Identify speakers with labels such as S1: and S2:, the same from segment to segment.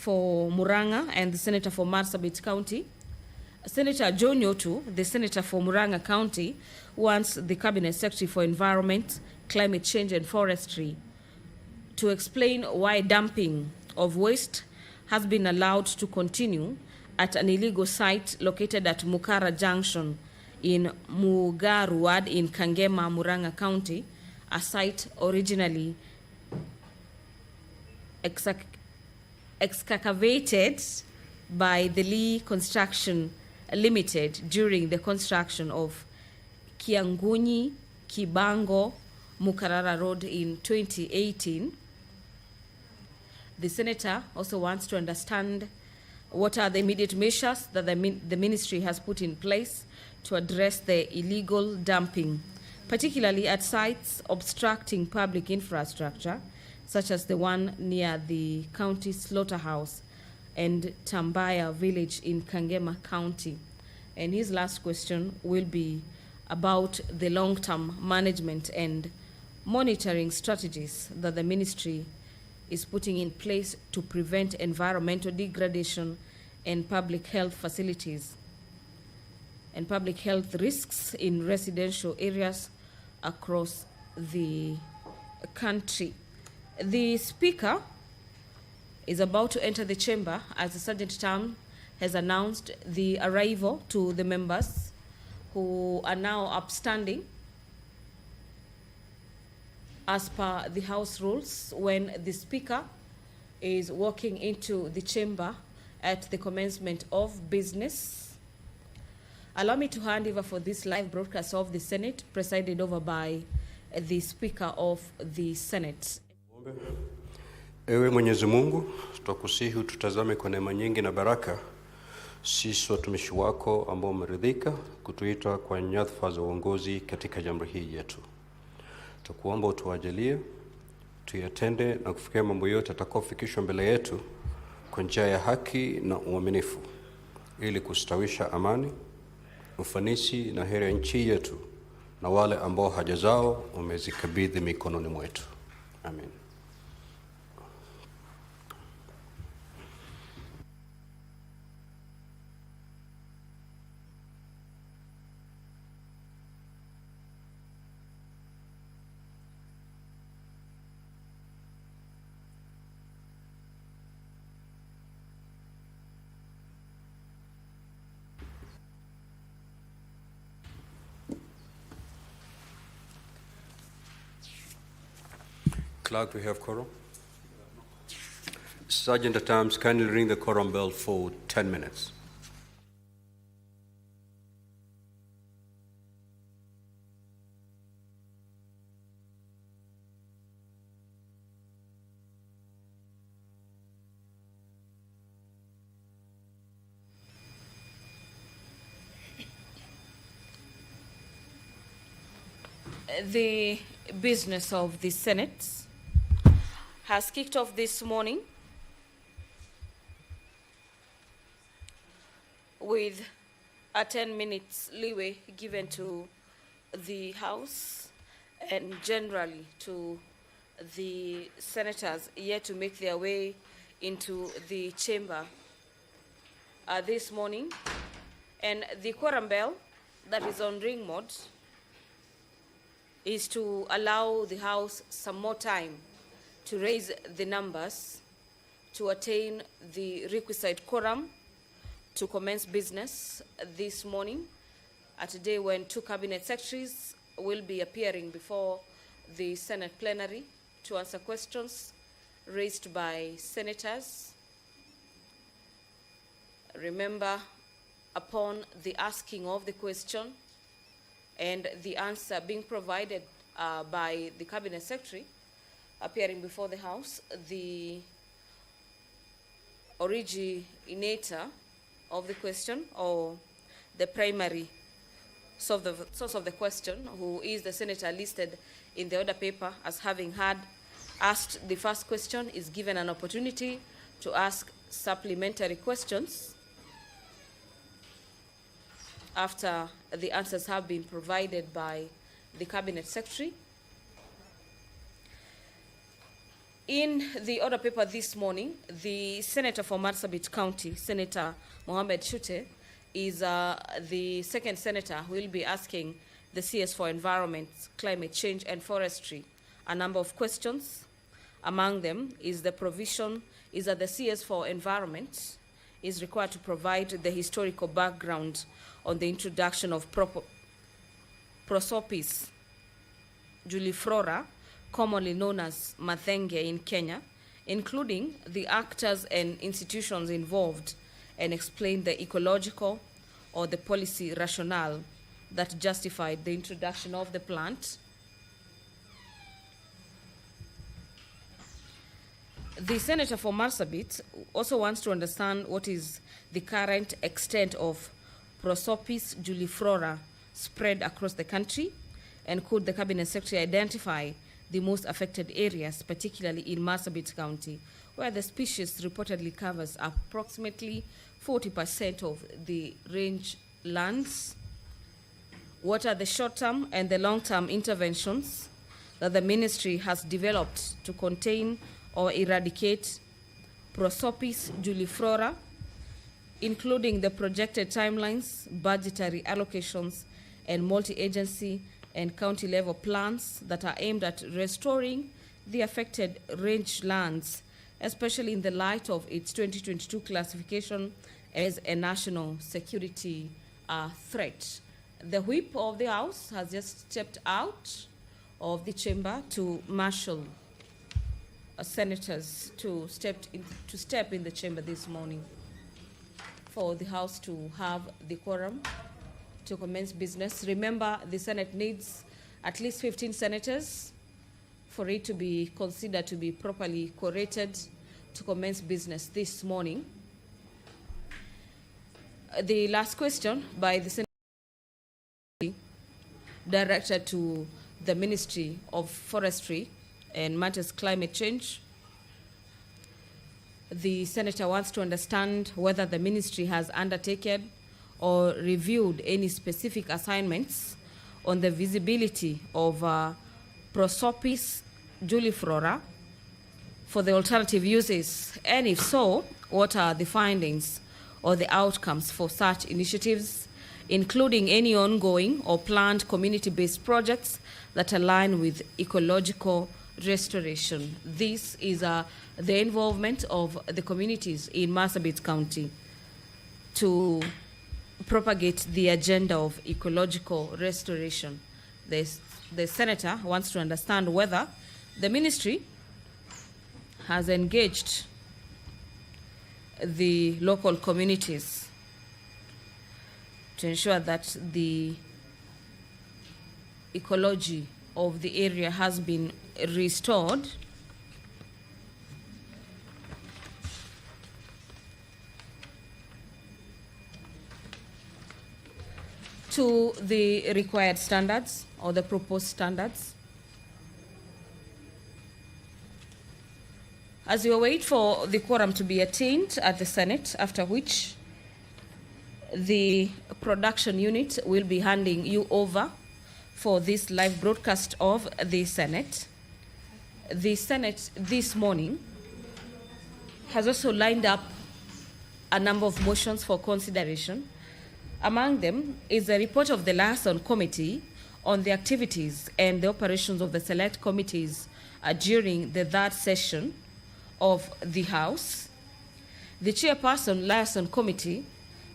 S1: for Muranga and the senator for Marsabit County. Senator John Nyotu, the senator for Muranga County, wants the Cabinet Secretary for Environment, Climate Change and Forestry to explain why dumping of waste has been allowed to continue at an illegal site located at Mukara Junction in Mugaru Ward in Kangema, Muranga County, a site originally excavated by the Lee Construction Limited during the construction of Kiangunyi Kibango Mukarara Road in 2018. The senator also wants to understand what are the immediate measures that the ministry has put in place to address the illegal dumping, particularly at sites obstructing public infrastructure, such as the one near the county slaughterhouse and Tambaya village in Kangema County. And his last question will be about the long-term management and monitoring strategies that the ministry is putting in place to prevent environmental degradation and public health facilities and public health risks in residential areas across the country. The Speaker is about to enter the chamber as the Sergeant Tam has announced the arrival to the members who are now upstanding as per the House rules when the Speaker is walking into the chamber at the commencement of business. Allow me to hand over for this live broadcast of the Senate, presided over by the Speaker of the Senate.
S2: Ewe Mwenyezi Mungu, tutakusihi tutazame kwa neema nyingi na baraka sisi watumishi wako ambao umeridhika kutuita kwa nyadhifa za uongozi katika jamhuri hii yetu. Tukuomba utuajalie tuyatende na kufikia mambo yote atakayofikishwa mbele yetu kwa njia ya haki na uaminifu, ili kustawisha amani, ufanisi na heri ya nchi yetu na wale ambao haja zao umezikabidhi mikononi mwetu. Amen. Clerk, we have quorum. Sergeant at Arms, kindly ring the quorum bell for 10 minutes.
S1: The business of the Senate has kicked off this morning with a 10 minutes leeway given to the House and generally to the senators yet to make their way into the chamber this morning. And the quorum bell that is on ring mode is to allow the House some more time to raise the numbers to attain the requisite quorum to commence business this morning at a day when 2 cabinet secretaries will be appearing before the Senate plenary to answer questions raised by senators. Remember, upon the asking of the question and the answer being provided by the cabinet secretary appearing before the House, the originator of the question or the primary source of the question, who is the senator listed in the order paper as having had asked the first question, is given an opportunity to ask supplementary questions after the answers have been provided by the cabinet secretary. In the order paper this morning, the Senator for Marsabit County, Senator Mohammed Shute, is the second senator who will be asking the CS for Environment, Climate Change and Forestry a number of questions. Among them is the provision is that the CS for Environment is required to provide the historical background on the introduction of Prosopis juliflora, commonly known as Mathenge in Kenya, including the actors and institutions involved, and explain the ecological or the policy rationale that justified the introduction of the plant. The Senator for Marsabit also wants to understand what is the current extent of Prosopis juliflora spread across the country, and could the Cabinet Secretary identify the most affected areas, particularly in Marsabit County, where the species reportedly covers approximately 40% of the range lands. What are the short-term and the long-term interventions that the ministry has developed to contain or eradicate Prosopis juliflora, including the projected timelines, budgetary allocations, and multi-agency and county-level plans that are aimed at restoring the affected range lands, especially in the light of its 2022 classification as a national security threat. The whip of the House has just stepped out of the chamber to marshal senators to step in the chamber this morning for the House to have the quorum to commence business. Remember, the Senate needs at least 15 senators for it to be considered to be properly quorated to commence business this morning. The last question by the Senate directed to the Ministry of Forestry and Matters Climate Change. The Senator wants to understand whether the ministry has undertaken or reviewed any specific assignments on the visibility of Prosopis juliflora for the alternative uses, and if so, what are the findings or the outcomes for such initiatives, including any ongoing or planned community-based projects that align with ecological restoration. This is the involvement of the communities in Marsabit County to propagate the agenda of ecological restoration. The Senator wants to understand whether the ministry has engaged the local communities to ensure that the ecology of the area has been restored. To the required standards or the proposed standards. As we wait for the quorum to be attained at the Senate, after which the production unit will be handing you over for this live broadcast of the Senate. The Senate this morning has also lined up a number of motions for consideration. Among them is a report of the liaison committee on the activities and the operations of the select committees during the third session of the House. The chairperson liaison committee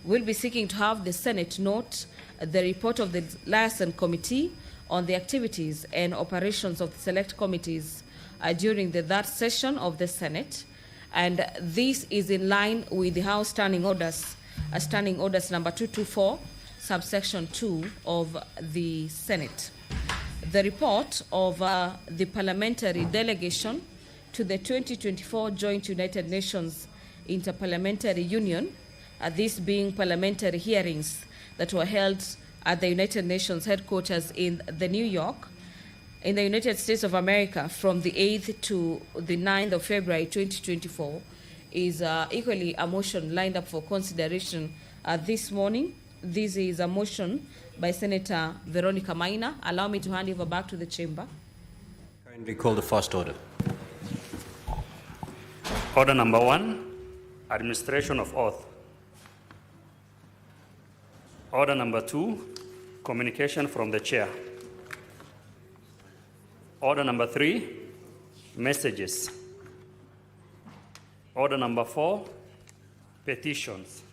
S1: will be seeking to have the Senate note the report of the liaison committee on the activities and operations of the select committees during the third session of the Senate, and this is in line with the House Standing Orders, Standing Orders number 224, subsection 2 of the Senate. The report of the parliamentary delegation to the 2024 Joint United Nations Interparliamentary Union, this being parliamentary hearings that were held at the United Nations headquarters in New York, in the United States of America from the 8th to the 9th of February 2024, is equally a motion lined up for consideration this morning. This is a motion by Senator Veronica Maina. Allow me to hand over back to the chamber.
S2: Kindly call the first order.
S3: Order number 1, administration of oath. Order number 2, communication from the chair. Order number 3, messages. Order number 4, petitions.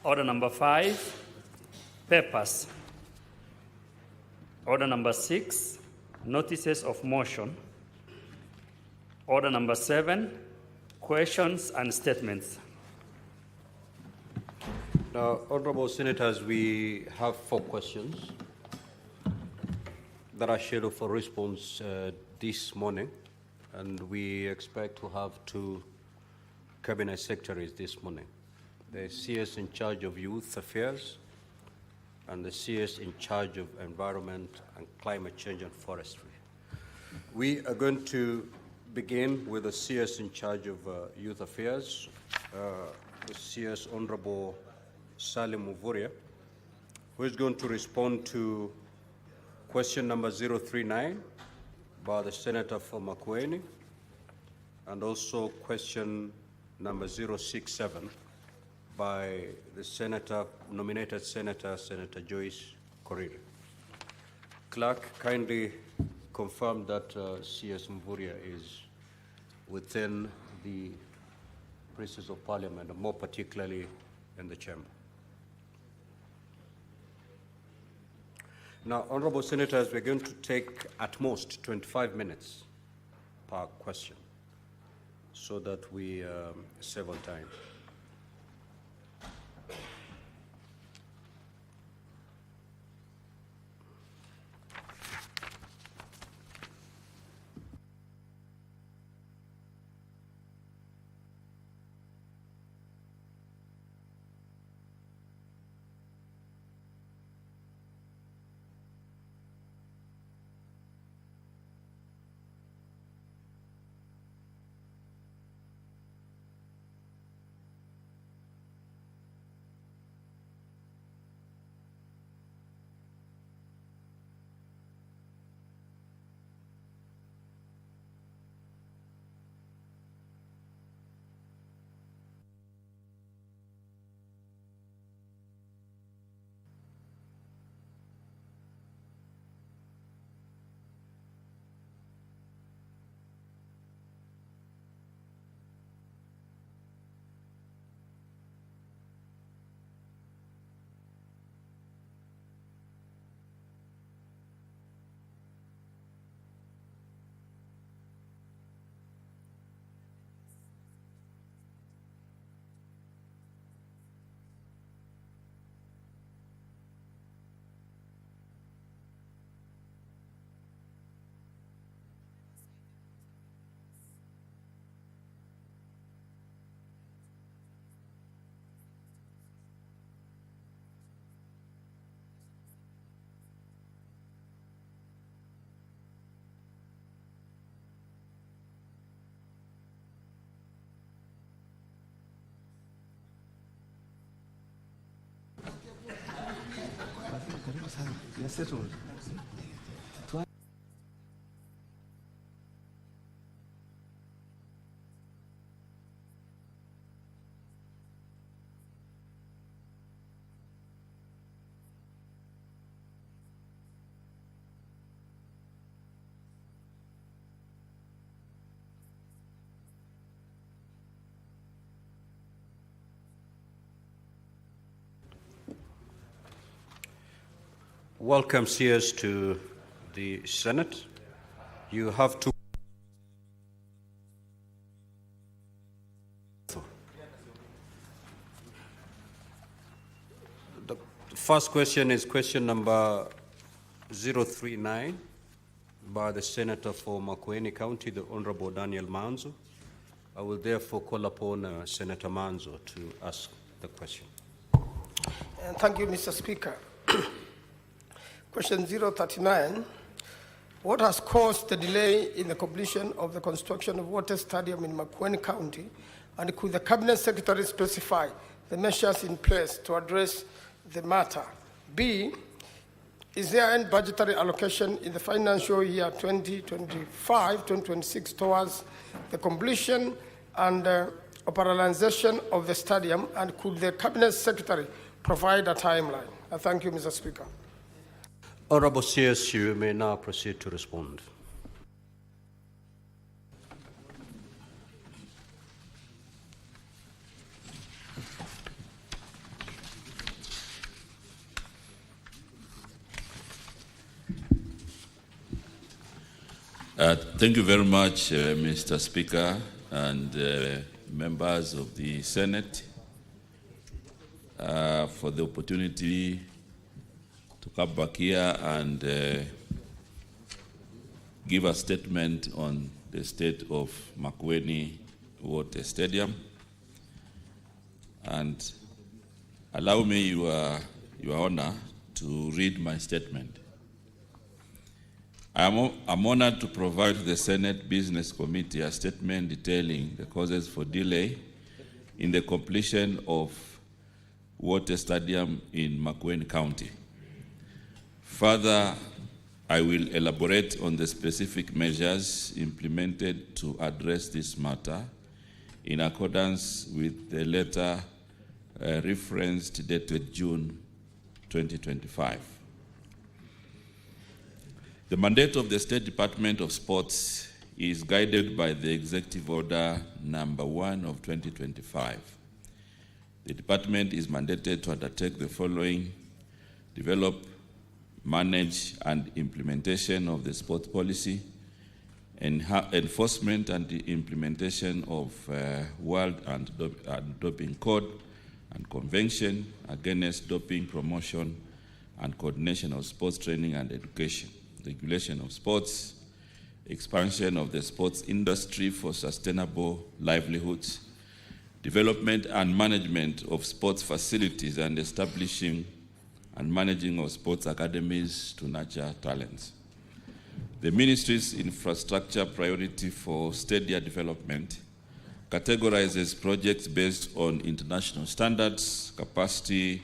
S3: Order number 5, papers. Order number 6, notices of motion. Order number 7, questions and statements.
S2: Now, Honorable Senators, we have 4 questions that are scheduled for response this morning, and we expect to have 2 cabinet secretaries this morning. The CS in charge of youth affairs and the CS in charge of environment and climate change and forestry. We are going to begin with the CS in charge of youth affairs, the CS Honorable Salim Muvuria, who is going to respond to question number 039 by the Senator from Makueni, and also question number 067 by the nominated Senator Joyce Korire. Clerk, kindly confirm that CS Muvuria is within the premises of Parliament, and more particularly in the chamber. Now, Honorable Senators, we're going to take at most 25 minutes per question so that we save on time. Welcome, CS, to the Senate. You have to. The first question is question number 039 by the Senator for Makueni County, the Honorable Daniel Manzo. I will therefore call upon Senator Manzo to ask the question.
S4: Thank you, Mr. Speaker. Question 039, what has caused the delay in the completion of the construction of water stadium in Makueni County, and could the Cabinet Secretary specify the measures in place to address the matter? B, Is there any budgetary allocation in the financial year 2025-2026 towards the completion and operationalization of the stadium, and could the Cabinet Secretary provide a timeline? I thank you, Mr. Speaker.
S2: Honorable CS, you may now proceed to respond.
S5: Thank you very much, Mr. Speaker, and members of the Senate for the opportunity to come back here and give a statement on the state of Makueni Water Stadium. And allow me, Your Honor, to read my statement. I'm honored to provide to the Senate Business Committee a statement detailing the causes for delay in the completion of Water Stadium in Makueni County. Further, I will elaborate on the specific measures implemented to address this matter in accordance with the letter referenced dated June 2025. The mandate of the State Department of Sports is guided by the Executive Order number 1 of 2025. The department is mandated to undertake the following: develop, manage, and implementation of the sports policy, enforcement and the implementation of World Anti-Doping Code and Convention against doping, promotion and coordination of sports training and education, regulation of sports, expansion of the sports industry for sustainable livelihoods, development and management of sports facilities, and establishing and managing of sports academies to nurture talents. The Ministry's infrastructure priority for stadia development categorizes projects based on international standards, capacity,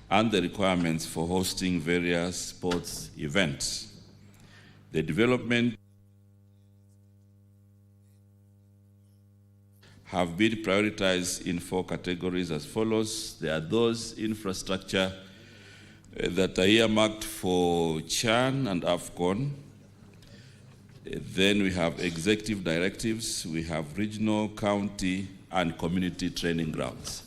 S5: and the requirements for hosting various sports events. The development have been prioritized in 4 categories as follows. There are those infrastructure that are earmarked for CHAN and AFCON. Then we have executive directives, we have regional, county, and community training grounds.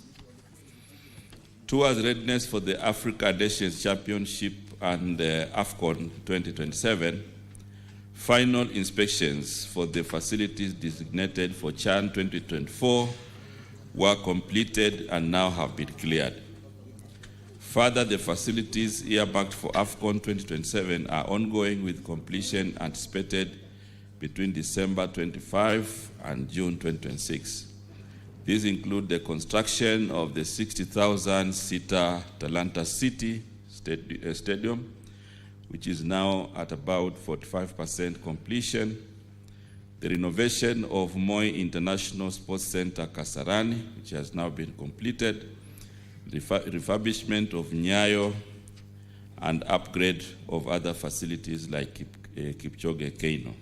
S5: Towards readiness for the Africa Nations Championship and AFCON 2027, final inspections for the facilities designated for CHAN 2024 were completed and now have been cleared. Further, the facilities earmarked for AFCON 2027 are ongoing with completion anticipated between December 25 and June 2026. These include the construction of the 60,000-seater Talanta City Stadium, which is now at about 45% completion, the renovation of Moi International Sports Center Kasarani, which has now been completed, refurbishment of Nyayo, and upgrade of other facilities like Kipchoge Keino.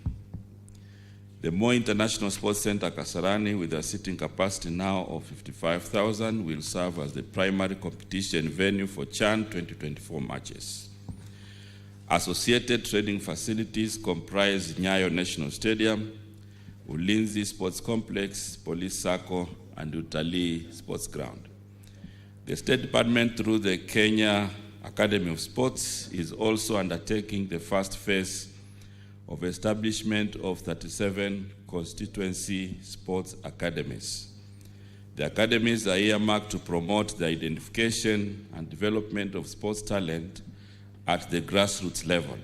S5: The Moi International Sports Center Kasarani, with a seating capacity now of 55,000, will serve as the primary competition venue for CHAN 2024 matches. Associated training facilities comprise Nyayo National Stadium, Ulinzi Sports Complex, Police Circle, and Utalii Sports Ground. The State Department, through the Kenya Academy of Sports, is also undertaking the first phase of establishment of 37 constituency sports academies. The academies are earmarked to promote the identification and development of sports talent at the grassroots level.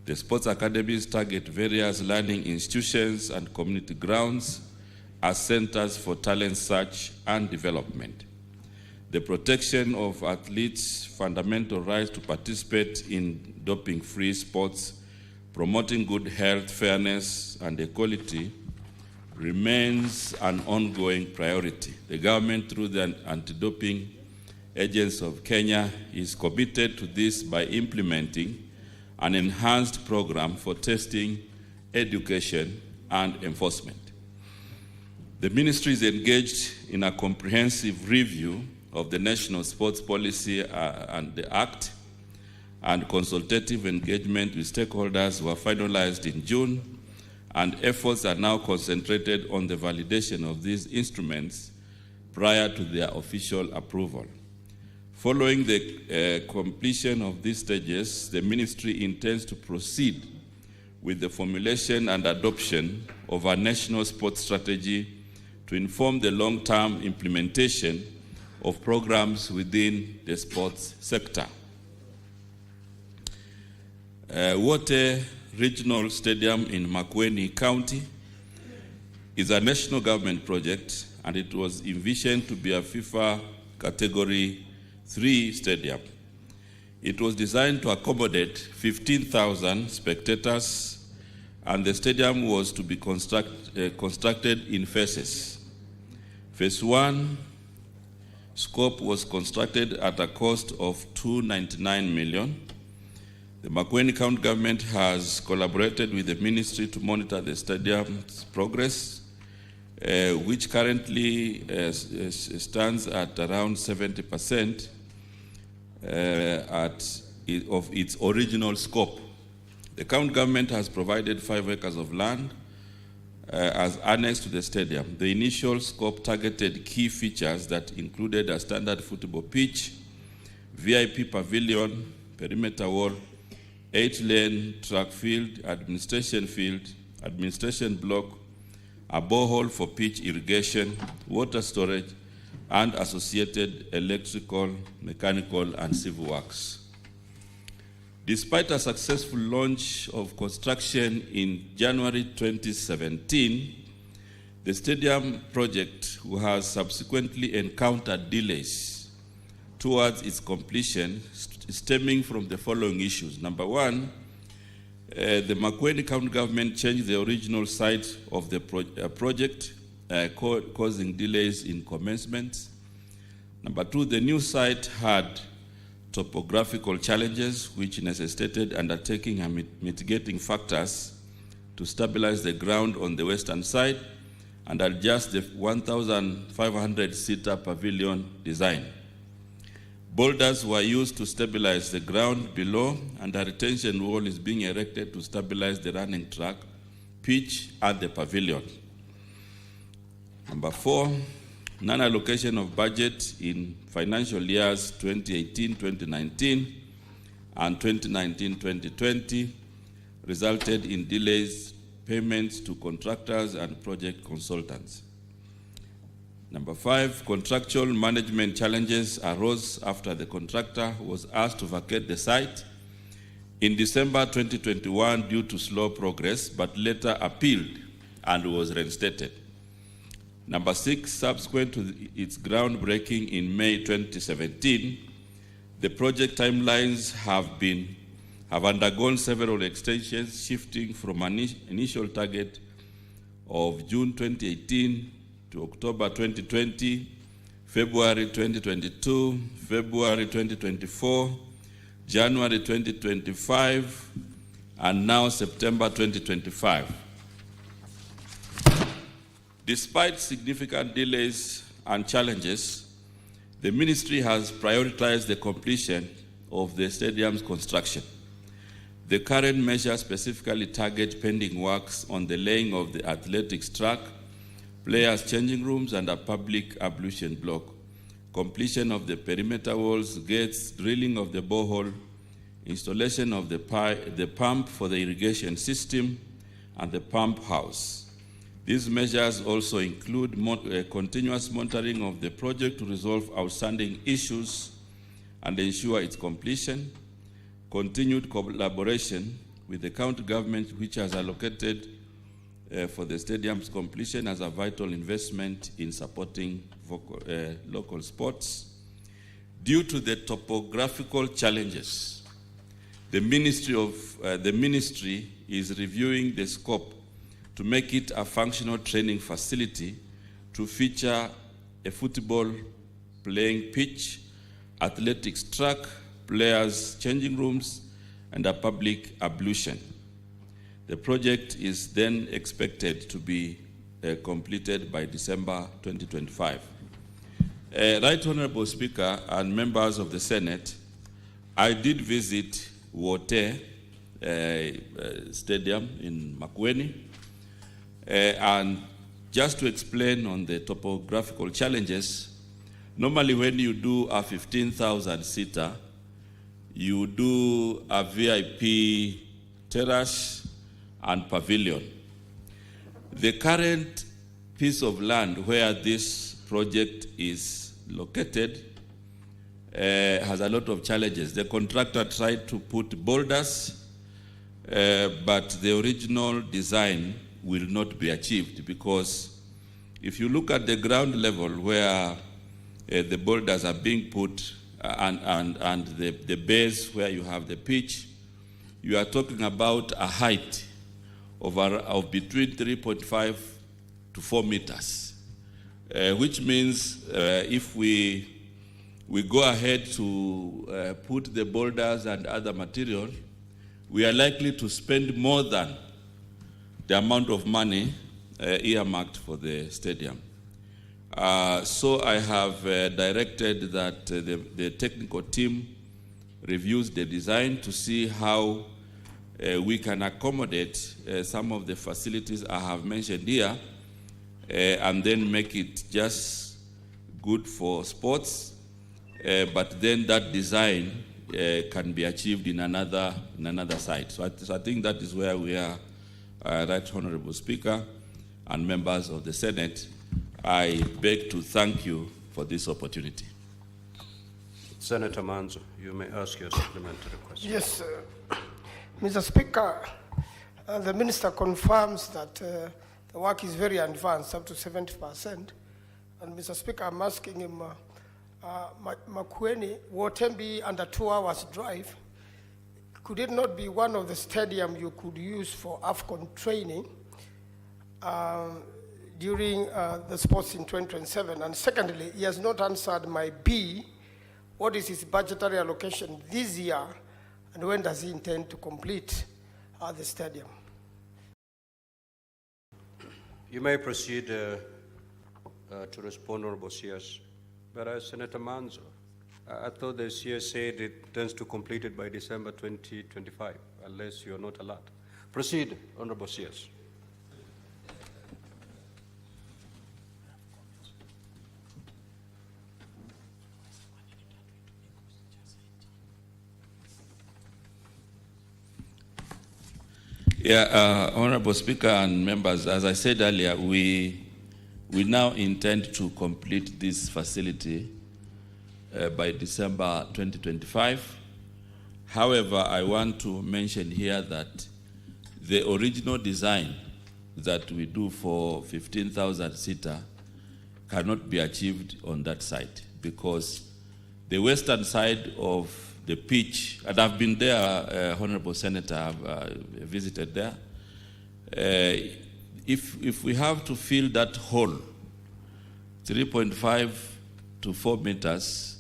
S5: The sports academies target various learning institutions and community grounds as centers for talent search and development. The protection of athletes' fundamental rights to participate in doping-free sports, promoting good health, fairness, and equality remains an ongoing priority. The government, through the Anti-Doping Agents of Kenya is committed to this by implementing an enhanced program for testing, education, and enforcement. The ministry is engaged in a comprehensive review of the National Sports Policy and the Act, and consultative engagement with stakeholders were finalized in June, and efforts are now concentrated on the validation of these instruments prior to their official approval. Following the completion of these stages, the ministry intends to proceed with the formulation and adoption of a national sports strategy to inform the long-term implementation of programs within the sports sector. Wote Regional Stadium in Makueni County is a national government project, and it was envisioned to be a FIFA Category 3 stadium. It was designed to accommodate 15,000 spectators, and the stadium was to be constructed in phases. Phase 1 scope was constructed at a cost of $299 million. The Makueni County government has collaborated with the ministry to monitor the stadium's progress, which currently stands at around 70% of its original scope. The county government has provided 5 acres of land as annex to the stadium. The initial scope targeted key features that included a standard football pitch, VIP pavilion, perimeter wall, 8-lane track field, administration block, a borehole for pitch irrigation, water storage, and associated electrical, mechanical, and civil works. Despite a successful launch of construction in January 2017, the stadium project has subsequently encountered delays towards its completion, stemming from the following issues. Number one, the Makueni County government changed the original site of the project, causing delays in commencement. Number two, the new site had topographical challenges which necessitated undertaking and mitigating factors to stabilize the ground on the western side and adjust the 1,500-seater pavilion design. Boulders were used to stabilize the ground below, and a retention wall is being erected to stabilize the running track, pitch, and the pavilion. Number four, non-allocation of budget in financial years 2018-2019 and 2019-2020 resulted in delays payments to contractors and project consultants. Number five, contractual management challenges arose after the contractor was asked to vacate the site in December 2021 due to slow progress, but later appealed and was reinstated. Number six, subsequent to its groundbreaking in May 2017, the project timelines have undergone several extensions, shifting from an initial target of June 2018 to October 2020, February 2022, February 2024, January 2025, and now September 2025. Despite significant delays and challenges, the ministry has prioritized the completion of the stadium's construction. The current measures specifically target pending works on the laying of the athletics track, players' changing rooms, and a public ablution block, completion of the perimeter walls, gates, drilling of the borehole, installation of the pump for the irrigation system, and the pump house. These measures also include continuous monitoring of the project to resolve outstanding issues and ensure its completion, continued collaboration with the county government, which has allocated for the stadium's completion as a vital investment in supporting local sports. Due to the topographical challenges, the ministry is reviewing the scope to make it a functional training facility to feature a football playing pitch, athletics track, players' changing rooms, and a public ablution. The project is then expected to be completed by December 2025. Right Honorable Speaker and members of the Senate, I did visit Wote Stadium in Makueni, and just to explain on the topographical challenges, normally when you do a 15,000-seater, you do a VIP terrace and pavilion. The current piece of land where this project is located has a lot of challenges. The contractor tried to put boulders, but the original design will not be achieved, because if you look at the ground level where the boulders are being put and the base where you have the pitch, you are talking about a height of between 3.5 to 4 meters, which means if we go ahead to put the boulders and other material, we are likely to spend more than the amount of money earmarked for the stadium. So I have directed that the technical team reviews the design to see how we can accommodate some of the facilities I have mentioned here, and then make it just good for sports, but then that design can be achieved in another site. So I think that is where we are, Right Honorable Speaker and members of the Senate. I beg to thank you for this opportunity.
S2: Senator Manzo, you may ask your supplementary question.
S4: Yes, Mr. Speaker, the Minister confirms that the work is very advanced, up to 70%. And Mr. Speaker, I'm asking him, Makueni, Wotembi under 2 hours drive, could it not be one of the stadium you could use for AFCON training during the sports in 2027? And secondly, he has not answered my B, what is his budgetary allocation this year, and when does he intend to complete the stadium?
S2: You may proceed to respond, Honorable CS. But Senator Manzo, I thought the CS said it intends to complete it by December 2025, unless you're not allowed. Proceed, Honorable CS.
S5: Yeah, Honorable Speaker and members, as I said earlier, we now intend to complete this facility by December 2025. However, I want to mention here that the original design that we do for 15,000-seater cannot be achieved on that site, because the western side of the pitch, and I've been there, Honorable Senator, I've visited there. If we have to fill that hole, 3.5 to 4 meters,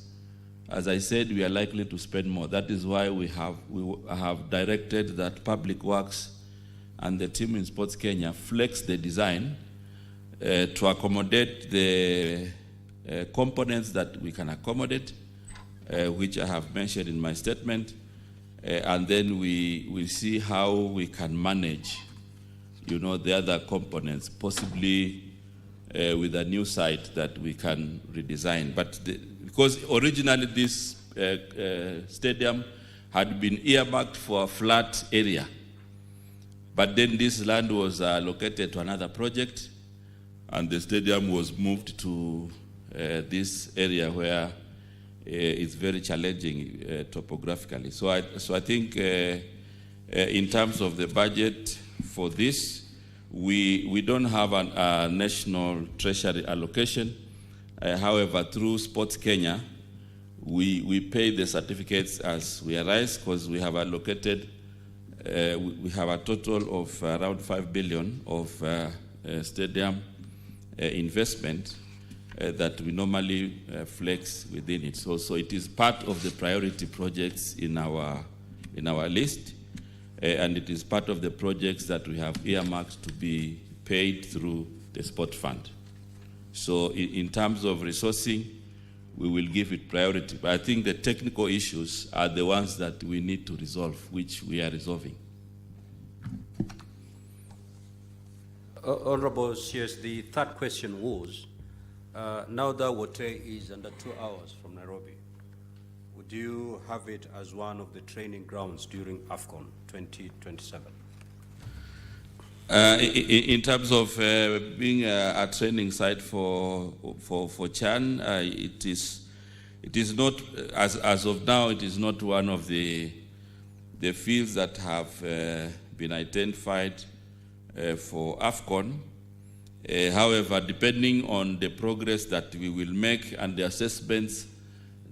S5: as I said, we are likely to spend more. That is why we have directed that Public Works and the team in Sports Kenya flex the design to accommodate the components that we can accommodate, which I have mentioned in my statement, and then we will see how we can manage, the other components, possibly with a new site that we can redesign. But because originally this stadium had been earmarked for a flat area, but then this land was allocated to another project, and the stadium was moved to this area where it's very challenging topographically. So I think in terms of the budget for this, we don't have a national treasury allocation. However, through Sports Kenya, we pay the certificates as we arise, because we have allocated, we have a total of around 5 billion of stadium investment. that we normally flex within it. So it is part of the priority projects in our list, and it is part of the projects that we have earmarked to be paid through the sport fund. So in terms of resourcing, we will give it priority. But I think the technical issues are the ones that we need to resolve, which we are resolving.
S2: Honorable CS, the third question was, now that Wote is under 2 hours from Nairobi, would you have it as one of the training grounds during AFCON 2027?
S5: In terms of being a training site for Chan, it is not, as of now, it is not one of the fields that have been identified for AFCON. However, depending on the progress that we will make and the assessments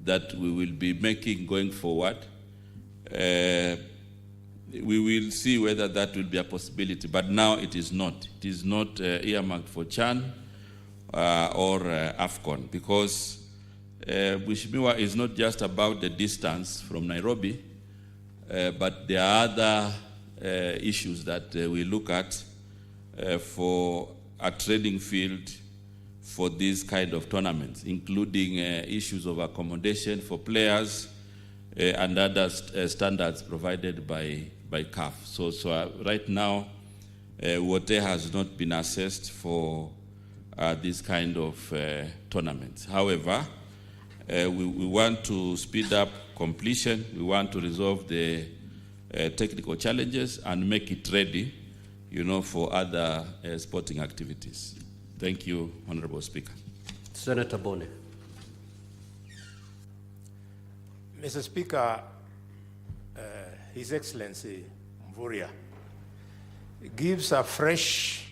S5: that we will be making going forward, we will see whether that will be a possibility. But now it is not. It is not earmarked for Chan or AFCON, because Mheshimiwa is not just about the distance from Nairobi, but there are other issues that we look at for a training field for these kind of tournaments, including issues of accommodation for players and other standards provided by CAF. So right now, Wote has not been assessed for this kind of tournaments. However, we want to speed up completion. We want to resolve the technical challenges and make it ready, for other sporting activities. Thank you, Honorable Speaker.
S2: Senator Bone.
S6: Mr. Speaker, His Excellency Mvurya gives a fresh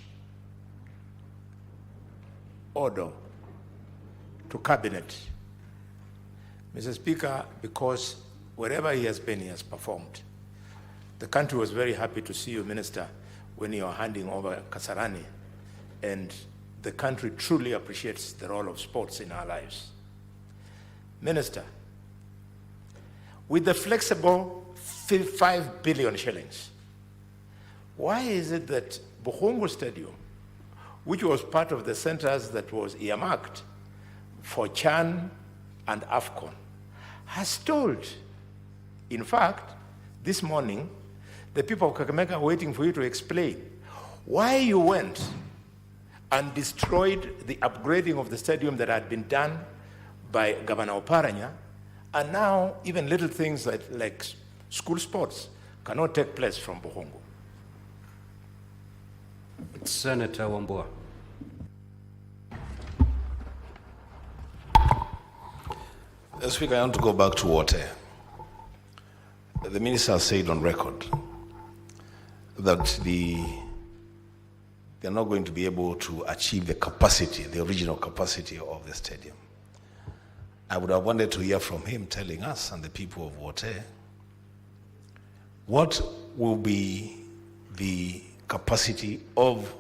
S6: order to Cabinet. Mr. Speaker, because wherever he has been, he has performed. The country was very happy to see you, Minister, when you are handing over Kasarani, and the country truly appreciates the role of sports in our lives. Minister, with the flexible 5 billion shillings, why is it that Bukhungu Stadium, which was part of the centers that was earmarked for Chan and AFCON, has stalled? In fact, this morning, the people of Kakamega are waiting for you to explain why you went and destroyed the upgrading of the stadium that had been done by Governor Oparanya, and now even little things like school sports cannot take place from Bukhungu.
S2: Senator Wambua.
S7: Speaker, I want to go back to water. The minister said on record that they're not going to be able to achieve the capacity, the original capacity of the stadium. I would have wanted to hear from him telling us and the people of Wote what will be the capacity of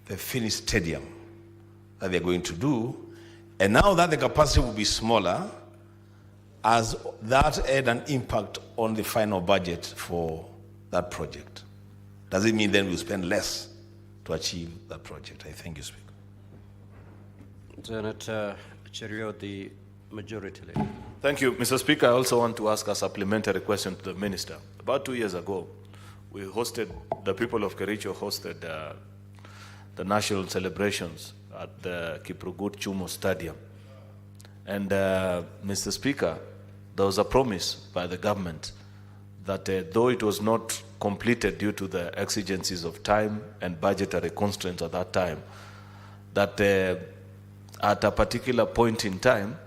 S7: the finished stadium that they're going to do, and now that the capacity will be smaller, has that had an impact on the final budget for that project? Does it mean then we'll spend less to achieve that project? I thank you, Speaker.
S2: Senator Cherio, the Majority Leader.
S8: Thank you, Mr. Speaker. I also want to ask a supplementary question to the Minister. About 2 years ago, the people of Kericho hosted the national celebrations at the Kiprugut Chumo Stadium. And Mr. Speaker, there was a promise by the government that though it was not completed due to the exigencies of time and budgetary constraints at that time, that at a particular point in time,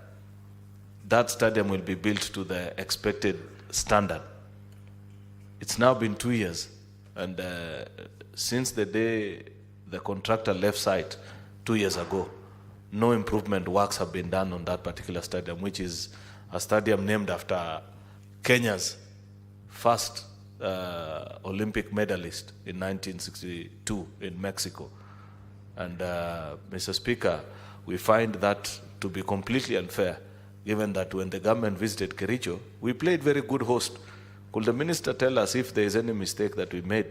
S8: that stadium will be built to the expected standard. It's now been 2 years, and since the day the contractor left site 2 years ago, no improvement works have been done on that particular stadium, which is a stadium named after Kenya's first Olympic medalist in 1962 in Mexico. And Mr. Speaker, we find that to be completely unfair, given that when the government visited Kericho, we played very good host. Could the minister tell us if there is any mistake that we made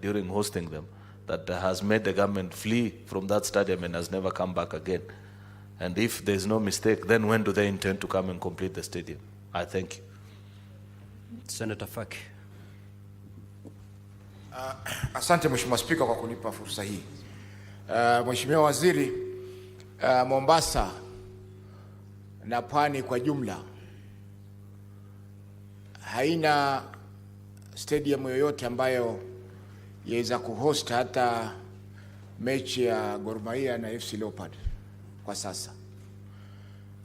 S8: during hosting them that has made the government flee from that stadium and has never come back again? And if there is no mistake, then when do they intend to come and complete the stadium? I thank you.
S2: Senator Faki.
S6: Asante Mheshimiwa Spika kwa kunipa fursa hii. Mheshimiwa Waziri, Mombasa na Pwani kwa jumla haina stadium yoyote ambayo yaweza kuhost hata mechi ya Gor Mahia na FC Leopard kwa sasa.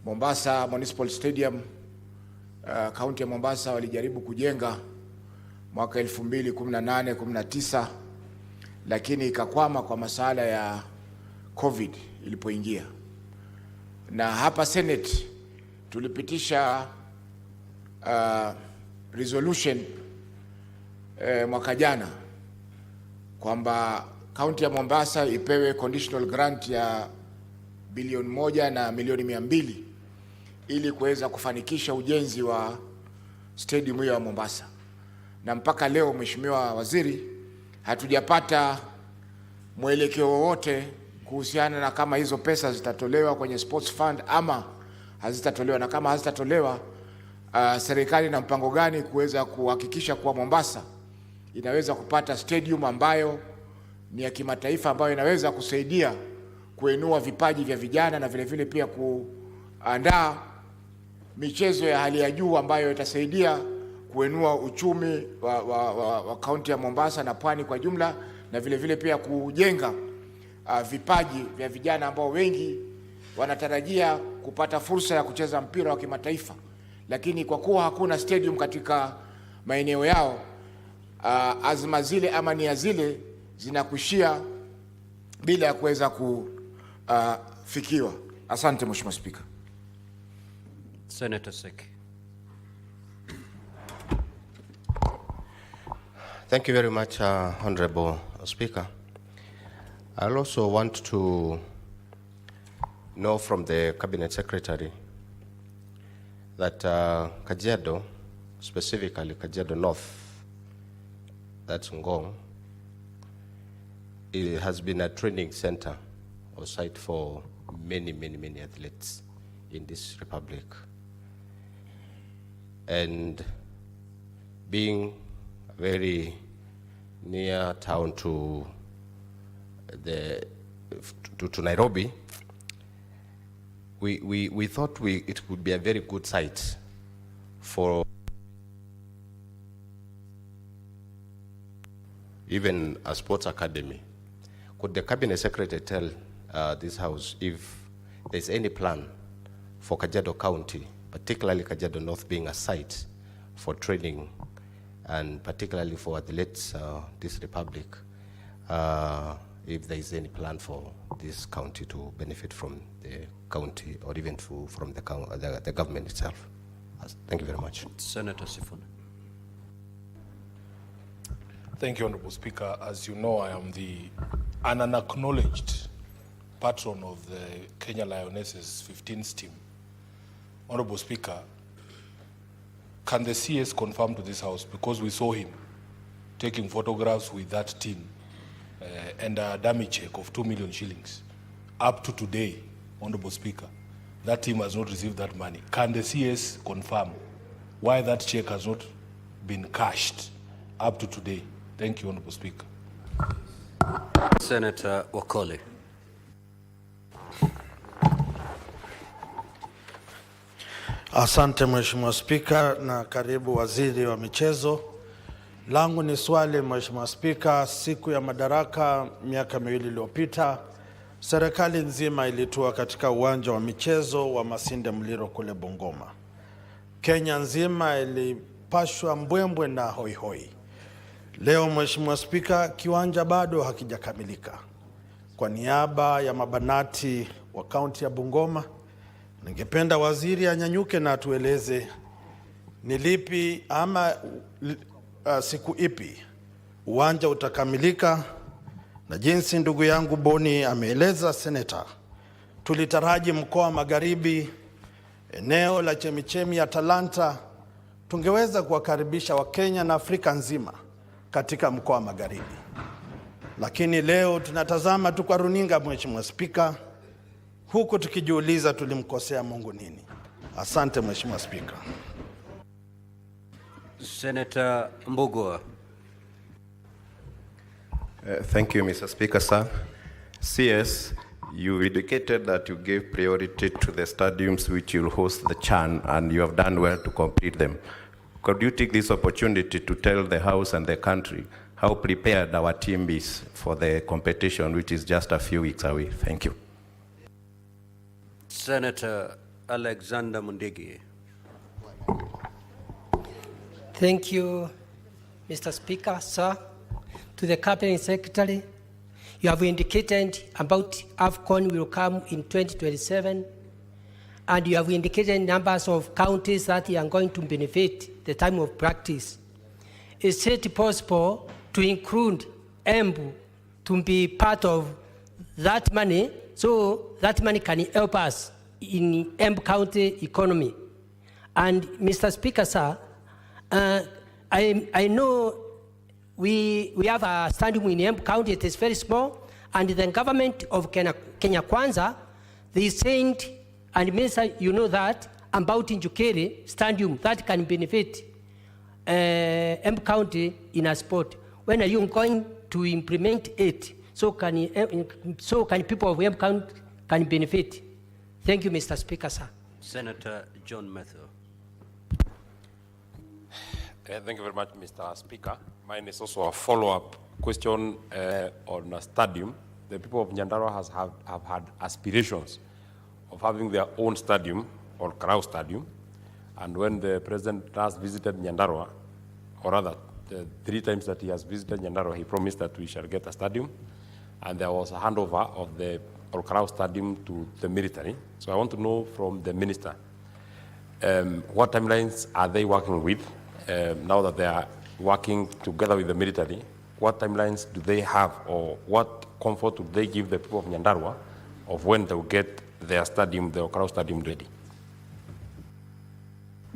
S6: Mombasa Municipal Stadium, kaunti ya Mombasa walijaribu kujenga mwaka 2018-19, lakini ikakwama kwa masuala ya COVID ilipoingia. Na hapa Senate tulipitisha resolution mwaka jana kwamba kaunti ya Mombasa ipewe conditional grant ya bilioni 1 na milioni 200 ili kuweza kufanikisha ujenzi wa stadium hiyo ya Mombasa. Na mpaka leo Mheshimiwa Waziri, hatujapata mwelekeo wowote kuhusiana na kama hizo pesa zitatolewa kwenye sports fund ama hazitatolewa, na kama hazitatolewa serikali na mpango gani kuweza kuhakikisha kuwa Mombasa inaweza kupata stadium ambayo ni ya kimataifa, ambayo inaweza kusaidia kuinua vipaji vya vijana na vile vile pia kuandaa michezo ya hali ya juu ambayo itasaidia kuinua uchumi wa kaunti ya Mombasa na Pwani kwa jumla, na vile vile pia kujenga vipaji vya vijana ambao wengi wanatarajia kupata fursa ya kucheza mpira wa kimataifa, lakini kwa kuwa hakuna stadium katika maeneo yao, azma zile ama nia zile zinakuishia bila ya kuweza kufikiwa. Asante Mheshimiwa Spika.
S2: Senator Seki.
S9: Thank you very much, Honorable Speaker. I also want to know from the Cabinet Secretary that Kajiado, specifically Kajiado North, that's Ngong, it has been a training center or site for many athletes in this republic. And being very near town to Nairobi, we thought it would be a very good site for even a sports academy. Could the Cabinet Secretary tell this House if there's any plan for Kajiado County, particularly Kajiado North, being a site for training and particularly for athletes this republic, if there is any plan for this county to benefit from the county or even from the government itself? Thank you very much.
S2: Senator Sifuna.
S10: Thank you, Honorable Speaker. As you know, I am an unacknowledged patron of the Kenya Lionesses 15s team. Honorable Speaker, can the CS confirm to this House, because we saw him taking photographs with that team and a dummy check of 2 million shillings. Up to today, Honorable Speaker, that team has not received that money. Can the CS confirm why that check has not been cashed up to today? Thank you, Honorable Speaker.
S2: Senator Wakoli.
S11: Asante Mheshimiwa Spika, na karibu Waziri wa Michezo. Langu ni swali Mheshimiwa Spika, siku ya madaraka miaka 2 iliyopita, serikali nzima ilitua katika uwanja wa michezo wa Masinde Muliro kule Bungoma. Kenya nzima ilipashwa mbwembwe na hoihoi. Leo Mheshimiwa Spika, kiwanja bado hakijakamilika. Kwa niaba ya mabanati wa kaunti ya Bungoma, ningependa waziri anyanyuke na atueleze ni lipi ama siku ipi uwanja utakamilika, na jinsi ndugu yangu Boni ameeleza seneta, tulitaraji mkoa wa Magharibi, eneo la chemichemi ya talanta, tungeweza kuwakaribisha Wakenya na Afrika nzima katika mkoa wa Magharibi. Lakini leo tunatazama tu kwa runinga, Mheshimiwa Spika, huku tukijiuliza tulimkosea Mungu nini. Asante Mheshimiwa Spika.
S2: Senator Mbugua.
S9: Thank you, Mr. Speaker, sir. CS, you indicated that you gave priority to the stadiums which will host the CHAN, and you have done well to complete them. Could you take this opportunity to tell the House and the country how prepared our team is for the competition, which is just a few weeks away? Thank you.
S2: Senator Alexander Mundigi.
S12: Thank you, Mr. Speaker, sir. To the Cabinet Secretary, you have indicated about AFCON will come in 2027, and you have indicated numbers of counties that are going to benefit the time of practice. Is it possible to include Embu to be part of that money, so that money can help us in Embu County economy? And Mr. Speaker, sir, I know we have a stadium in Embu County. It is very small, and the government of Kenya Kwanza, they sent, and Minister, you know that, about Njukere stadium that can benefit Embu County in a sport. When are you going to implement it so can people of Embu County can benefit? Thank you, Mr. Speaker, sir.
S2: Senator John Metho.
S13: Thank you very much, Mr. Speaker. Mine is also a follow-up question on a stadium. The people of Nyandarua have had aspirations of having their own stadium, or Karau Stadium. And when the president last visited Nyandarua, or rather, the 3 times that he has visited Nyandarua, he promised that we shall get a stadium. And there was a handover of the Karau Stadium to the military. So I want to know from the minister, what timelines are they working with? Now that they are working together with the military, what timelines do they have, or what comfort do they give the people of Nyandarua of when they will get their stadium, the Karau Stadium, ready?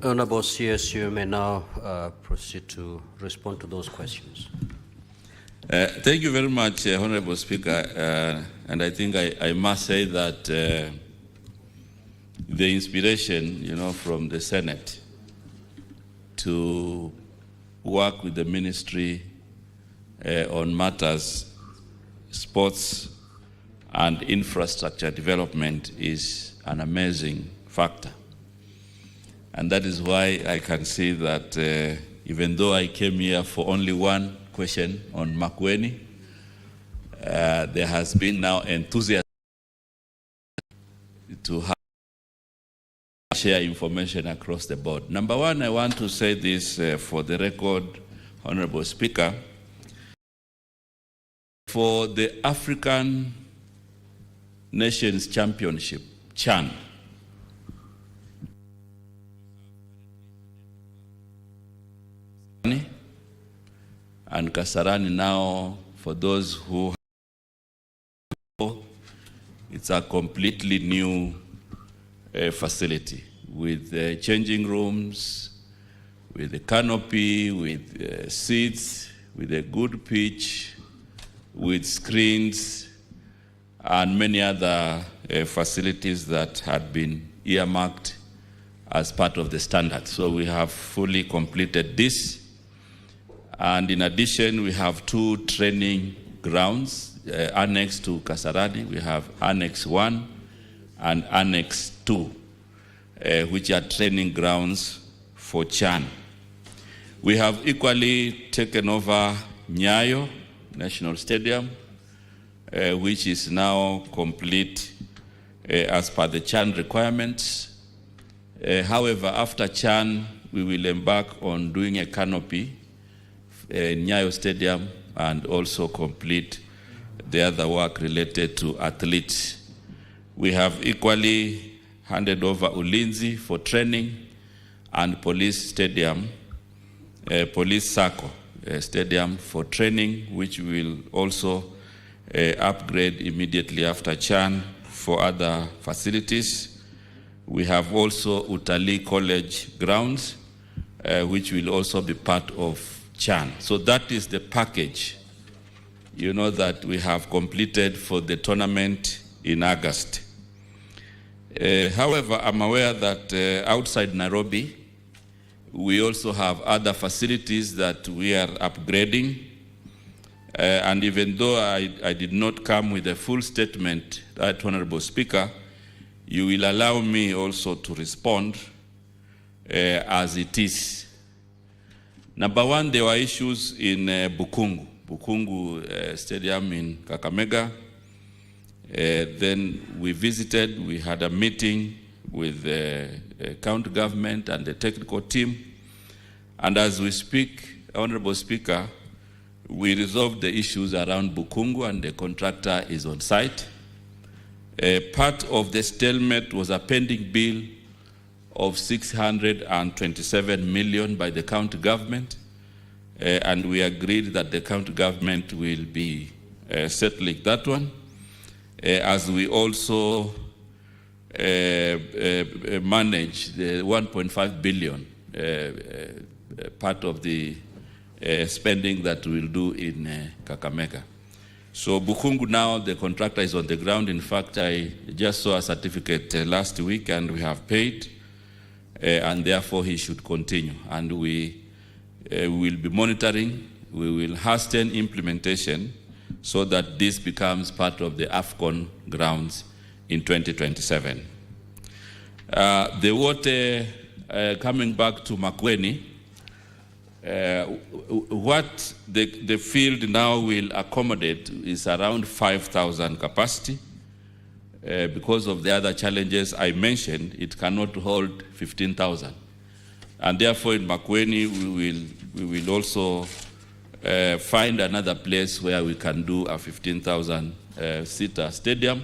S2: Honorable CS, you may now proceed to respond to those questions.
S5: Thank you very much, Honorable Speaker. And I think I must say that the inspiration, from the Senate to work with the ministry on matters, sports and infrastructure development is an amazing factor. And that is why I can say that even though I came here for only one question on Makueni, there has been now enthusiasm to share information across the board. Number one, I want to say this for the record, Honorable Speaker. For the African Nations Championship, CHAN, and Kasarani now, for those who it's a completely new facility with changing rooms, with a canopy, with seats, with a good pitch, with screens, and many other facilities that had been earmarked as part of the standard. So we have fully completed this. And in addition, we have 2 training grounds annexed to Kasarani. We have Annex 1 and Annex 2, which are training grounds for CHAN. We have equally taken over Nyayo National Stadium, which is now complete as per the CHAN requirements. However, after CHAN, we will embark on doing a canopy in Nyayo Stadium and also complete the other work related to athletes. We have equally handed over Ulinzi for training and police stadium, police circle stadium for training, which will also upgrade immediately after CHAN for other facilities. We have also Utalii College grounds, which will also be part of CHAN. So that is the package, you know, that we have completed for the tournament in August. However, I'm aware that outside Nairobi, we also have other facilities that we are upgrading. And even though I did not come with a full statement, Right Honorable Speaker, you will allow me also to respond as it is. Number one, there were issues in Bukungu Stadium in Kakamega. Then we visited, we had a meeting with the county government and the technical team. And as we speak, Honorable Speaker, we resolved the issues around Bukungu and the contractor is on site. Part of the stalemate was a pending bill of 627 million by the county government. And we agreed that the county government will be settling that one. As we also manage the 1.5 billion part of the spending that we'll do in Kakamega. So Bukungu now, the contractor is on the ground. In fact, I just saw a certificate last week and we have paid, and therefore he should continue. And we will be monitoring, we will hasten implementation so that this becomes part of the AFCON grounds in 2027. The water, coming back to Makueni, what the field now will accommodate is around 5,000 capacity. Because of the other challenges I mentioned, it cannot hold 15,000. And therefore in Makueni, we will also find another place where we can do a 15,000 seater stadium.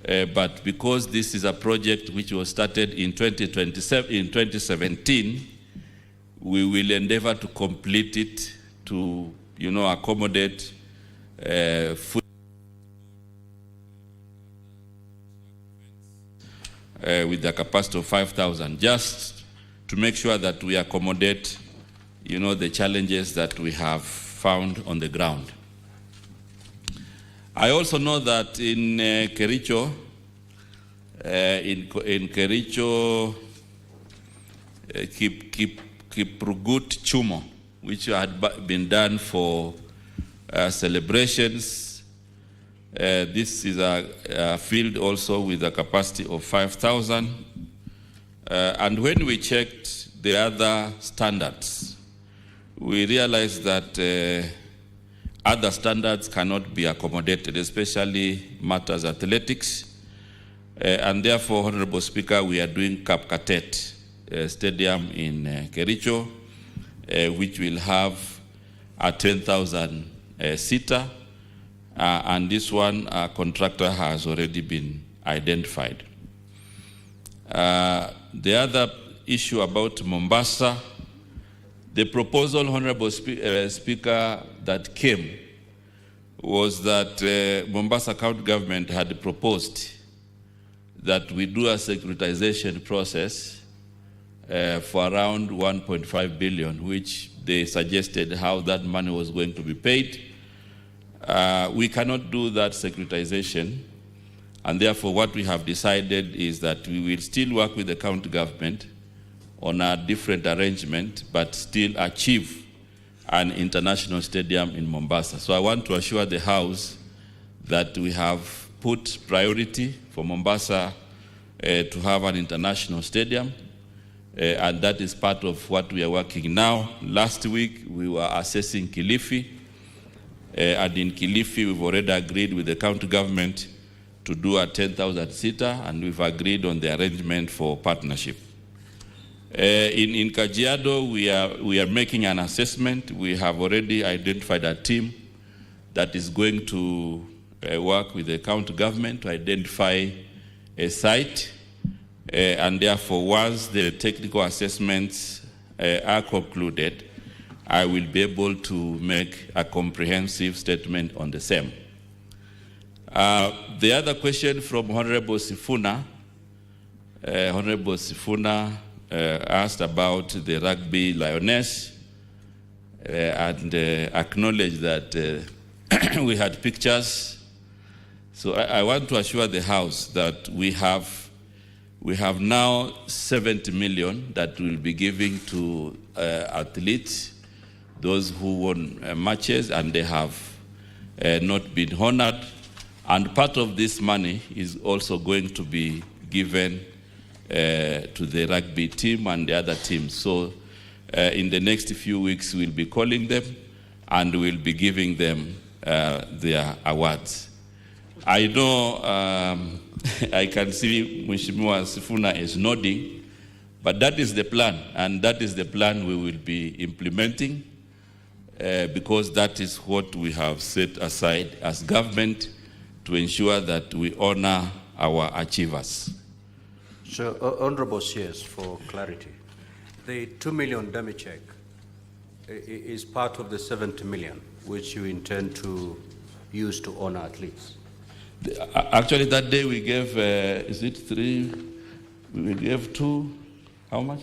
S5: But because this is a project which was started in 2017, we will endeavor to complete it to, you know, accommodate with the capacity of 5,000, just to make sure that we accommodate, you know, the challenges that we have found on the ground. I also know that in Kericho, Kiprugut Chumo, which had been done for celebrations. This is a field also with a capacity of 5,000. And when we checked the other standards, we realized that other standards cannot be accommodated, especially matters athletics. And therefore, Honorable Speaker, we are doing Kapkatet Stadium in Kericho, which will have a 10,000 seater. And this one, a contractor has already been identified. The other issue about Mombasa, the proposal, Honorable Speaker, that came was that Mombasa County Government had proposed that we do a securitization process for around 1.5 billion, which they suggested how that money was going to be paid. We cannot do that securitization, and therefore what we have decided is that we will still work with the county government on a different arrangement, but still achieve an international stadium in Mombasa. So I want to assure the House that we have put priority for Mombasa to have an international stadium, and that is part of what we are working now. Last week, we were assessing Kilifi, and in Kilifi, we've already agreed with the county government to do a 10,000 seater, and we've agreed on the arrangement for partnership. In Kajiado, we are making an assessment. We have already identified a team that is going to work with the county government to identify a site, and therefore once the technical assessments are concluded, I will be able to make a comprehensive statement on the same. The other question from Honorable Sifuna, asked about the rugby lioness and acknowledged that we had pictures. So I want to assure the House that we have now 70 million that we'll be giving to athletes, those who won matches and they have not been honored. And part of this money is also going to be given to the rugby team and the other teams. So in the next few weeks, we'll be calling them and we'll be giving them their awards. I know I can see Mheshimiwa Sifuna is nodding, but that is the plan, and that is the plan we will be implementing because that is what we have set aside as government to ensure that we honor our achievers.
S2: So, Honorable CS, for clarity, the 2 million dummy check is part of the 70 million which you intend to use to honor athletes.
S5: Actually, that day we gave, is it 3? We gave 2, how much?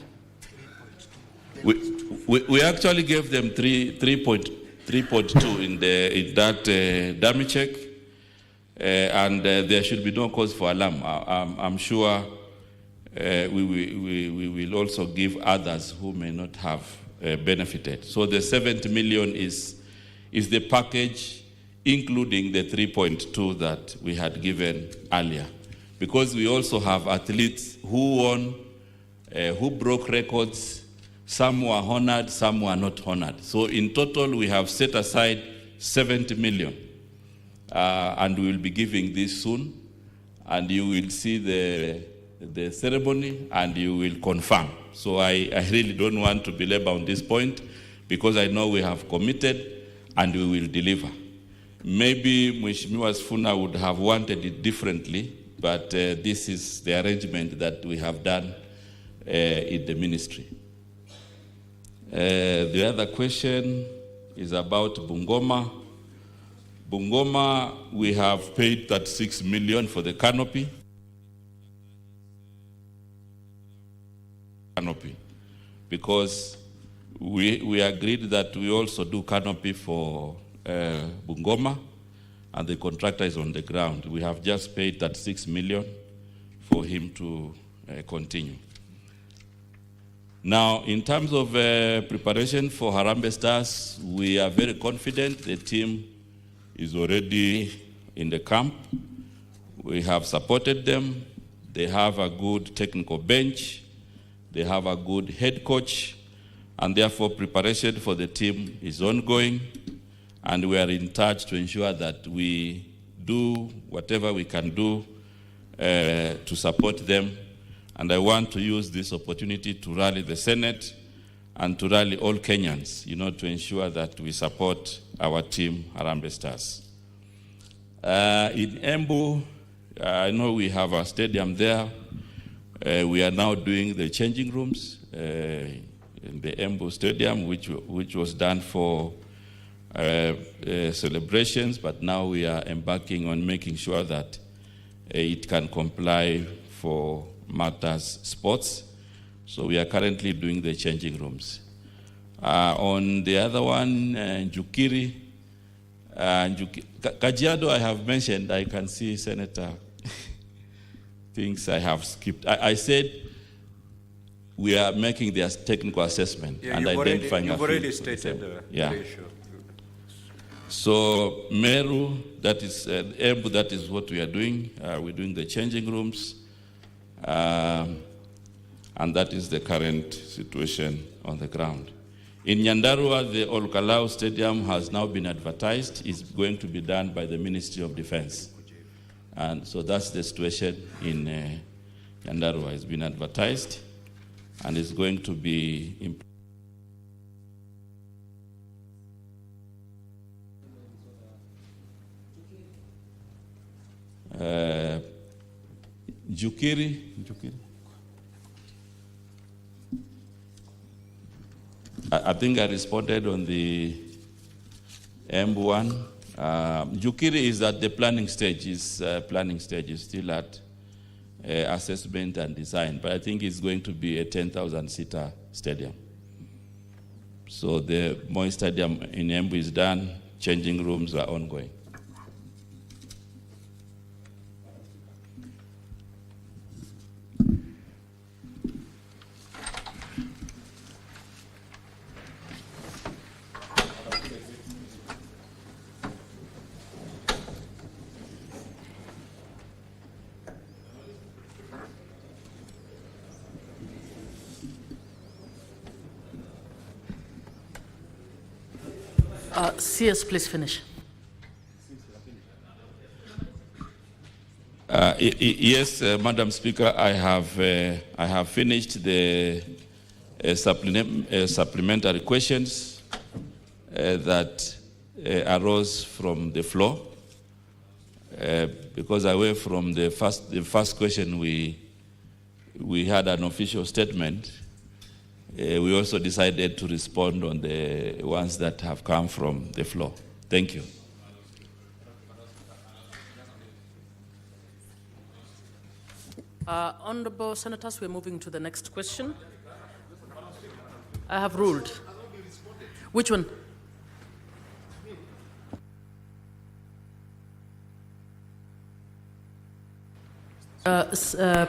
S5: We actually gave them 3.2 in that dummy check, and there should be no cause for alarm. I'm sure we will also give others who may not have benefited. So the 70 million is the package, including the 3.2 that we had given earlier. Because we also have athletes who won, who broke records. Some were honored, some were not honored. So in total, we have set aside 70 million. And we will be giving this soon. And you will see the ceremony and you will confirm. So I really don't want to belabor on this point because I know we have committed and we will deliver. Maybe Mheshimiwa Sifuna would have wanted it differently, but this is the arrangement that we have done in the ministry. The other question is about Bungoma. Bungoma, we have paid 36 million for the canopy. Because we agreed that we also do canopy for Bungoma, and the contractor is on the ground. We have just paid that 6 million for him to continue. Now, in terms of preparation for Harambee Stars, we are very confident. The team is already in the camp. We have supported them. They have a good technical bench. They have a good head coach, and therefore preparation for the team is ongoing, and we are in touch to ensure that we do whatever we can do to support them. And I want to use this opportunity to rally the Senate and to rally all Kenyans, to ensure that we support our team, Harambee Stars. In Embu, I know we have a stadium there. We are now doing the changing rooms in the Embu Stadium, which was done for celebrations, but now we are embarking on making sure that it can comply for matters sports. So we are currently doing the changing rooms. On the other one, Njukiri, Kajiado I have mentioned. I can see Senator things I have skipped. I said we are making their technical assessment and identifying
S2: you've already stated the issue.
S5: So Meru, that is Embu, that is what we are doing. We're doing the changing rooms, and that is the current situation on the ground. In Nyandarua, the Olkalau Stadium has now been advertised. It's going to be done by the Ministry of Defense. And so that's the situation in Nyandarua. It's been advertised, and it's going to be Njukiri. I think I responded on the Embu one. Jukiri is at the planning stage. Is still at assessment and design, but I think it's going to be a 10,000-seater stadium. So the Moi Stadium in Embu is done. Changing rooms are ongoing.
S14: CS, please finish.
S5: Yes, Madam Speaker, I have finished the supplementary questions that arose from the floor. Because away from the first question, we had an official statement. We also decided to respond on the ones that have come from the floor. Thank you.
S14: Honorable Senators, we're moving to the next question. I have ruled. Which one?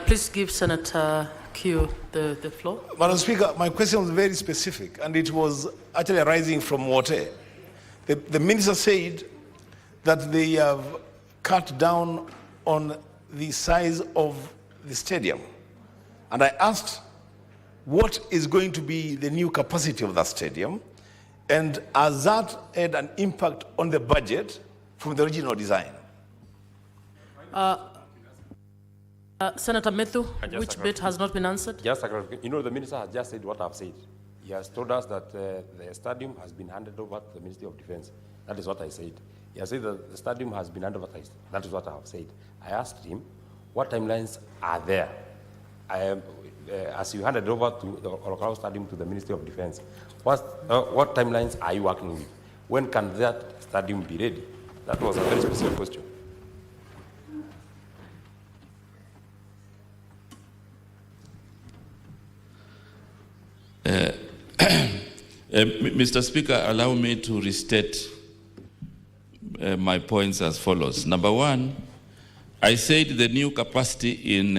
S14: Please give Senator Q the floor.
S7: Madam Speaker, my question was very specific, and it was actually arising from water. The minister said that they have cut down on the size of the stadium. And I asked, what is going to be the new capacity of that stadium? And has that had an impact on the budget from the original design?
S14: Senator Methu, which bit has not been answered?
S13: Just you know, the minister has just said what I've said. He has told us that the stadium has been handed over to the Ministry of Defense. That is what I said. He has said that the stadium has been advertised. That is what I have said. I asked him, what timelines are there? As you handed over to the Olokau Stadium to the Ministry of Defense, what timelines are you working with? When can that stadium be ready? That was a very specific question.
S5: Mr. Speaker, allow me to restate my points as follows. Number one, I said the new capacity in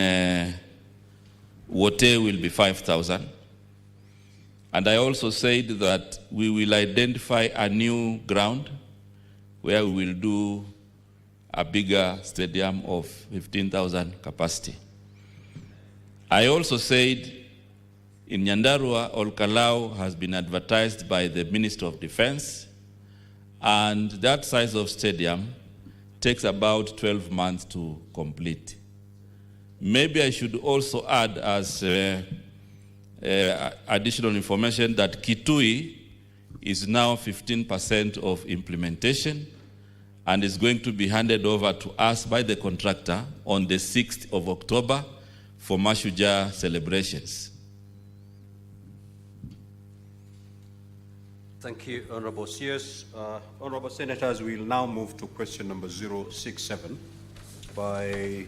S5: Wote will be 5,000. And I also said that we will identify a new ground where we will do a bigger stadium of 15,000 capacity. I also said in Nyandarua, Olkalau has been advertised by the Minister of Defense, and that size of stadium takes about 12 months to complete. Maybe I should also add as additional information that Kitui is now 15% of implementation and is going to be handed over to us by the contractor on the 6th of October for Mashujaa celebrations.
S2: Thank you, Honorable Sears. Honorable Senators, we will now move to question number 067 by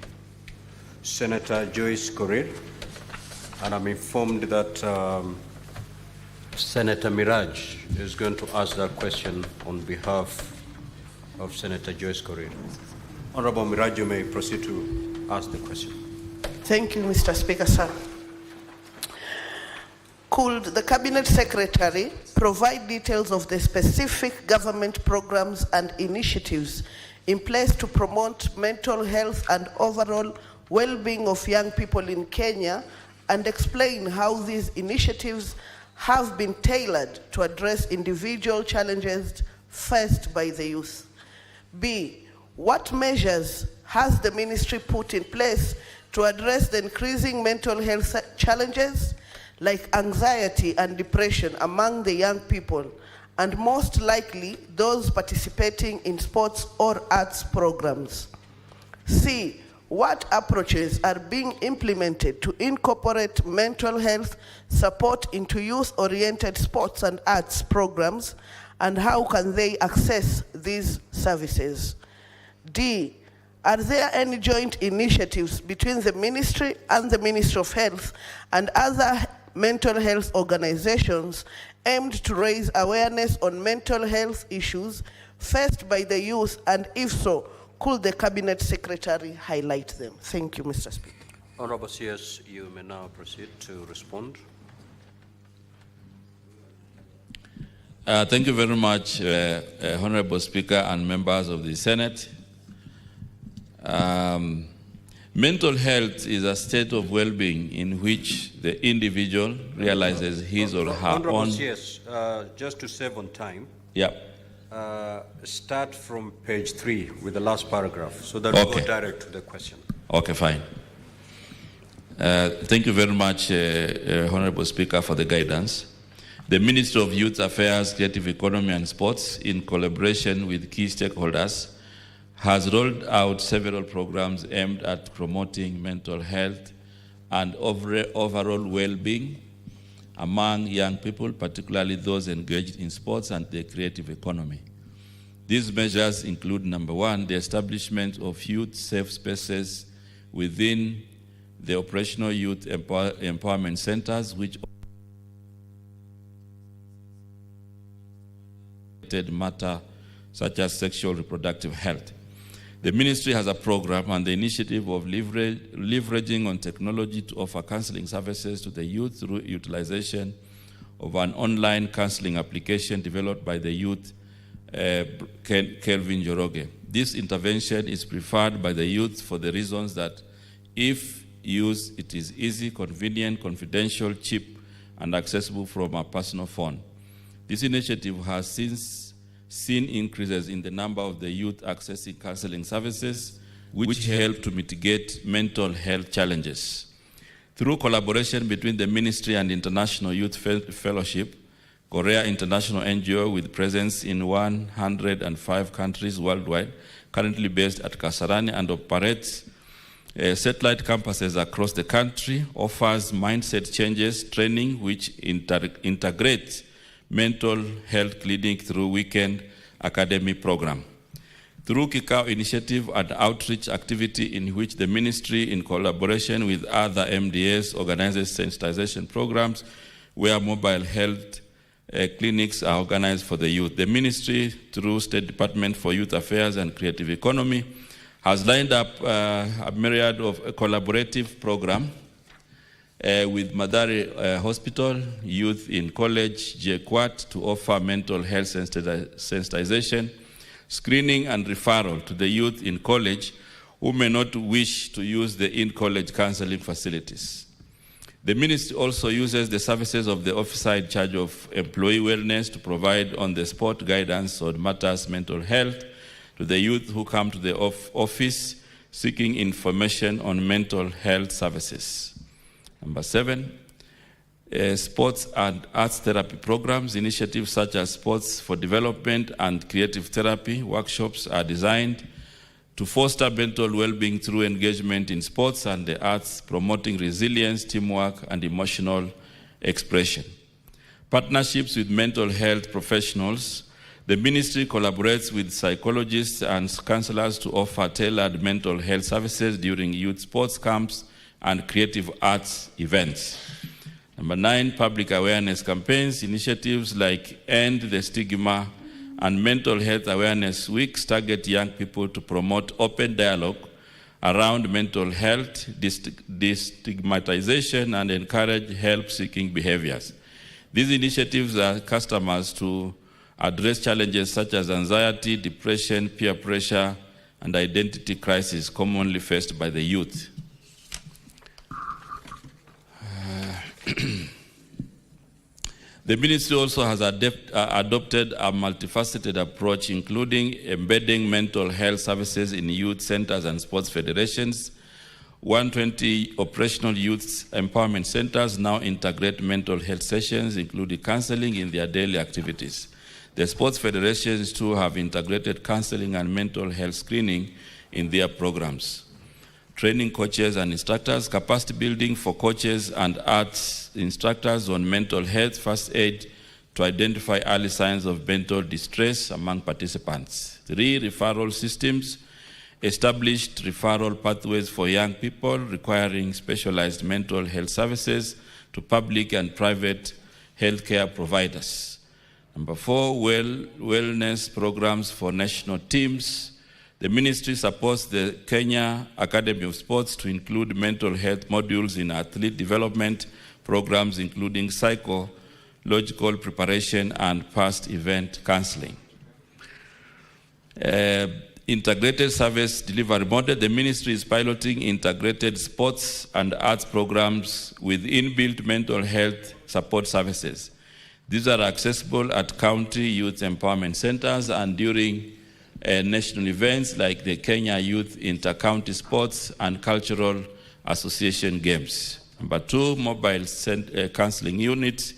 S2: Senator Joyce Korir. And I'm informed that Senator Miraj is going to ask that question on behalf of Senator Joyce Korir. Honorable Miraj, you may proceed to ask the question.
S15: Thank you, Mr. Speaker, sir. Could the Cabinet Secretary provide details of the specific government programs and initiatives in place to promote mental health and overall well-being of young people in Kenya, and explain how these initiatives have been tailored to address individual challenges faced by the youth? B, what measures has the ministry put in place to address the increasing mental health challenges like anxiety and depression among the young people, and most likely those participating in sports or arts programs? C, what approaches are being implemented to incorporate mental health support into youth-oriented sports and arts programs, and how can they access these services? D, are there any joint initiatives between the ministry and the Ministry of Health and other mental health organizations aimed to raise awareness on mental health issues faced by the youth, and if so, could the Cabinet Secretary highlight them? Thank you, Mr. Speaker.
S2: Honorable CS, you may now proceed to respond.
S5: Thank you very much, Honorable Speaker and members of the Senate. Mental health is a state of well-being in which the individual realizes his or her
S2: Honorable
S5: own...
S2: CS, just to save on time,
S5: Yeah.
S2: start from page 3 with the last paragraph so that we go direct to the question.
S5: Okay, fine. Thank you very much, Honorable Speaker, for the guidance. The Ministry of Youth Affairs, Creative Economy and Sports, in collaboration with key stakeholders, has rolled out several programs aimed at promoting mental health and overall well-being among young people, particularly those engaged in sports and the creative economy. These measures include, number one, the establishment of youth safe spaces within the operational youth empowerment centers, which matter such as sexual reproductive health. The ministry has a program and the initiative of leveraging on technology to offer counseling services to the youth through utilization of an online counseling application developed by the youth, Kelvin Joroge. This intervention is preferred by the youth for the reasons that if used, it is easy, convenient, confidential, cheap, and accessible from a personal phone. This initiative has since seen increases in the number of the youth accessing counseling services, which help to mitigate mental health challenges. Through collaboration between the ministry and International Youth Fellowship, Korea International NGO with presence in 105 countries worldwide, currently based at Kasarani and operates satellite campuses across the country, offers mindset changes training which integrates mental health clinic through weekend academy program. Through Kikao initiative and outreach activity in which the ministry in collaboration with other MDAs organizes sensitization programs where mobile health clinics are organized for the youth. The ministry, through State Department for Youth Affairs and Creative Economy, has lined up a myriad of collaborative programs with Madari Hospital, Youth in College, JQuat, to offer mental health sensitization, screening and referral to the youth in college who may not wish to use the in-college counseling facilities. The ministry also uses the services of the officer in charge of employee wellness to provide on-the-spot guidance on matters mental health to the youth who come to the office seeking information on mental health services. Number 7, sports and arts therapy programs. Initiatives such as Sports for Development and Creative Therapy workshops are designed to foster mental well-being through engagement in sports and the arts, promoting resilience, teamwork, and emotional expression. Partnerships with mental health professionals. The ministry collaborates with psychologists and counselors to offer tailored mental health services during youth sports camps and creative arts events. Number 9, public awareness campaigns. Initiatives like End the Stigma and Mental Health Awareness Weeks target young people to promote open dialogue around mental health, destigmatization, and encourage help-seeking behaviors. These initiatives are customers to address challenges such as anxiety, depression, peer pressure, and identity crisis commonly faced by the youth. The ministry also has adopted a multifaceted approach, including embedding mental health services in youth centers and sports federations. 120 operational youth empowerment centers now integrate mental health sessions, including counseling in their daily activities. The sports federations too have integrated counseling and mental health screening in their programs. Training coaches and instructors, capacity building for coaches and arts instructors on mental health, first aid, to identify early signs of mental distress among participants. 3, referral systems, established referral pathways for young people requiring specialized mental health services to public and private healthcare providers. Number 4, wellness programs for national teams. The ministry supports the Kenya Academy of Sports to include mental health modules in athlete development programs, including psychological preparation and past-event counseling. Integrated service delivery model. The ministry is piloting integrated sports and arts programs with inbuilt mental health support services. These are accessible at county youth empowerment centers and during national events like the Kenya Youth Inter-County Sports and Cultural Association Games. Number 2, mobile counseling units.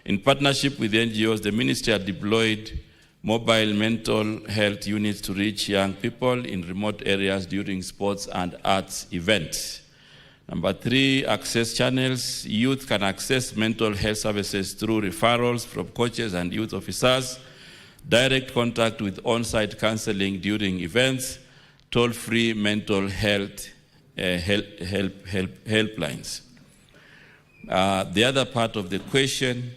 S5: In partnership with NGOs, the ministry has deployed mobile mental health units to reach young people in remote areas during sports and arts events. Number 3, access channels. Youth can access mental health services through referrals from coaches and youth officers, direct contact with on-site counseling during events, toll-free mental health helplines. The other part of the question,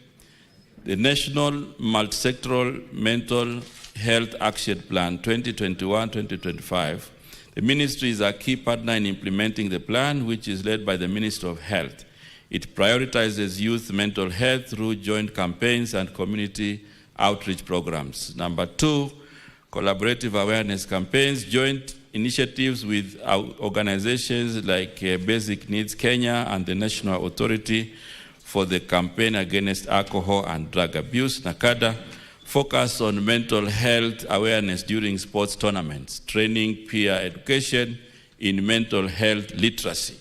S5: the National Multisectoral Mental Health Action Plan 2021-2025, the ministry is a key partner in implementing the plan, which is led by the Ministry of Health. It prioritizes youth mental health through joint campaigns and community outreach programs. Number 2, collaborative awareness campaigns, joint initiatives with organizations like Basic Needs Kenya and the National Authority for the Campaign Against Alcohol and Drug Abuse, NACADA, focus on mental health awareness during sports tournaments, training peer education in mental health literacy.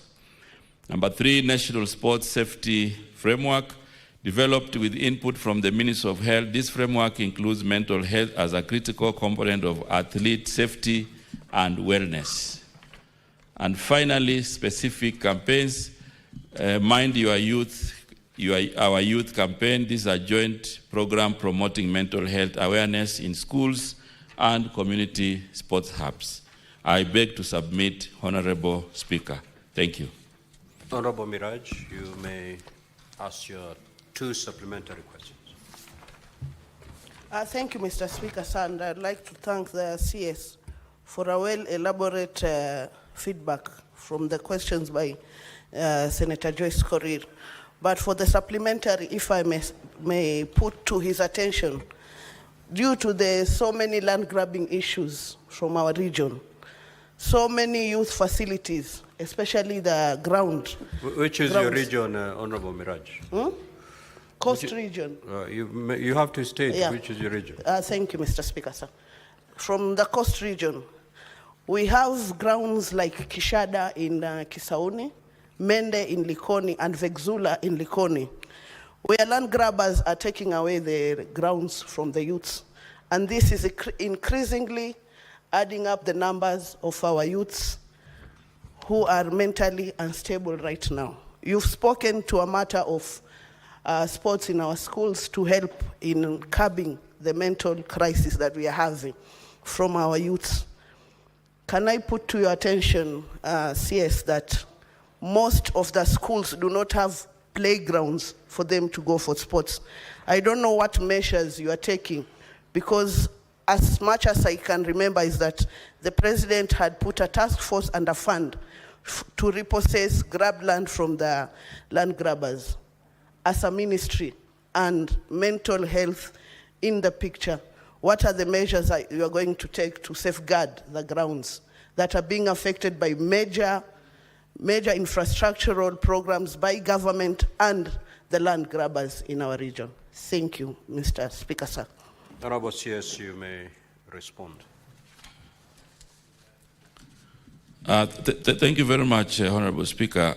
S5: Number 3, National Sports Safety Framework, developed with input from the Ministry of Health. This framework includes mental health as a critical component of athlete safety and wellness. And finally, specific campaigns, Mind Your Youth, our youth campaign. This is a joint program promoting mental health awareness in schools and community sports hubs. I beg to submit, Honorable Speaker. Thank you.
S2: Honorable Miraj, you may ask your 2 supplementary questions.
S15: Thank you, Mr. Speaker, sir, and I'd like to thank the CS for a well-elaborate feedback from the questions by Senator Joyce Korir. But for the supplementary, if I may put to his attention, due to the so many land grabbing issues from our region, so many youth facilities, especially the ground.
S2: Which is your region, Honorable Miraj?
S15: Coast region.
S2: You have to state which is your region.
S15: Thank you, Mr. Speaker, sir. From the coast region, we have grounds like Kishada in Kisauni, Mende in Likoni, and Vexula in Likoni, where land grabbers are taking away the grounds from the youths. And this is increasingly adding up the numbers of our youths who are mentally unstable right now. You've spoken to a matter of sports in our schools to help in curbing the mental crisis that we are having from our youths. Can I put to your attention, CS, that most of the schools do not have playgrounds for them to go for sports. I don't know what measures you are taking, because as much as I can remember is that the president had put a task force and a fund to repossess grab land from the land grabbers. As a ministry and mental health in the picture, what are the measures you are going to take to safeguard the grounds that are being affected by major infrastructural programs by government and the land grabbers in our region? Thank you, Mr. Speaker, sir.
S2: Honorable CS, you may respond.
S5: Thank you very much, Honorable Speaker.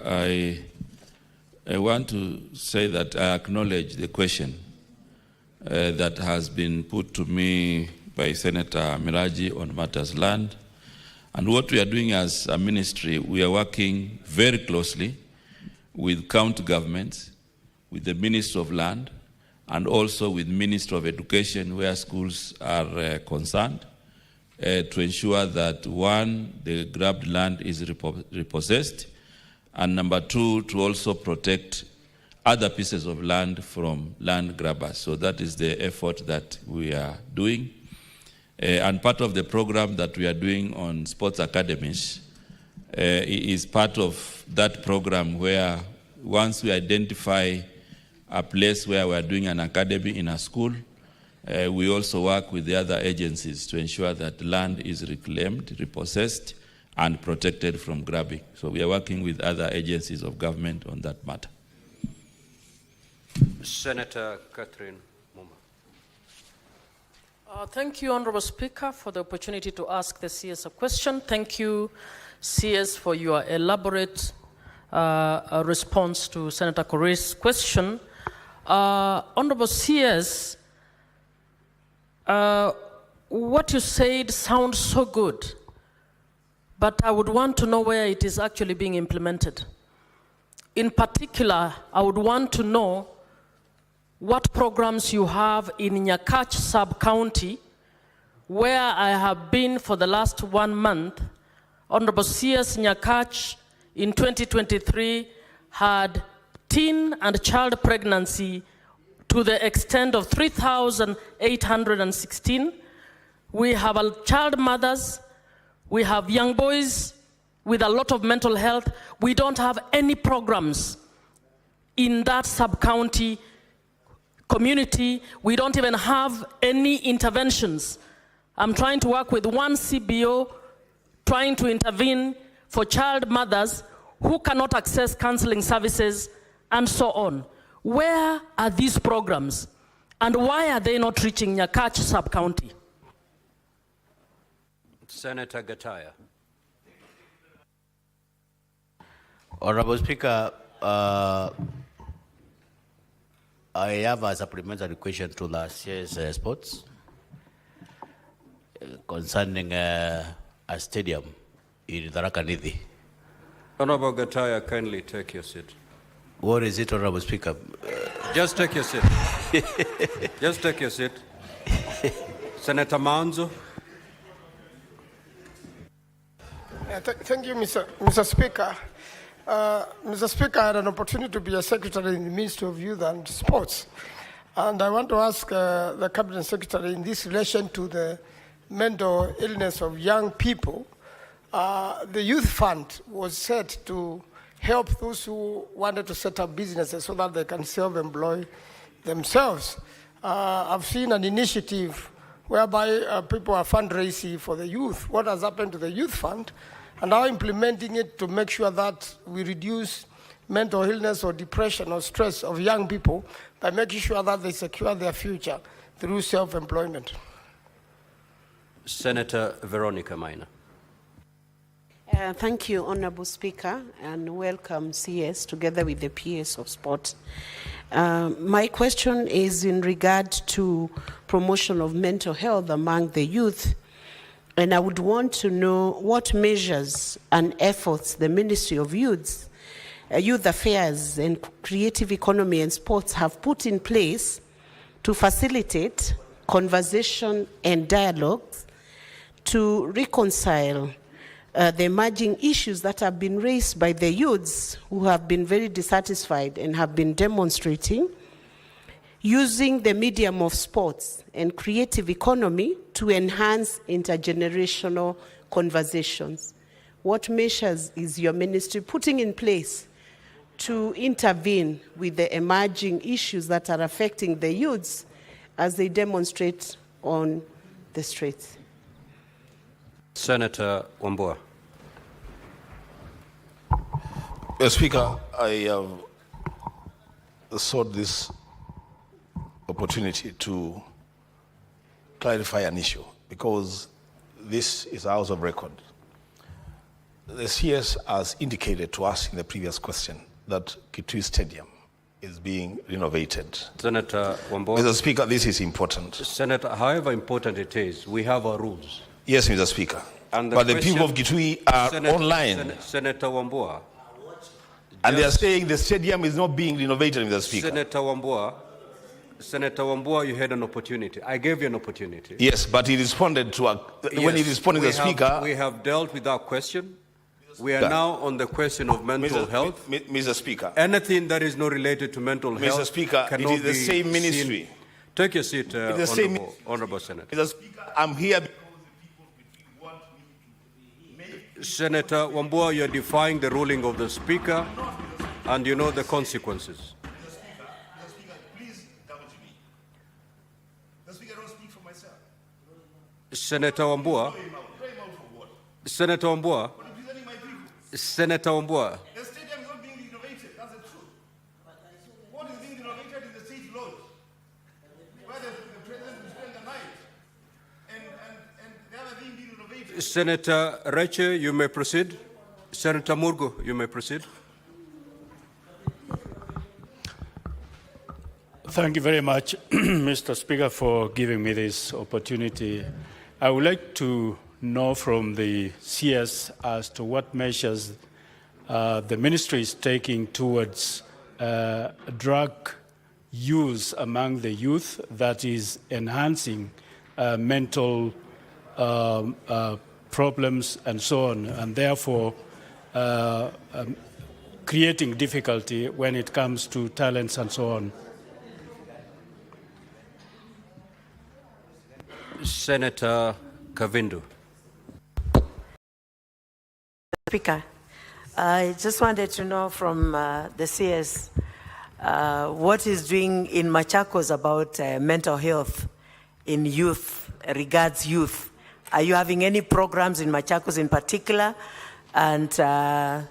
S5: I want to say that I acknowledge the question that has been put to me by Senator Miraji on matters land. And what we are doing as a ministry, we are working very closely with county governments, with the Ministry of Land, and also with Ministry of Education where schools are concerned, to ensure that one, the grabbed land is repossessed, and number two, to also protect other pieces of land from land grabbers. So that is the effort that we are doing. And part of the program that we are doing on sports academies is part of that program where once we identify a place where we are doing an academy in a school, we also work with the other agencies to ensure that land is reclaimed, repossessed, and protected from grabbing. So we are working with other agencies of government on that matter.
S2: Senator Catherine Muma.
S14: Thank you, Honorable Speaker, for the opportunity to ask the CS a question. Thank you, CS, for your elaborate response to Senator Kore's question. Honorable CS, what you said sounds so good, but I would want to know where it is actually being implemented. In particular, I would want to know what programs you have in Nyakach sub-county, where I have been for the last 1 month. Honorable CS Nyakach in 2023 had teen and child pregnancy to the extent of 3,816. We have child mothers, we have young boys with a lot of mental health. We don't have any programs in that sub-county community. We don't even have any interventions. I'm trying to work with one CBO, trying to intervene for child mothers who cannot access counseling services and so on. Where are these programs? And why are they not reaching Nyakach sub-county?
S2: Senator Gataya.
S16: Honorable Speaker, I have a supplementary question to the CS Sports concerning a stadium in Tharaka Nithi.
S2: Honorable Gataya, kindly take your seat.
S16: What is it, Honorable Speaker?
S2: Just take your seat. Just take your seat. Senator Manzo.
S4: Thank you, Mr. Speaker. Mr. Speaker, I had an opportunity to be a secretary in the Ministry of Youth and Sports. And I want to ask the Cabinet Secretary in this relation to the mental illness of young people. The Youth Fund was set to help those who wanted to set up businesses so that they can self-employ themselves. I've seen an initiative whereby people are fundraising for the youth. What has happened to the Youth Fund? And now implementing it to make sure that we reduce mental illness or depression or stress of young people by making sure that they secure their future through self-employment.
S2: Senator Veronica Maina.
S17: Thank you, Honorable Speaker, and welcome CS together with the PS of Sport. My question is in regard to promotion of mental health among the youth. And I would want to know what measures and efforts the Ministry of Youth Affairs and Creative Economy and Sports have put in place to facilitate conversation and dialogues to reconcile the emerging issues that have been raised by the youths who have been very dissatisfied and have been demonstrating, using the medium of sports and creative economy to enhance intergenerational conversations. What measures is your ministry putting in place to intervene with the emerging issues that are affecting the youths as they demonstrate on the streets?
S2: Senator Wambua.
S7: Speaker, I have sought this opportunity to clarify an issue because this is a house of record. The CS has indicated to us in the previous question that Kitui Stadium is being renovated.
S2: Senator Wambua.
S7: Mr. Speaker, this is important.
S2: Senator, however important it is, we have our rules.
S7: Yes, Mr. Speaker.
S2: And
S7: but the people of Kitui are online.
S2: Senator Wambua.
S7: And they are saying the stadium is not being renovated, Mr. Speaker.
S2: Senator Wambua, Senator Wambua, you had an opportunity. I gave you an opportunity.
S7: Yes, but he responded to when he responded to the Speaker.
S2: We have dealt with our question. We are now on the question of mental health.
S7: Mr. Speaker.
S2: Anything that is not related to mental health.
S7: Mr. Speaker, it is the same ministry.
S2: Seen. Take your seat, Honorable Senator.
S7: Mr. Speaker, I'm here because
S2: Senator Wambua, you're defying the ruling of the Speaker, and you know the consequences. Senator Wambua, Senator Wambua, Senator Wambua.
S6: The stadium is not being renovated, that's the truth. What is being renovated is the state lodge, where the president will spend the night, and the other thing being renovated.
S2: Senator Reche, you may proceed. Senator Murgo, you may proceed.
S18: Thank you very much, Mr. Speaker, for giving me this opportunity. I would like to know from the CS as to what measures the ministry is taking towards drug use among the youth that is enhancing mental problems and so on, and therefore creating difficulty when it comes to talents and so on.
S2: Senator Kavindu.
S19: Speaker, I just wanted to know from the CS what is doing in Machakos about mental health in youth, regards youth. Are you having any programs in Machakos in particular, and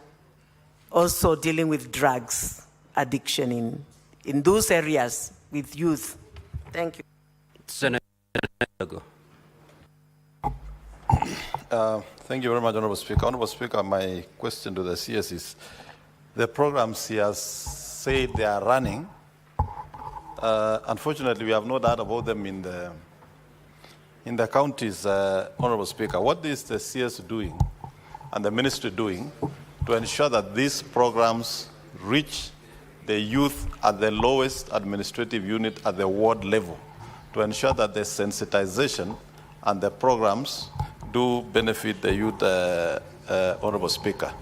S19: also dealing with drugs addiction in those areas with youth? Thank you.
S2: Senator.
S20: Thank you very much, Honorable Speaker. Honorable Speaker, my question to the CS is, the programs he has said they are running, unfortunately, we have not heard about them in the counties, Honorable Speaker. What is the CS doing and the ministry doing to ensure that these programs reach the youth at the lowest administrative unit at the ward level, to ensure that the sensitization and the programs do benefit the youth, Honorable Speaker,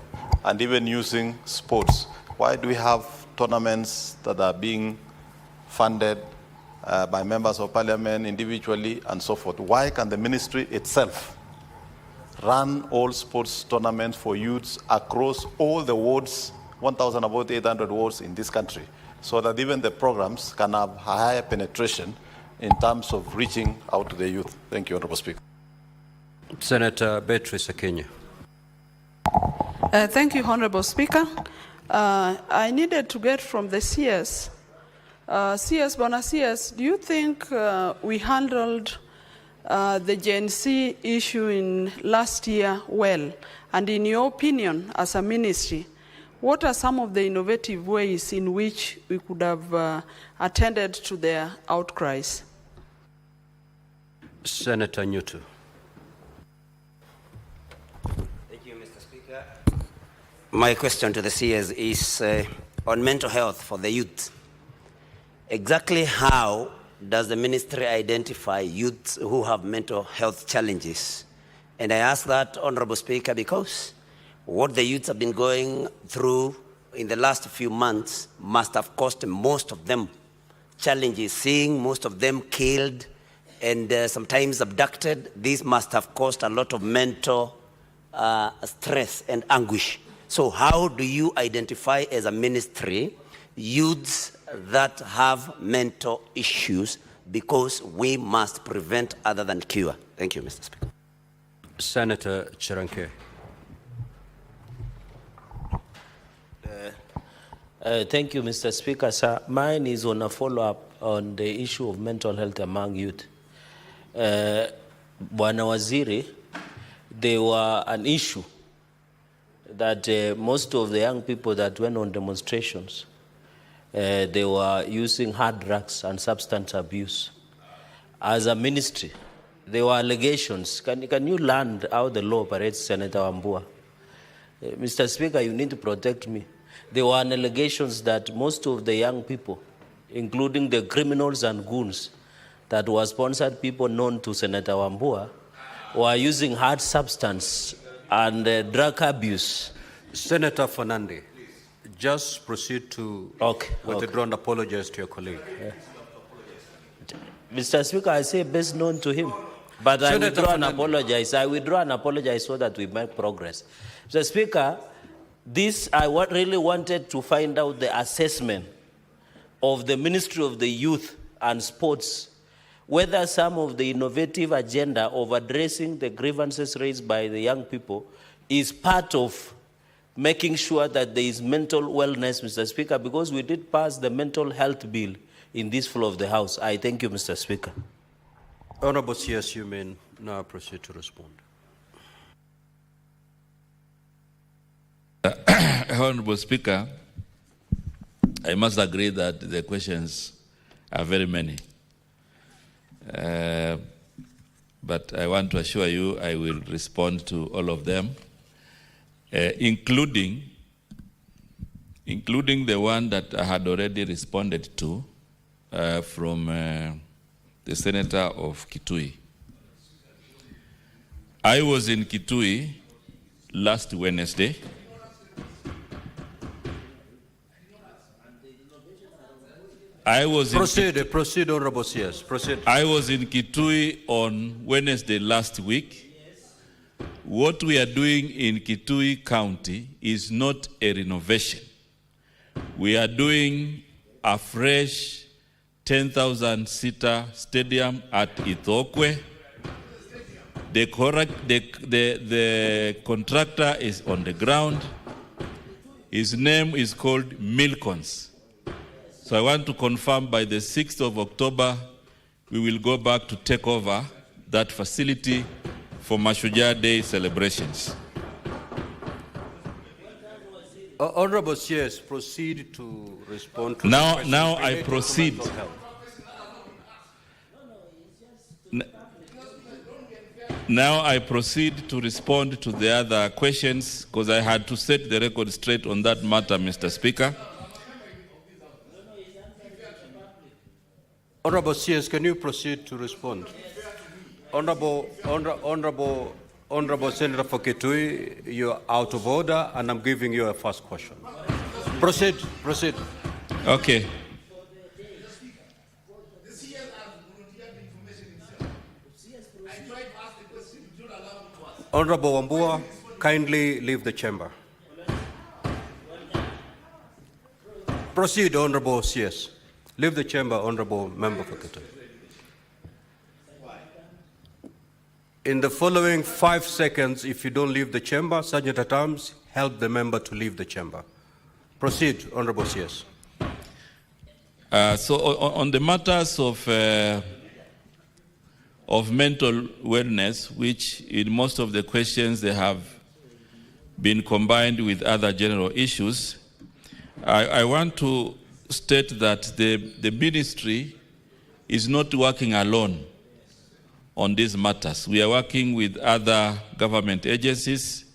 S20: and even using sports? Why do we have tournaments that are being funded by members of parliament individually and so forth? Why can the ministry itself run all sports tournaments for youths across all the wards, 1,800 wards in this country, so that even the programs can have higher penetration in terms of reaching out to the youth? Thank you, Honorable Speaker.
S2: Senator Beatrice Akenya.
S21: Thank you, Honorable Speaker. I needed to get from the CS. Bona CS, do you think we handled the Gen Z issue in last year well? And in your opinion, as a ministry, what are some of the innovative ways in which we could have attended to their outcries?
S2: Senator Newton.
S22: Thank you, Mr. Speaker. My question to the CS is on mental health for the youth. Exactly how does the ministry identify youths who have mental health challenges? And I ask that, Honorable Speaker, because what the youths have been going through in the last few months must have cost most of them challenges, seeing most of them killed and sometimes abducted. This must have caused a lot of mental stress and anguish. So how do you identify as a ministry youths that have mental issues, because we must prevent other than cure? Thank you, Mr. Speaker.
S2: Senator Chiranke.
S23: Thank you, Mr. Speaker. Sir, mine is on a follow-up on the issue of mental health among youth. Bwana Waziri, there were an issue that most of the young people that went on demonstrations, they were using hard drugs and substance abuse. As a ministry, there were allegations. Can you learn how the law operates, Senator Wambua? Mr. Speaker, you need to protect me. There were allegations that most of the young people including the criminals and goons that were sponsored people known to Senator Wambua, were using hard substance and drug abuse.
S2: Senator Fernande, just proceed to withdraw and apologize to your colleague.
S23: Mr. Speaker, I say best known to him. But I withdraw and apologize. I withdraw and apologize so that we make progress. Mr. Speaker, I really wanted to find out the assessment of the Ministry of the Youth and Sports, whether some of the innovative agenda of addressing the grievances raised by the young people is part of making sure that there is mental wellness, Mr. Speaker, because we did pass the mental health bill in this floor of the House. I thank you, Mr. Speaker.
S2: Honorable CS, you may now proceed to respond.
S5: Honorable Speaker, I must agree that the questions are very many. But I want to assure you I will respond to all of them, including the one that I had already responded to from the Senator of Kitui. I was in Kitui last Wednesday.
S2: Proceed, Honorable CS. Proceed.
S5: I was in Kitui on Wednesday last week. What we are doing in Kitui County is not a renovation. We are doing a fresh 10,000-seater stadium at Ithokwe. The contractor is on the ground. His name is called Milcons. So I want to confirm by the 6th of October, we will go back to take over that facility for Mashujaa Day celebrations.
S2: Honorable CS, proceed to respond to
S5: now I proceed. Now I proceed to respond to the other questions because I had to set the record straight on that matter, Mr. Speaker.
S2: Honorable CS, can you proceed to respond? Honorable Senator for Kitui, you're out of order, and I'm giving you a first question. Proceed.
S5: Okay.
S2: Honorable Wambua, kindly leave the chamber. Proceed, Honorable CS. Leave the chamber, Honorable Member for Kitui. In the following 5 seconds, if you don't leave the chamber, Sergeant at Arms, help the member to leave the chamber. Proceed, Honorable CS.
S5: So on the matters of mental wellness, which in most of the questions they have been combined with other general issues, I want to state that the ministry is not working alone on these matters. We are working with other government agencies,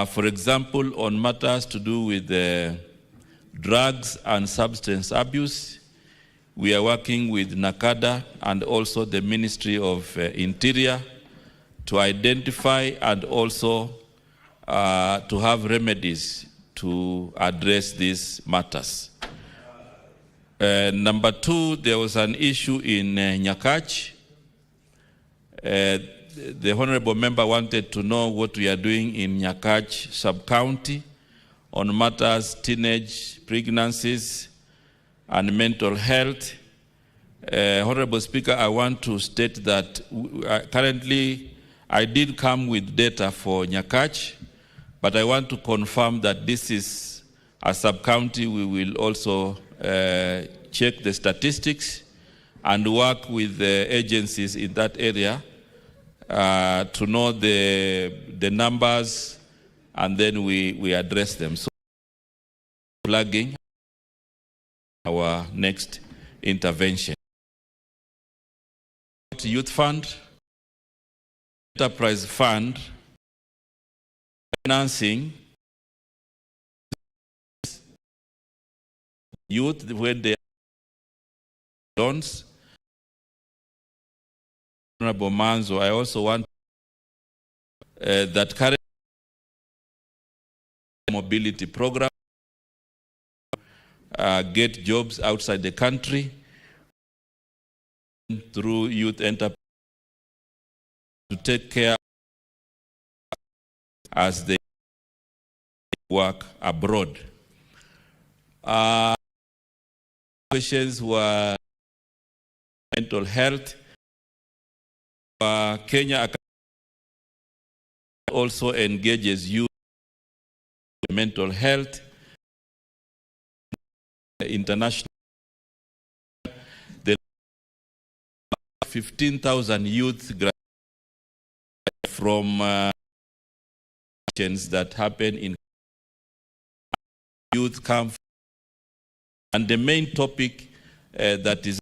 S5: for example, on matters to do with drugs and substance abuse. We are working with NACADA and also the Ministry of Interior to identify and also to have remedies to address these matters. Number two, there was an issue in Nyakach. The honorable member wanted to know what we are doing in Nyakach sub-county on matters teenage pregnancies and mental health. Honorable Speaker, I want to state that currently I did come with data for Nyakach, but I want to confirm that this is a sub-county. We will also check the statistics and work with the agencies in that area to know the numbers, and then we address them. So flagging our next intervention. Youth Fund, Enterprise Fund, financing youth when they loans. Honorable Manzo, I also want that current mobility program get jobs outside the country through youth enterprise to take care as they work abroad. Questions were mental health. Kenya also engages youth in mental health. International, the 15,000 youth from that happen in youth camp, and the main topic that is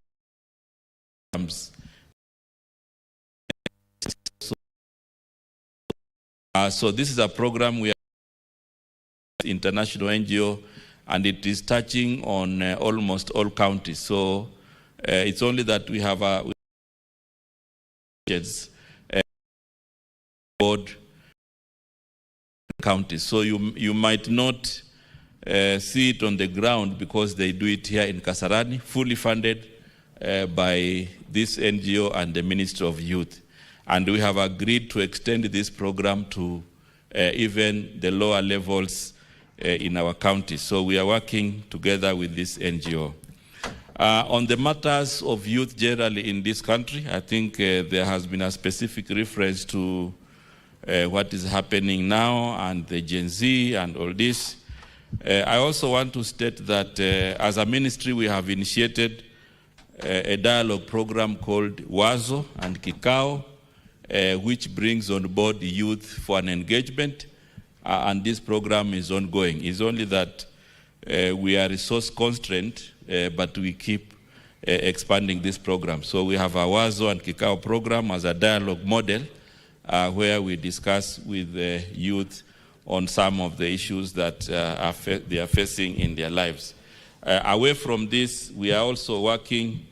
S5: so this is a program we are international NGO, and it is touching on almost all counties. So it's only that we have a board counties. So you might not see it on the ground because they do it here in Kasarani, fully funded by this NGO and the Ministry of Youth. And we have agreed to extend this program to even the lower levels in our county. So we are working together with this NGO. On the matters of youth generally in this country, I think there has been a specific reference to what is happening now and the Gen Z and all this. I also want to state that as a ministry, we have initiated a dialogue program called WAZO and Kikao, which brings on board the youth for an engagement. And this program is ongoing. It's only that we are resource constrained, but we keep expanding this program. So we have a WAZO and Kikao program as a dialogue model where we discuss with the youth on some of the issues that they are facing in their lives. Away from this, we are also working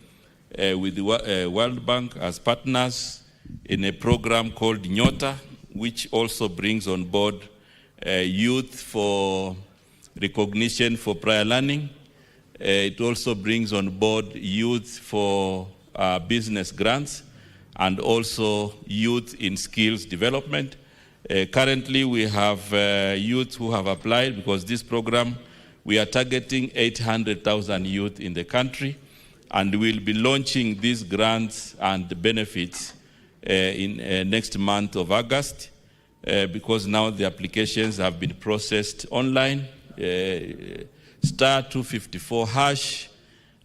S5: with the World Bank as partners in a program called Nyota, which also brings on board youth for recognition for prior learning. It also brings on board youth for business grants and also youth in skills development. Currently, we have youth who have applied because this program, we are targeting 800,000 youth in the country, and we'll be launching these grants and the benefits in next month of August. Because now the applications have been processed online, *254#,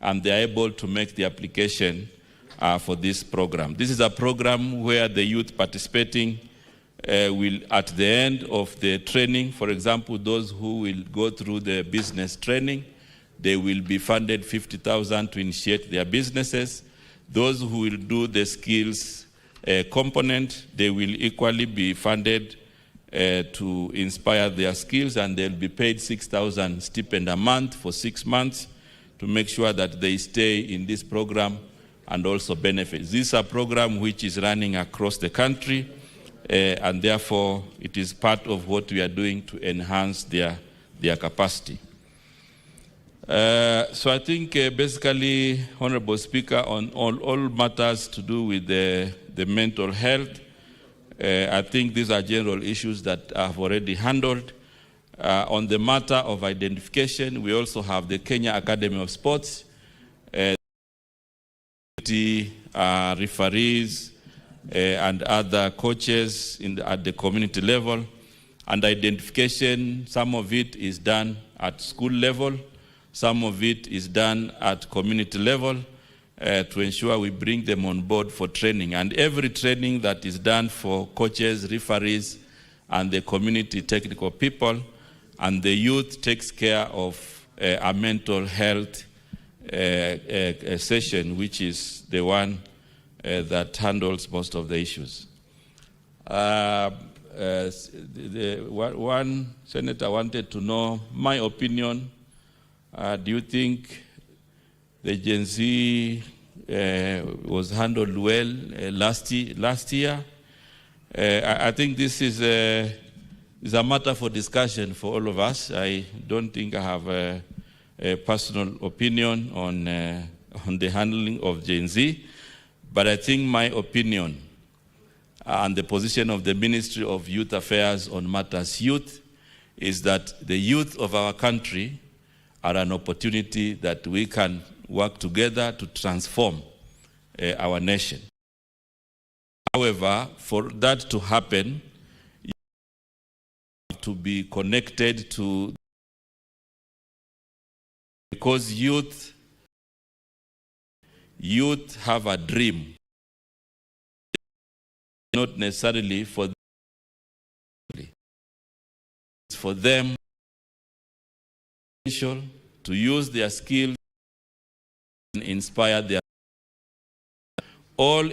S5: and they are able to make the application for this program. This is a program where the youth participating will, at the end of the training, for example, those who will go through the business training, they will be funded 50,000 to initiate their businesses. Those who will do the skills component, they will equally be funded to inspire their skills, and they'll be paid 6,000 stipend a month for 6 months to make sure that they stay in this program and also benefit. This is a program which is running across the country, and therefore it is part of what we are doing to enhance their capacity. So I think basically, Honorable Speaker, on all matters to do with the mental health, I think these are general issues that I've already handled. On the matter of identification, we also have the Kenya Academy of Sports, referees, and other coaches at the community level. And identification, some of it is done at school level, some of it is done at community level, to ensure we bring them on board for training. And every training that is done for coaches, referees, and the community technical people, and the youth takes care of a mental health session, which is the one that handles most of the issues. One senator wanted to know my opinion. Do you think the Gen Z was handled well last year. I think this is a matter for discussion for all of us. I don't think I have a personal opinion on the handling of Gen Z, but I think my opinion and the position of the Ministry of Youth Affairs on matters youth is that the youth of our country are an opportunity that we can work together to transform our nation. However, for that to happen, you have to be connected to, because youth have a dream, not necessarily for them to use their skills and inspire their all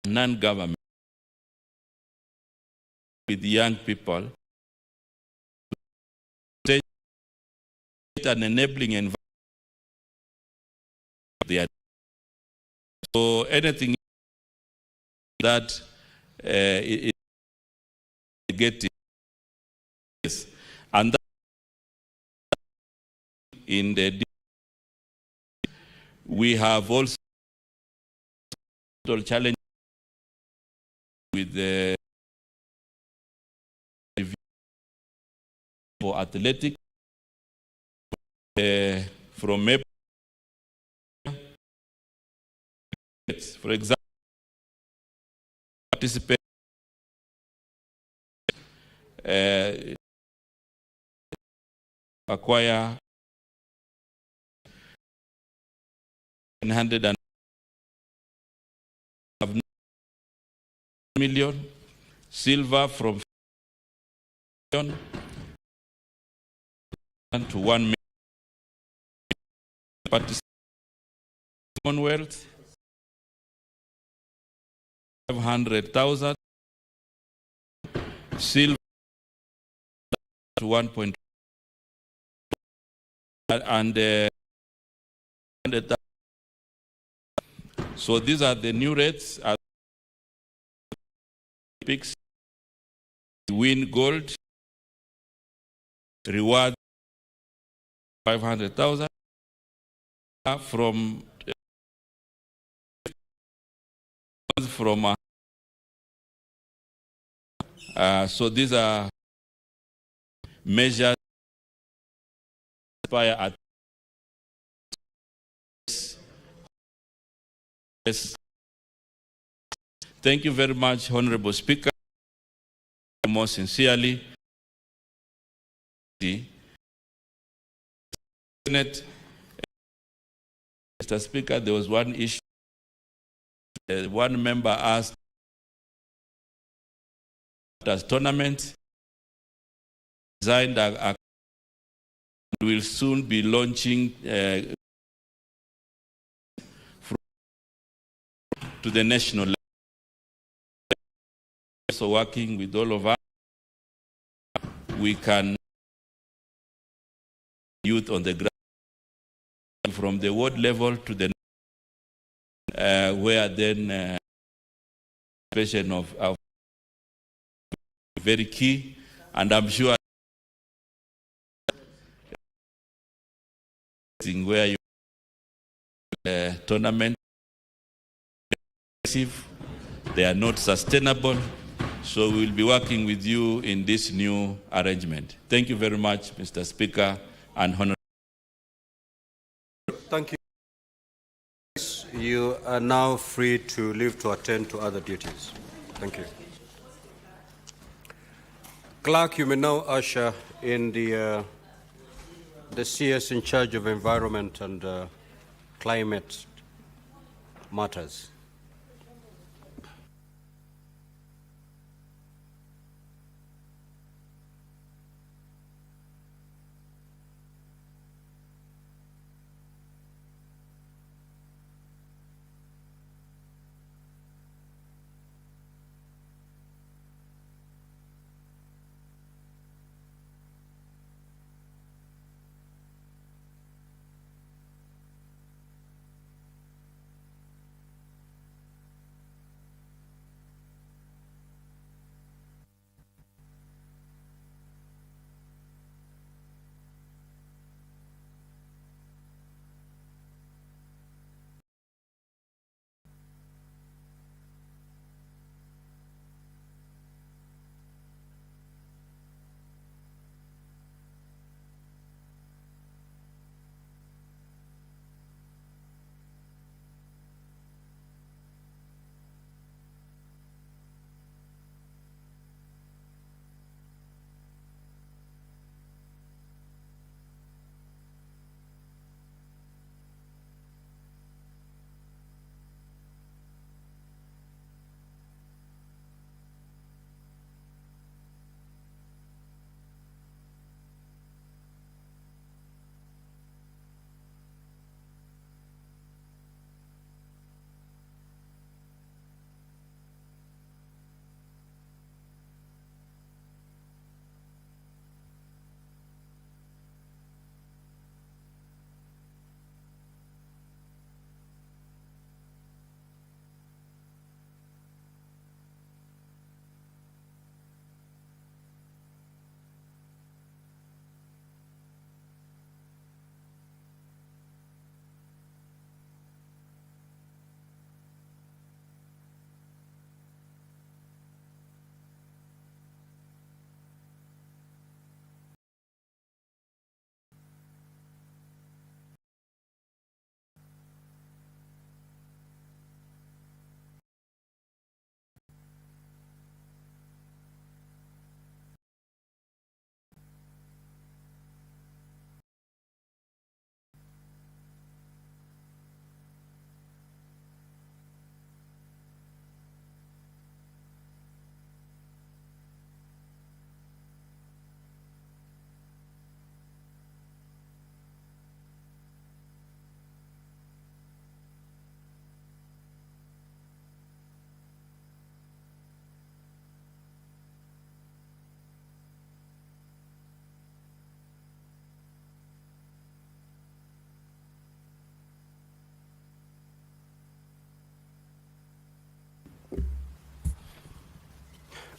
S5: non-government with young people to create an enabling environment. So anything that is getting, and that in the we have also challenge with the for athletics from for example, participate acquire 100 million, silver from million to 1 million. Commonwealth, 500,000, silver to 1.2, and so these are the new rates. Olympics, win gold, reward 500,000 from so these are measures inspire at yes. Thank you very much, Honorable Speaker. Most sincerely, Senate, Mr. Speaker, there was one issue. One member asked as tournament designed will soon be launching to the national level. So working with all of us, we can youth on the ground from the ward level to the where then expression of very key, and I'm sure where you tournament they are not sustainable, so we'll be working with you in this new arrangement. Thank you very much, Mr. Speaker and Honorable.
S2: Thank you. You are now free to leave to attend to other duties. Thank you. Clerk, you may now usher in the CS in charge of environment and climate matters.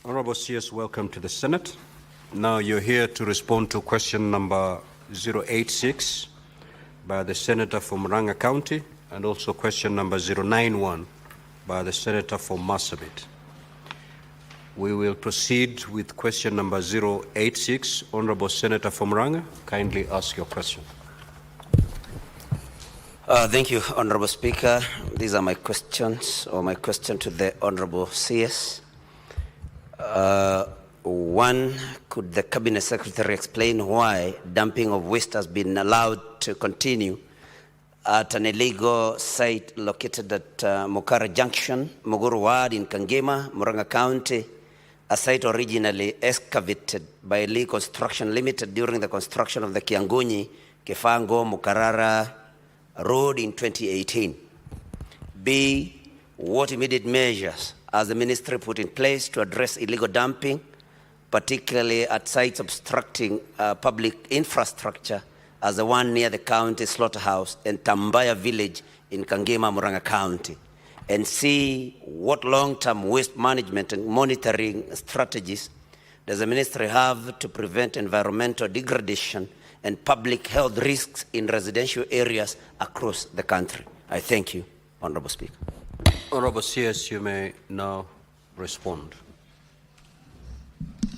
S2: Honorable CS, welcome to the Senate. Now you're here to respond to question number 086 by the Senator from Murang'a County and also question number 091 by the Senator from Marsabit. We will proceed with question number 086. Honorable Senator from Murang'a, kindly ask your question.
S22: Thank you, Honorable Speaker. These are my questions, or my question to the Honorable CS. One, could the Cabinet Secretary explain why dumping of waste has been allowed to continue at an illegal site located at Mukara Junction, Muguru Ward in Kangema, Murang'a County, a site originally excavated by Lee Construction Limited during the construction of the Kiangunyi, Kefango, Mukarara Road in 2018. B, what immediate measures has the ministry put in place to address illegal dumping, particularly at sites obstructing public infrastructure, as the one near the county slaughterhouse and Tambaya village in Kangema, Murang'a County? And C, what long-term waste management and monitoring strategies does the ministry have to prevent environmental degradation and public health risks in residential areas across the country? I thank you, Honorable Speaker.
S2: Honorable CS, you may now respond.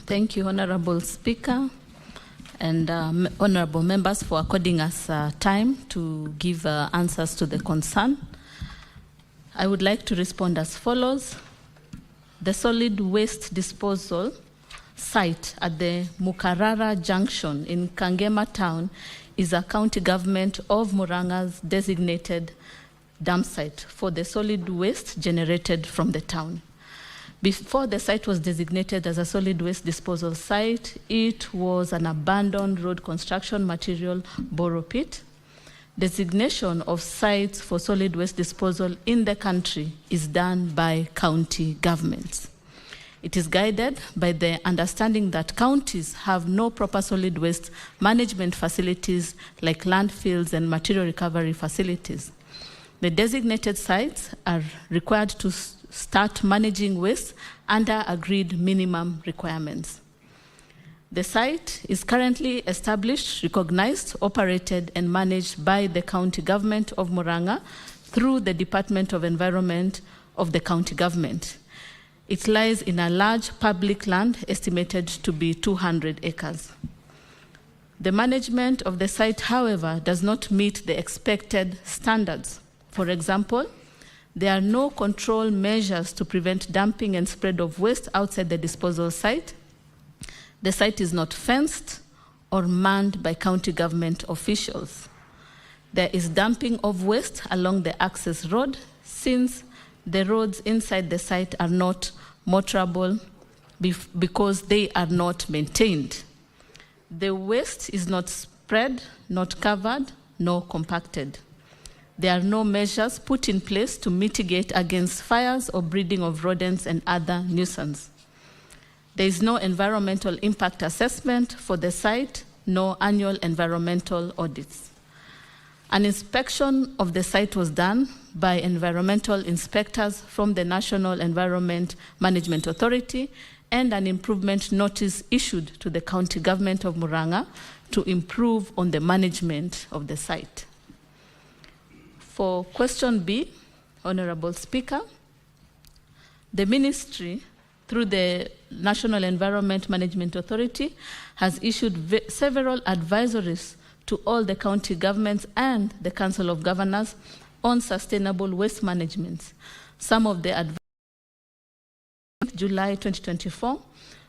S1: Thank you, Honorable Speaker, and honorable members for according us time to give answers to the concern. I would like to respond as follows. The solid waste disposal site at the Mukarara Junction in Kangema town is a county government of Murang'a's designated dump site for the solid waste generated from the town. Before the site was designated as a solid waste disposal site, it was an abandoned road construction material borrow pit. Designation of sites for solid waste disposal in the country is done by county governments. It is guided by the understanding that counties have no proper solid waste management facilities like landfills and material recovery facilities. The designated sites are required to start managing waste under agreed minimum requirements. The site is currently established, recognized, operated, and managed by the county government of Murang'a through the Department of Environment of the county government. It lies in a large public land estimated to be 200 acres. The management of the site, however, does not meet the expected standards. For example, there are no control measures to prevent dumping and spread of waste outside the disposal site. The site is not fenced or manned by county government officials. There is dumping of waste along the access road since the roads inside the site are not motorable because they are not maintained. The waste is not spread, not covered, nor compacted. There are no measures put in place to mitigate against fires or breeding of rodents and other nuisance. There is no environmental impact assessment for the site, no annual environmental audits. An inspection of the site was done by environmental inspectors from the National Environment Management Authority, and an improvement notice issued to the county government of Murang'a to improve on the management of the site. For question B, Honorable Speaker, the ministry, through the National Environment Management Authority, has issued several advisories to all the county governments and the Council of Governors on sustainable waste management. Some of the advisories July 2024,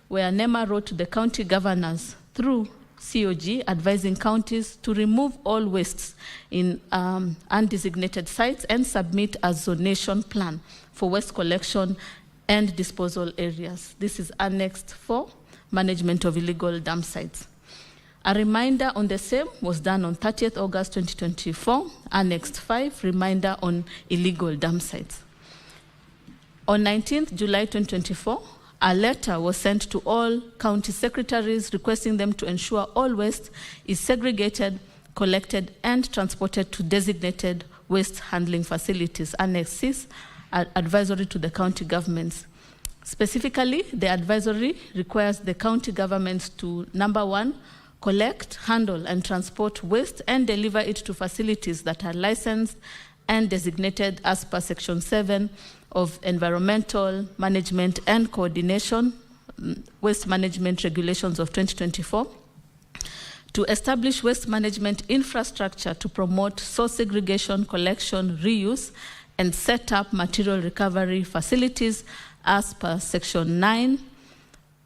S1: where NEMA wrote to the county governors through COG advising counties to remove all wastes in undesignated sites and submit a zonation plan for waste collection and disposal areas. This is annexed 4, management of illegal dump sites. A reminder on the same was done on 30th August 2024, annexed 5, reminder on illegal dump sites. On 19th July 2024, a letter was sent to all county secretaries requesting them to ensure all waste is segregated, collected, and transported to designated waste handling facilities, Annex 6, advisory to the county governments. Specifically, the advisory requires the county governments to, number one, collect, handle, and transport waste and deliver it to facilities that are licensed and designated as per Section 7 of Environmental Management and Coordination, Waste Management Regulations of 2024, to establish waste management infrastructure to promote source segregation, collection, reuse, and set up material recovery facilities as per Section 9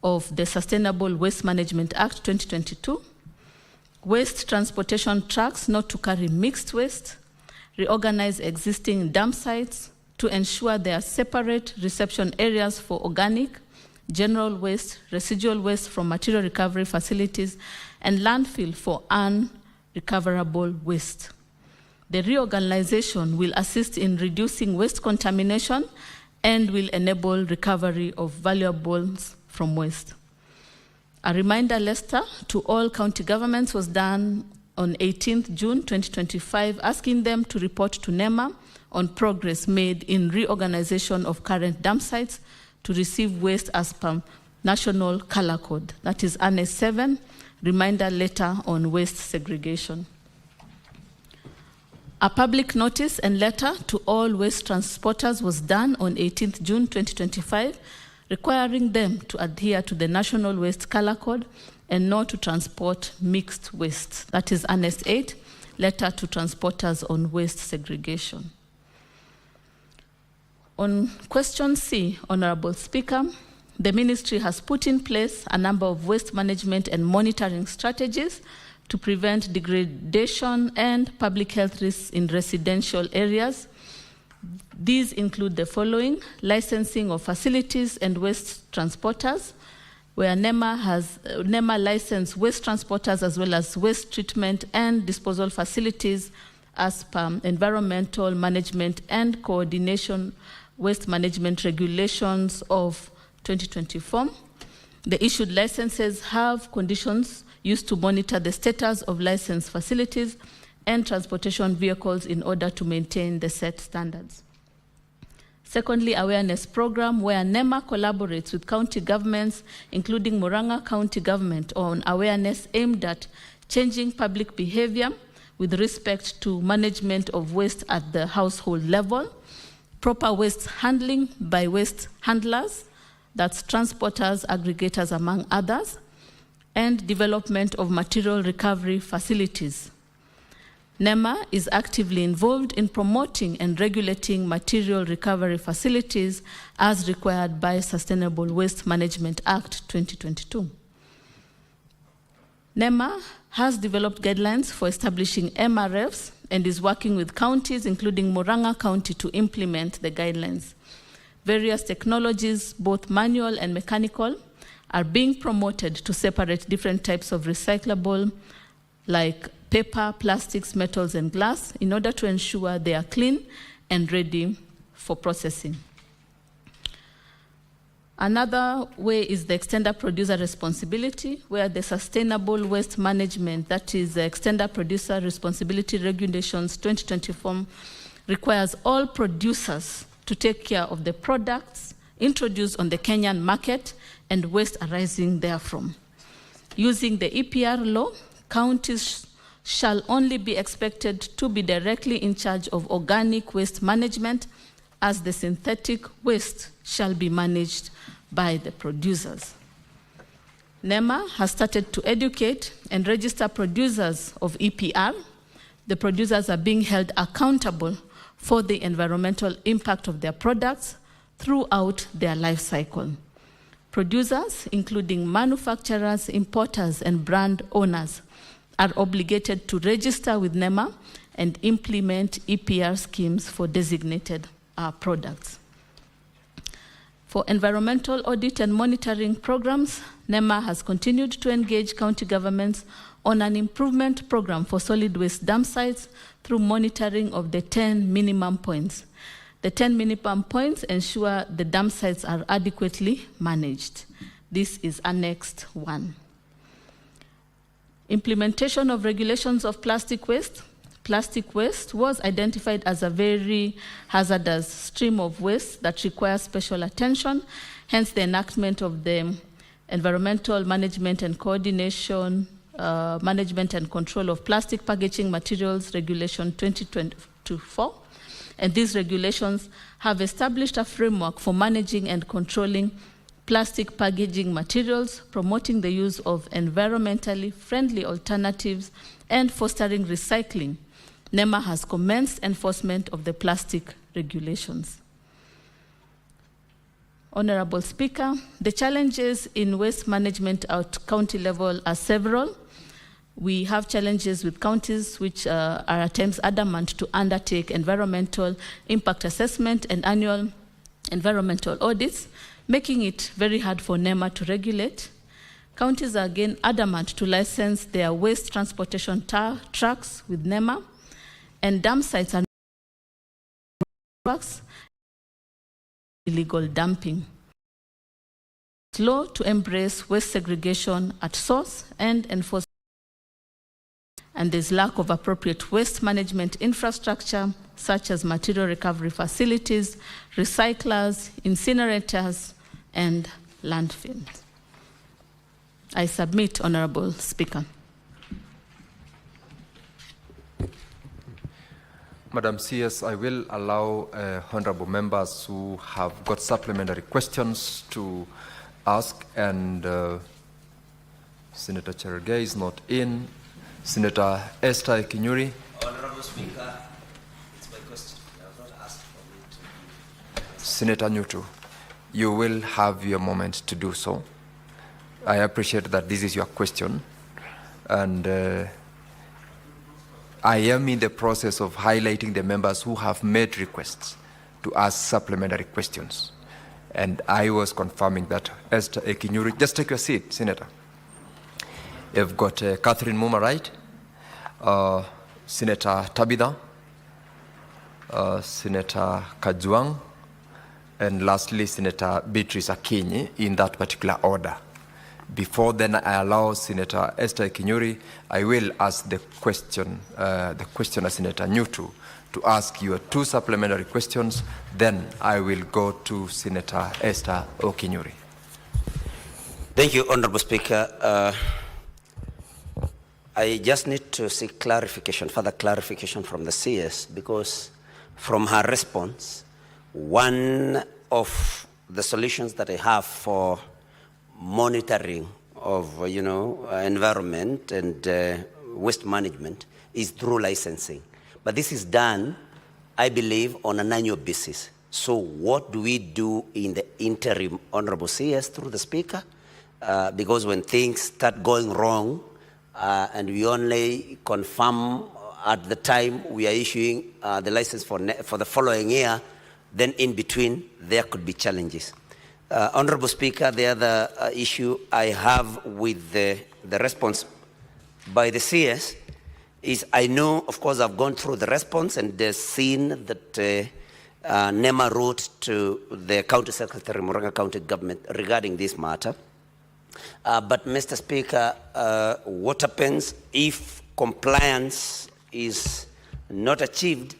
S1: of the Sustainable Waste Management Act 2022, waste transportation trucks not to carry mixed waste, reorganize existing dump sites to ensure there are separate reception areas for organic, general waste, residual waste from material recovery facilities, and landfill for unrecoverable waste. The reorganization will assist in reducing waste contamination and will enable recovery of valuables from waste. A reminder letter to all county governments was done on 18th June 2025, asking them to report to NEMA on progress made in reorganization of current dump sites to receive waste as per National Color Code. That is Annex 7, reminder letter on waste segregation. A public notice and letter to all waste transporters was done on 18th June 2025, requiring them to adhere to the National Waste Color Code and not to transport mixed waste. That is Annex 8, letter to transporters on waste segregation. On question C, Honorable Speaker, the ministry has put in place a number of waste management and monitoring strategies to prevent degradation and public health risks in residential areas. These include the following: licensing of facilities and waste transporters, where NEMA licensed waste transporters as well as waste treatment and disposal facilities as per Environmental Management and Coordination Waste Management Regulations of 2024. The issued licenses have conditions used to monitor the status of licensed facilities and transportation vehicles in order to maintain the set standards. Secondly, awareness program where NEMA collaborates with county governments, including Murang'a County Government, on awareness aimed at changing public behavior with respect to management of waste at the household level, proper waste handling by waste handlers, that's transporters, aggregators, among others, and development of material recovery facilities. NEMA is actively involved in promoting and regulating material recovery facilities as required by Sustainable Waste Management Act 2022. NEMA has developed guidelines for establishing MRFs and is working with counties, including Murang'a County, to implement the guidelines. Various technologies, both manual and mechanical, are being promoted to separate different types of recyclable, like paper, plastics, metals, and glass, in order to ensure they are clean and ready for processing. Another way is the extender producer responsibility, where the Sustainable Waste Management, that is the Extender Producer Responsibility Regulations 2024, requires all producers to take care of the products introduced on the Kenyan market and waste arising therefrom. Using the EPR law, counties shall only be expected to be directly in charge of organic waste management, as the synthetic waste shall be managed by the producers. NEMA has started to educate and register producers of EPR. The producers are being held accountable for the environmental impact of their products throughout their life cycle. Producers, including manufacturers, importers, and brand owners, are obligated to register with NEMA and implement EPR schemes for designated products. For environmental audit and monitoring programs, NEMA has continued to engage county governments on an improvement program for solid waste dump sites through monitoring of the 10 minimum points. The 10 minimum points ensure the dump sites are adequately managed. This is Annex 1. Implementation of regulations of plastic waste. plastic waste was identified as a very hazardous stream of waste that requires special attention, hence the enactment of the Environmental Management and Coordination, Management and Control of Plastic Packaging Materials Regulation 2024. And these regulations have established a framework for managing and controlling plastic packaging materials, promoting the use of environmentally friendly alternatives, and fostering recycling. NEMA has commenced enforcement of the plastic regulations. Honorable Speaker, the challenges in waste management at county level are several. We have challenges with counties which are at times adamant to undertake environmental impact assessment and annual environmental audits, making it very hard for NEMA to regulate. Counties are again adamant to license their waste transportation trucks with NEMA, and dump sites are illegal dumping. Slow to embrace waste segregation at source and enforce, and there's lack of appropriate waste management infrastructure, such as material recovery facilities, recyclers, incinerators, and landfills. I submit, Honorable Speaker.
S3: Madam CS, I will allow honorable members who have got supplementary questions to ask, and Senator Cherargei is not in. Senator Esther Kinyuri.
S22: Honorable Speaker, it's my question. You have not asked for me to.
S3: Senator Nyutu, you will have your moment to do so. I appreciate that this is your question, and I am in the process of highlighting the members who have made requests to ask supplementary questions. And I was confirming that Esther Ekinyuri, just take your seat, Senator. You've got Catherine Muma, right? Senator Tabitha, Senator Kajwang, and lastly, Senator Beatrice Akinyi, in that particular order. Before then I allow Senator Esther Kinyuri, I will ask the questioner, Senator Nyutu, to ask you 2 supplementary questions. Then I will go to Senator Esther Okinyuri.
S22: Thank you, Honorable Speaker. I just need to seek clarification, further clarification from the CS, because from her response, one of the solutions that I have for monitoring of environment and waste management is through licensing. But this is done, I believe, on an annual basis. So what do we do in the interim, Honorable CS, through the Speaker? Because when things start going wrong, and we only confirm at the time we are issuing the license for the following year, then in between there could be challenges. Honorable Speaker, the other issue I have with the response by the CS is, I know, of course, I've gone through the response and seen that NEMA wrote to the County Secretary, Murang'a County Government, regarding this matter. But Mr. Speaker, what happens if compliance is not achieved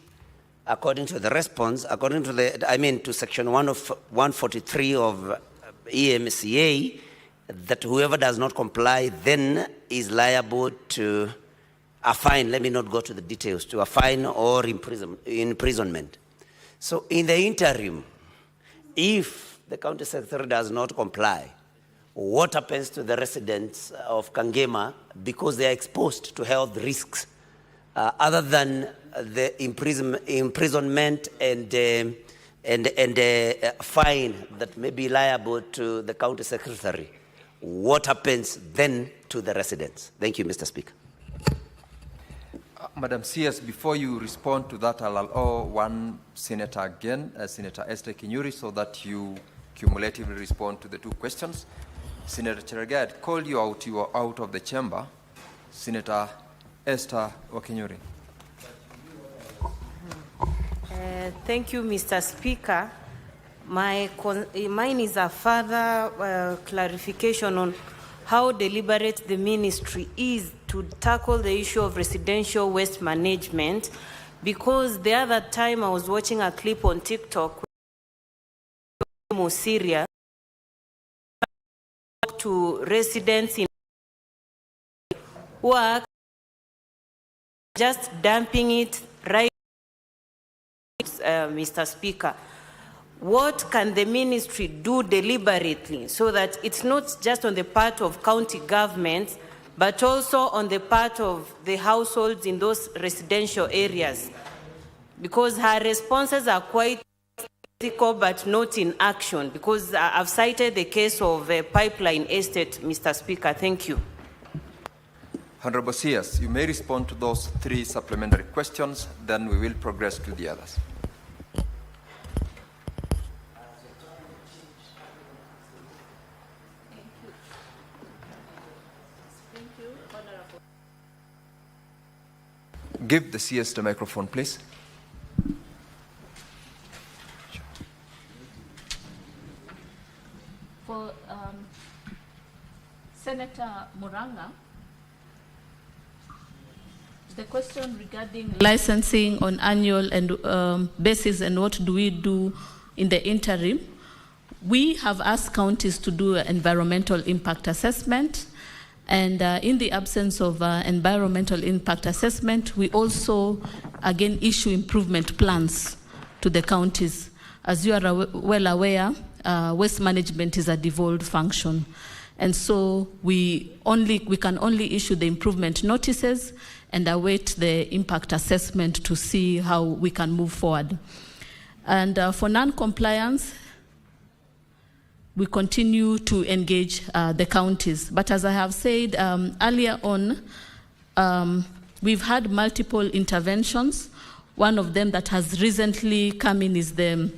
S22: according to the response, according to to section 143 of EMCA, that whoever does not comply then is liable to a fine, let me not go to the details, to a fine or imprisonment. So in the interim, if the County Secretary does not comply, what happens to the residents of Kangema, because they are exposed to health risks, other than the imprisonment and fine that may be liable to the County Secretary? What happens then to the residents? Thank you, Mr. Speaker.
S3: Madam CS, before you respond to that, I'll allow one senator again, Senator Esther Kinyuri, so that you cumulatively respond to the 2 questions. Senator Cherargei, I'd called you out. You are out of the chamber. Senator Esther Okinyuri.
S8: Thank you, Mr. Speaker. Mine is a further clarification on how deliberate the ministry is to tackle the issue of residential waste management, because the other time I was watching a clip on TikTok more Syria to residents in who are just dumping it right, Mr. Speaker. What can the ministry do deliberately so that it's not just on the part of county governments, but also on the part of the households in those residential areas? Because her responses are quite critical, but not in action, because I've cited the case of a pipeline estate, Mr. Speaker. Thank you.
S3: Honorable CS, you may respond to those 3 supplementary questions, then we will progress to the others. Give the CS the microphone, please.
S1: For Senator Muranga, the question regarding licensing on annual and basis and what do we do in the interim, we have asked counties to do an environmental impact assessment. And in the absence of environmental impact assessment, we also, again, issue improvement plans to the counties. As you are well aware, waste management is a devolved function. And so we can only issue the improvement notices and await the impact assessment to see how we can move forward. And for non-compliance, we continue to engage the counties. But as I have said earlier on, we've had multiple interventions. One of them that has recently come in is the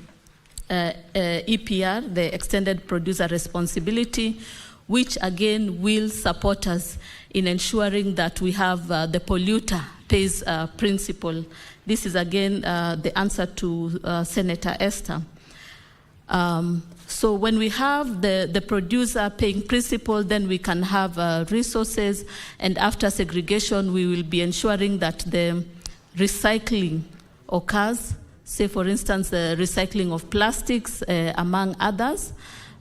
S1: EPR, the Extended Producer Responsibility, which again will support us in ensuring that we have the polluter pays principle. This is again the answer to Senator Esther. So when we have the producer paying principle, then we can have resources, and after segregation, we will be ensuring that the recycling occurs, say for instance, the recycling of plastics, among others,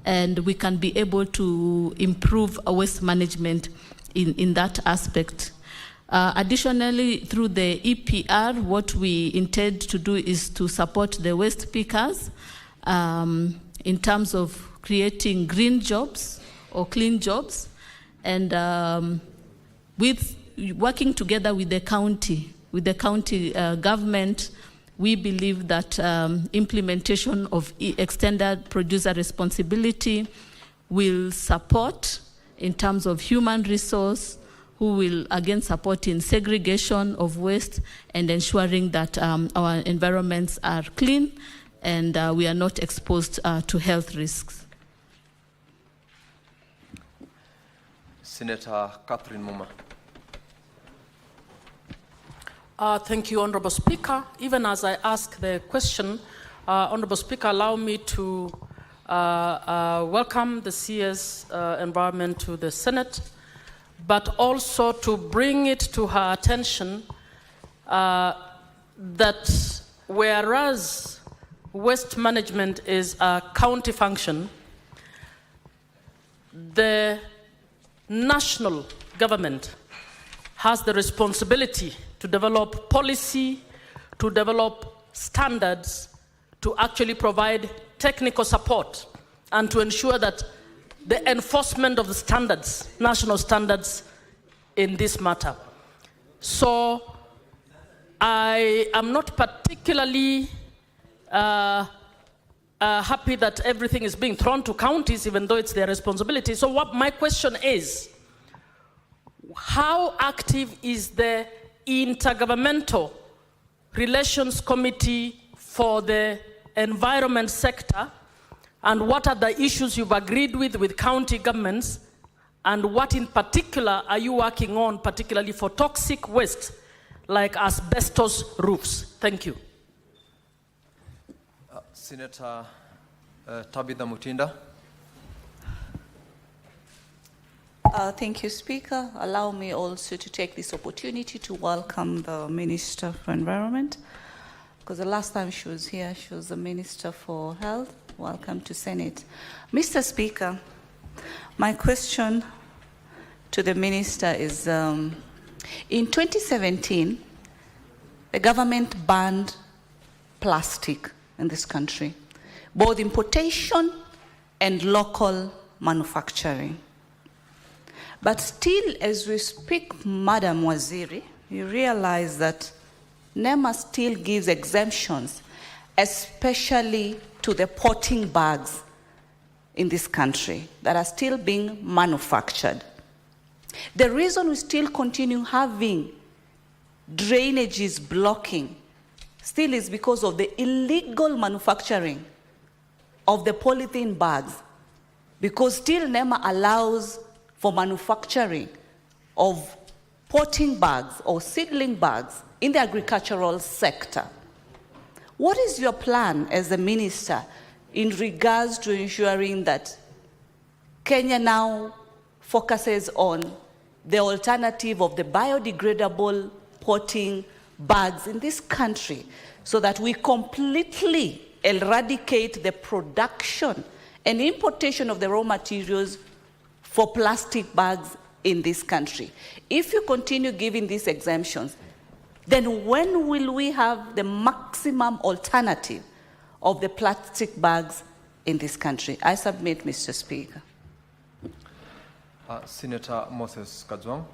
S1: and we can be able to improve waste management in that aspect. Additionally, through the EPR, what we intend to do is to support the waste pickers in terms of creating green jobs or clean jobs, and with working together with the county government, we believe that implementation of extended producer responsibility will support in terms of human resource, who will again support in segregation of waste and ensuring that our environments are clean and we are not exposed to health risks.
S3: Senator Catherine Muma.
S14: Thank you, Honorable Speaker. Even as I ask the question, Honorable Speaker, allow me to welcome the CS Environment to the Senate, but also to bring it to her attention that whereas waste management is a county function, the national government has the responsibility to develop policy, to develop standards, to actually provide technical support, and to ensure that the enforcement of the standards, national standards in this matter. So I am not particularly happy that everything is being thrown to counties, even though it's their responsibility. So what my question is, how active is the Intergovernmental Relations Committee for the environment sector, and what are the issues you've agreed with county governments, and what in particular are you working on, particularly for toxic waste like asbestos roofs? Thank you.
S3: Senator Tabitha Mutinda.
S9: Thank you, Speaker. Allow me also to take this opportunity to welcome the Minister for Environment, because the last time she was here, she was the Minister for Health. Welcome to Senate. Mr. Speaker, my question to the Minister is, in 2017, the government banned plastic in this country, both importation and local manufacturing. But still, as we speak, Madam Waziri, you realize that NEMA still gives exemptions, especially to the potting bags in this country that are still being manufactured. The reason we still continue having drainages blocking still is because of the illegal manufacturing of the polythene bags, because still NEMA allows for manufacturing of potting bags or seedling bags in the agricultural sector. What is your plan as a minister in regards to ensuring that Kenya now focuses on the alternative of the biodegradable potting bags in this country, so that we completely eradicate the production and importation of the raw materials for plastic bags in this country? If you continue giving these exemptions, then when will we have the maximum alternative of the plastic bags in this country? I submit, Mr. Speaker.
S3: Senator Moses Kajwang.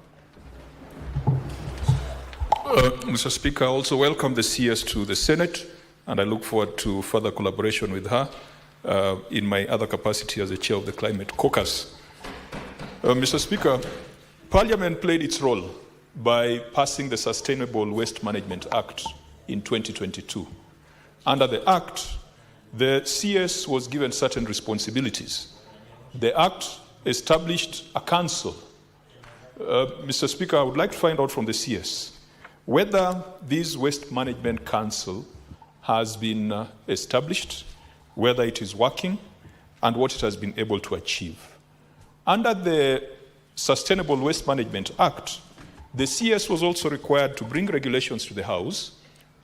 S10: Mr. Speaker, I also welcome the CS to the Senate, and I look forward to further collaboration with her in my other capacity as the chair of the Climate Caucus. Mr. Speaker, Parliament played its role by passing the Sustainable Waste Management Act in 2022. Under the Act, the CS was given certain responsibilities. The Act established a council. Mr. Speaker, I would like to find out from the CS whether this Waste Management Council has been established, whether it is working, and what it has been able to achieve. Under the Sustainable Waste Management Act, the CS was also required to bring regulations to the House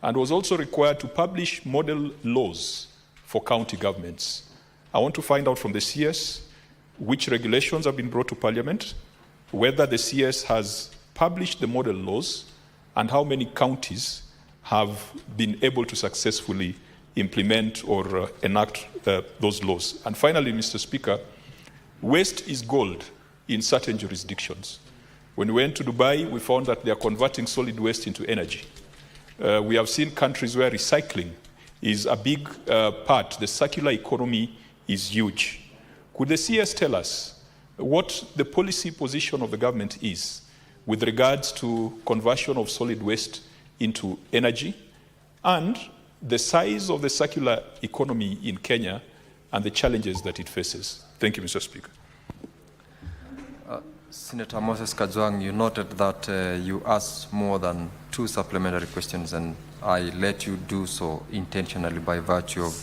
S10: and was also required to publish model laws for county governments. I want to find out from the CS which regulations have been brought to Parliament, whether the CS has published the model laws, and how many counties have been able to successfully implement or enact those laws. And finally, Mr. Speaker, waste is gold in certain jurisdictions. When we went to Dubai, we found that they are converting solid waste into energy. We have seen countries where recycling is a big part. The circular economy is huge. Could the CS tell us what the policy position of the government is with regards to conversion of solid waste into energy, and the size of the circular economy in Kenya and the challenges that it faces? Thank you, Mr. Speaker.
S3: Senator Moses Kajwang, you noted that you asked more than 2 supplementary questions, and I let you do so intentionally by virtue of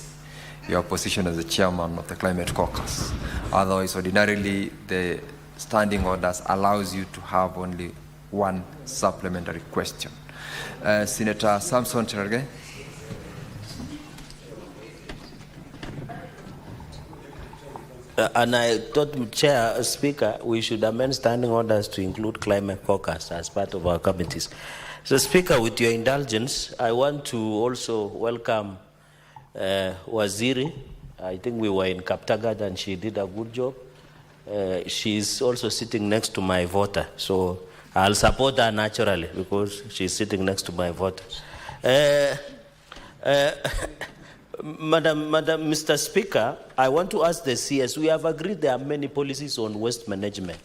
S3: your position as the chairman of the Climate Caucus. Otherwise, ordinarily, the standing orders allows you to have only 1 supplementary question. Senator Samson Cherargei.
S23: And I thought, Chair, Speaker, we should amend standing orders to include Climate Caucus as part of our committees. So, Speaker, with your indulgence, I want to also welcome Waziri. I think we were in Kaptagat and she did a good job. She's also sitting next to my voter, so I'll support her naturally because she's sitting next to my voter. Mr. Speaker, I want to ask the CS, we have agreed there are many policies on waste management.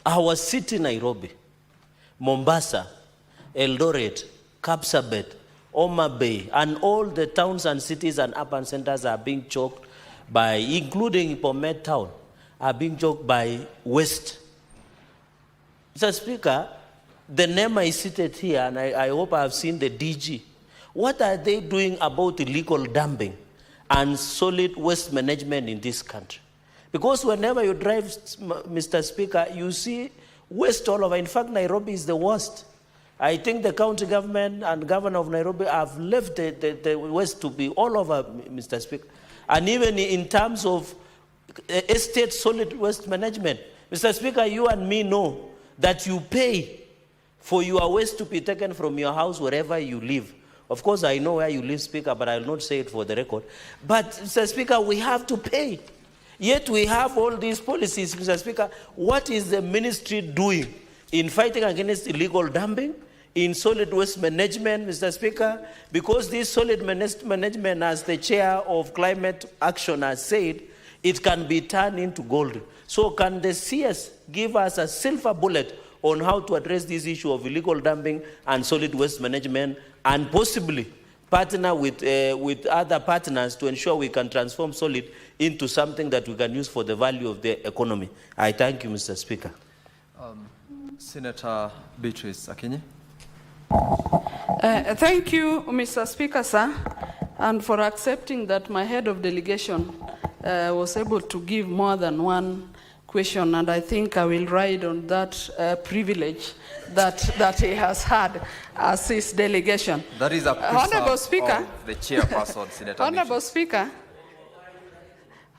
S23: Our city, Nairobi, Mombasa, Eldoret, Kapsabet, Homa Bay, and all the towns and cities and urban centers are being choked by, including Bomet town, are being choked by waste. Mr. Speaker, the NEMA is seated here, and I hope I have seen the DG. What are they doing about illegal dumping and solid waste management in this country? Because whenever you drive, Mr. Speaker, you see waste all over. In fact, Nairobi is the worst. I think the county government and governor of Nairobi have left the waste to be all over, Mr. Speaker. And even in terms of estate solid waste management, Mr. Speaker, you and me know that you pay for your waste to be taken from your house wherever you live. Of course, I know where you live, Speaker, but I will not say it for the record. But, Mr. Speaker, we have to pay. Yet we have all these policies, Mr. Speaker. What is the ministry doing in fighting against illegal dumping, in solid waste management, Mr. Speaker? Because this solid management, as the chair of climate action has said, it can be turned into gold. So can the CS give us a silver bullet on how to address this issue of illegal dumping and solid waste management, and possibly partner with other partners to ensure we can transform solid into something that we can use for the value of the economy? I thank you, Mr. Speaker.
S3: Senator Beatrice Akinyi.
S21: Thank you, Mr. Speaker, sir, and for accepting that my head of delegation was able to give more than one question, and I think I will ride on that privilege that he has had as his delegation.
S3: That is a
S21: Honorable Speaker,
S3: of the chairperson, Senator
S21: Honorable Speaker,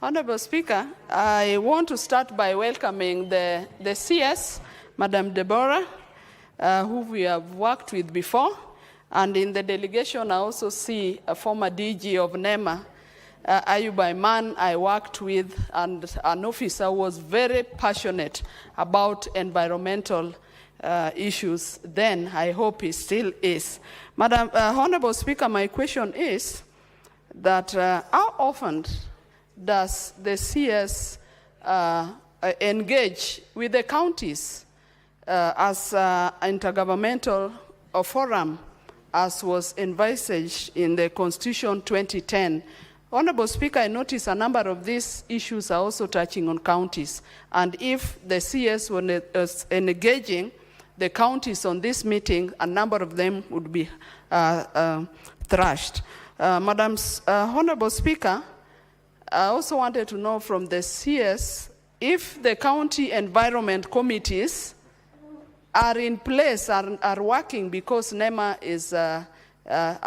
S21: Honorable Speaker, I want to start by welcoming the CS, Madam Deborah, who we have worked with before, and in the delegation I also see a former DG of NEMA, Ayub Aiman, I worked with, and an officer was very passionate about environmental issues then. I hope he still is. Madam Honorable Speaker, my question is that how often does the CS engage with the counties as intergovernmental forum, as was envisaged in the Constitution 2010? Honorable Speaker, I notice a number of these issues are also touching on counties. And if the CS was engaging the counties on this meeting, a number of them would be thrashed. Honorable Speaker, I also wanted to know from the CS if the county environment committees are in place, are working, because NEMA is a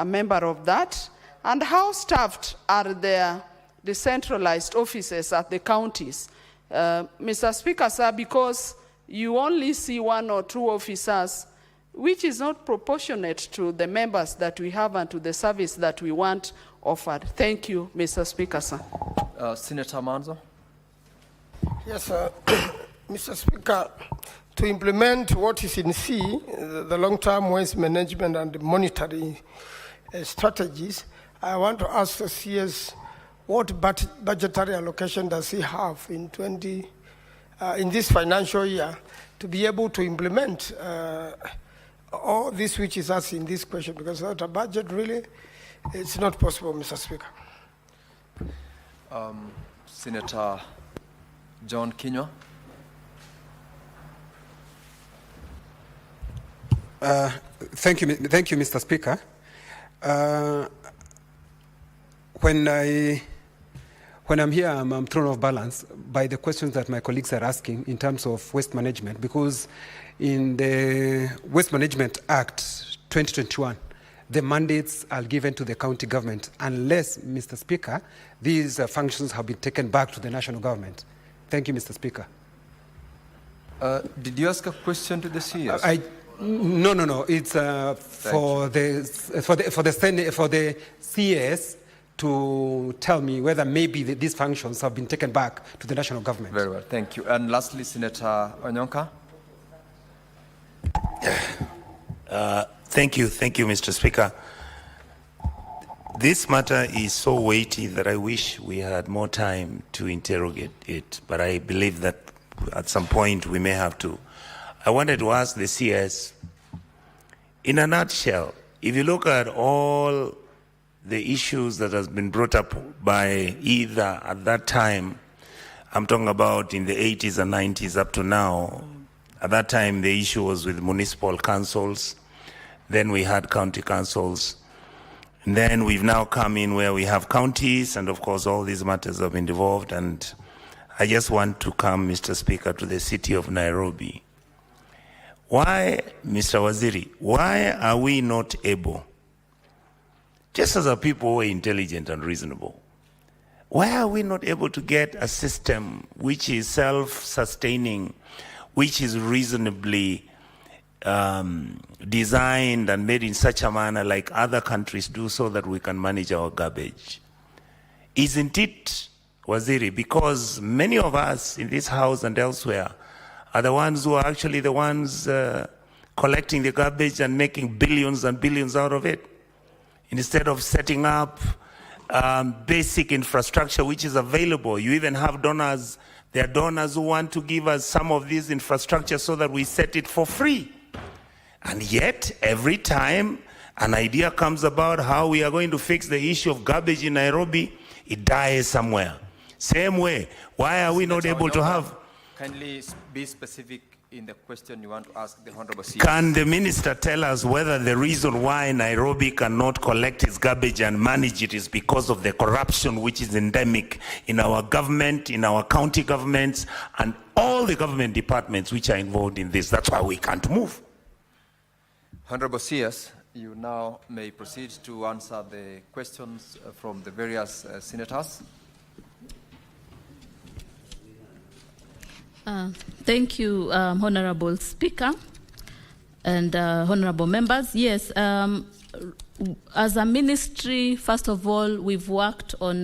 S21: member of that. And how staffed are their decentralized offices at the counties? Mr. Speaker, sir, because you only see one or two officers, which is not proportionate to the members that we have and to the service that we want offered. Thank you, Mr. Speaker, sir.
S3: Senator Manzo.
S4: Yes, sir. Mr. Speaker, to implement what is in C, the long-term waste management and monitoring strategies, I want to ask the CS what budgetary allocation does he have in this financial year to be able to implement all this which is asked in this question, because without a budget, really, it's not possible, Mr. Speaker.
S3: Senator John Kinywa.
S11: Thank you, Mr. Speaker. When I'm here, I'm thrown off balance by the questions that my colleagues are asking in terms of waste management, because in the Waste Management Act 2021, the mandates are given to the county government unless, Mr. Speaker, these functions have been taken back to the national government. Thank you, Mr. Speaker.
S3: Did you ask a question to the CS?
S11: No. It's for the CS to tell me whether maybe these functions have been taken back to the national government.
S3: Very well, thank you. And lastly, Senator Onyonka.
S6: Thank you, Mr. Speaker. This matter is so weighty that I wish we had more time to interrogate it, but I believe that at some point we may have to. I wanted to ask the CS, in a nutshell, if you look at all the issues that has been brought up by either at that time, I'm talking about in the 80s and 90s up to now. At that time, the issue was with municipal councils. Then we had county councils. And then we've now come in where we have counties, and of course all these matters have been devolved, and I just want to come, Mr. Speaker, to the city of Nairobi. Why, Mr. Waziri, why are we not able, just as a people who are intelligent and reasonable, why are we not able to get a system which is self-sustaining, which is reasonably designed and made in such a manner like other countries do, so that we can manage our garbage? Isn't it, Waziri, because many of us in this house and elsewhere are the ones who are actually the ones collecting the garbage and making billions and billions out of it, instead of setting up basic infrastructure which is available? You even have donors. There are donors who want to give us some of this infrastructure so that we set it for free. And yet, every time an idea comes about how we are going to fix the issue of garbage in Nairobi, it dies somewhere. Same way, why are we not able to have...
S3: Kindly be specific in the question you want to ask the Honorable CS.
S6: Can the minister tell us whether the reason why Nairobi cannot collect its garbage and manage it is because of the corruption which is endemic in our government, in our county governments, and all the government departments which are involved in this? That's why we can't move.
S3: Honorable CS, you now may proceed to answer the questions from the various senators.
S1: Thank you, Honorable Speaker and honorable members. Yes, as a ministry, first of all, we've worked on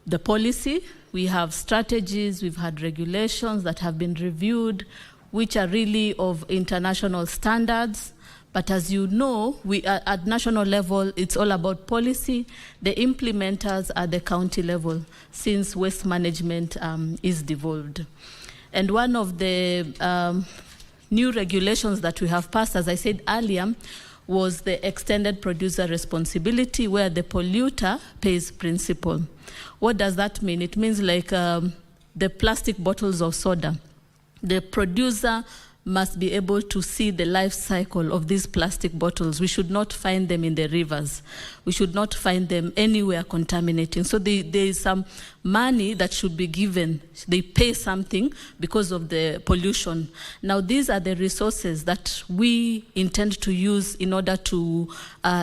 S1: the policy. We have strategies, we've had regulations that have been reviewed, which are really of international standards. But as you know, we at national level, it's all about policy. The implementers are the county level, since waste management is devolved. And one of the new regulations that we have passed, as I said earlier, was the extended producer responsibility, where the polluter pays principle. What does that mean? It means like the plastic bottles of soda. The producer must be able to see the life cycle of these plastic bottles. We should not find them in the rivers. We should not find them anywhere contaminating. So there is some money that should be given. They pay something because of the pollution. Now, these are the resources that we intend to use in order to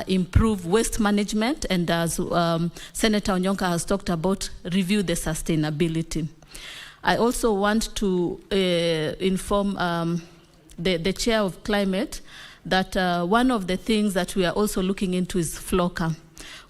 S1: improve waste management, and as Senator Onyonka has talked about, review the sustainability. I also want to inform the Chair of Climate that one of the things that we are also looking into is FLOCA,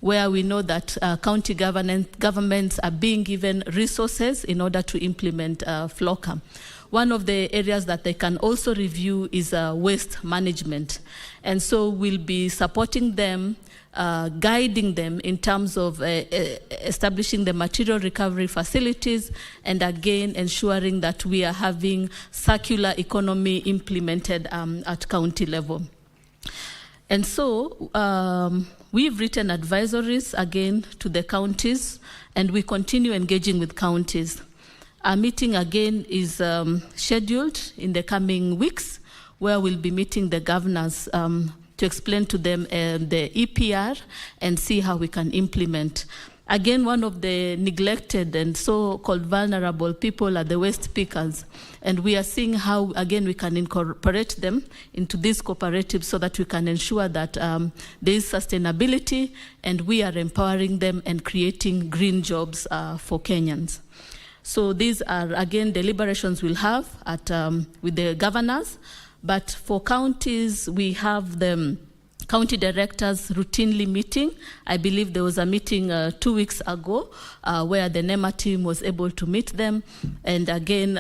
S1: where we know that county governments are being given resources in order to implement FLOCA. One of the areas that they can also review is waste management. And so we'll be supporting them, guiding them in terms of establishing the material recovery facilities, and again ensuring that we are having circular economy implemented at county level. And so we've written advisories again to the counties, and we continue engaging with counties. Our meeting again is scheduled in the coming weeks, where we'll be meeting the governors to explain to them the EPR and see how we can implement. Again, one of the neglected and so-called vulnerable people are the waste pickers. And we are seeing how, again, we can incorporate them into these cooperatives so that we can ensure that there is sustainability, and we are empowering them and creating green jobs for Kenyans. So these are, again, deliberations we'll have at, with the governors. But for counties, we have the county directors routinely meeting. I believe there was a meeting 2 weeks ago where the NEMA team was able to meet them. And again,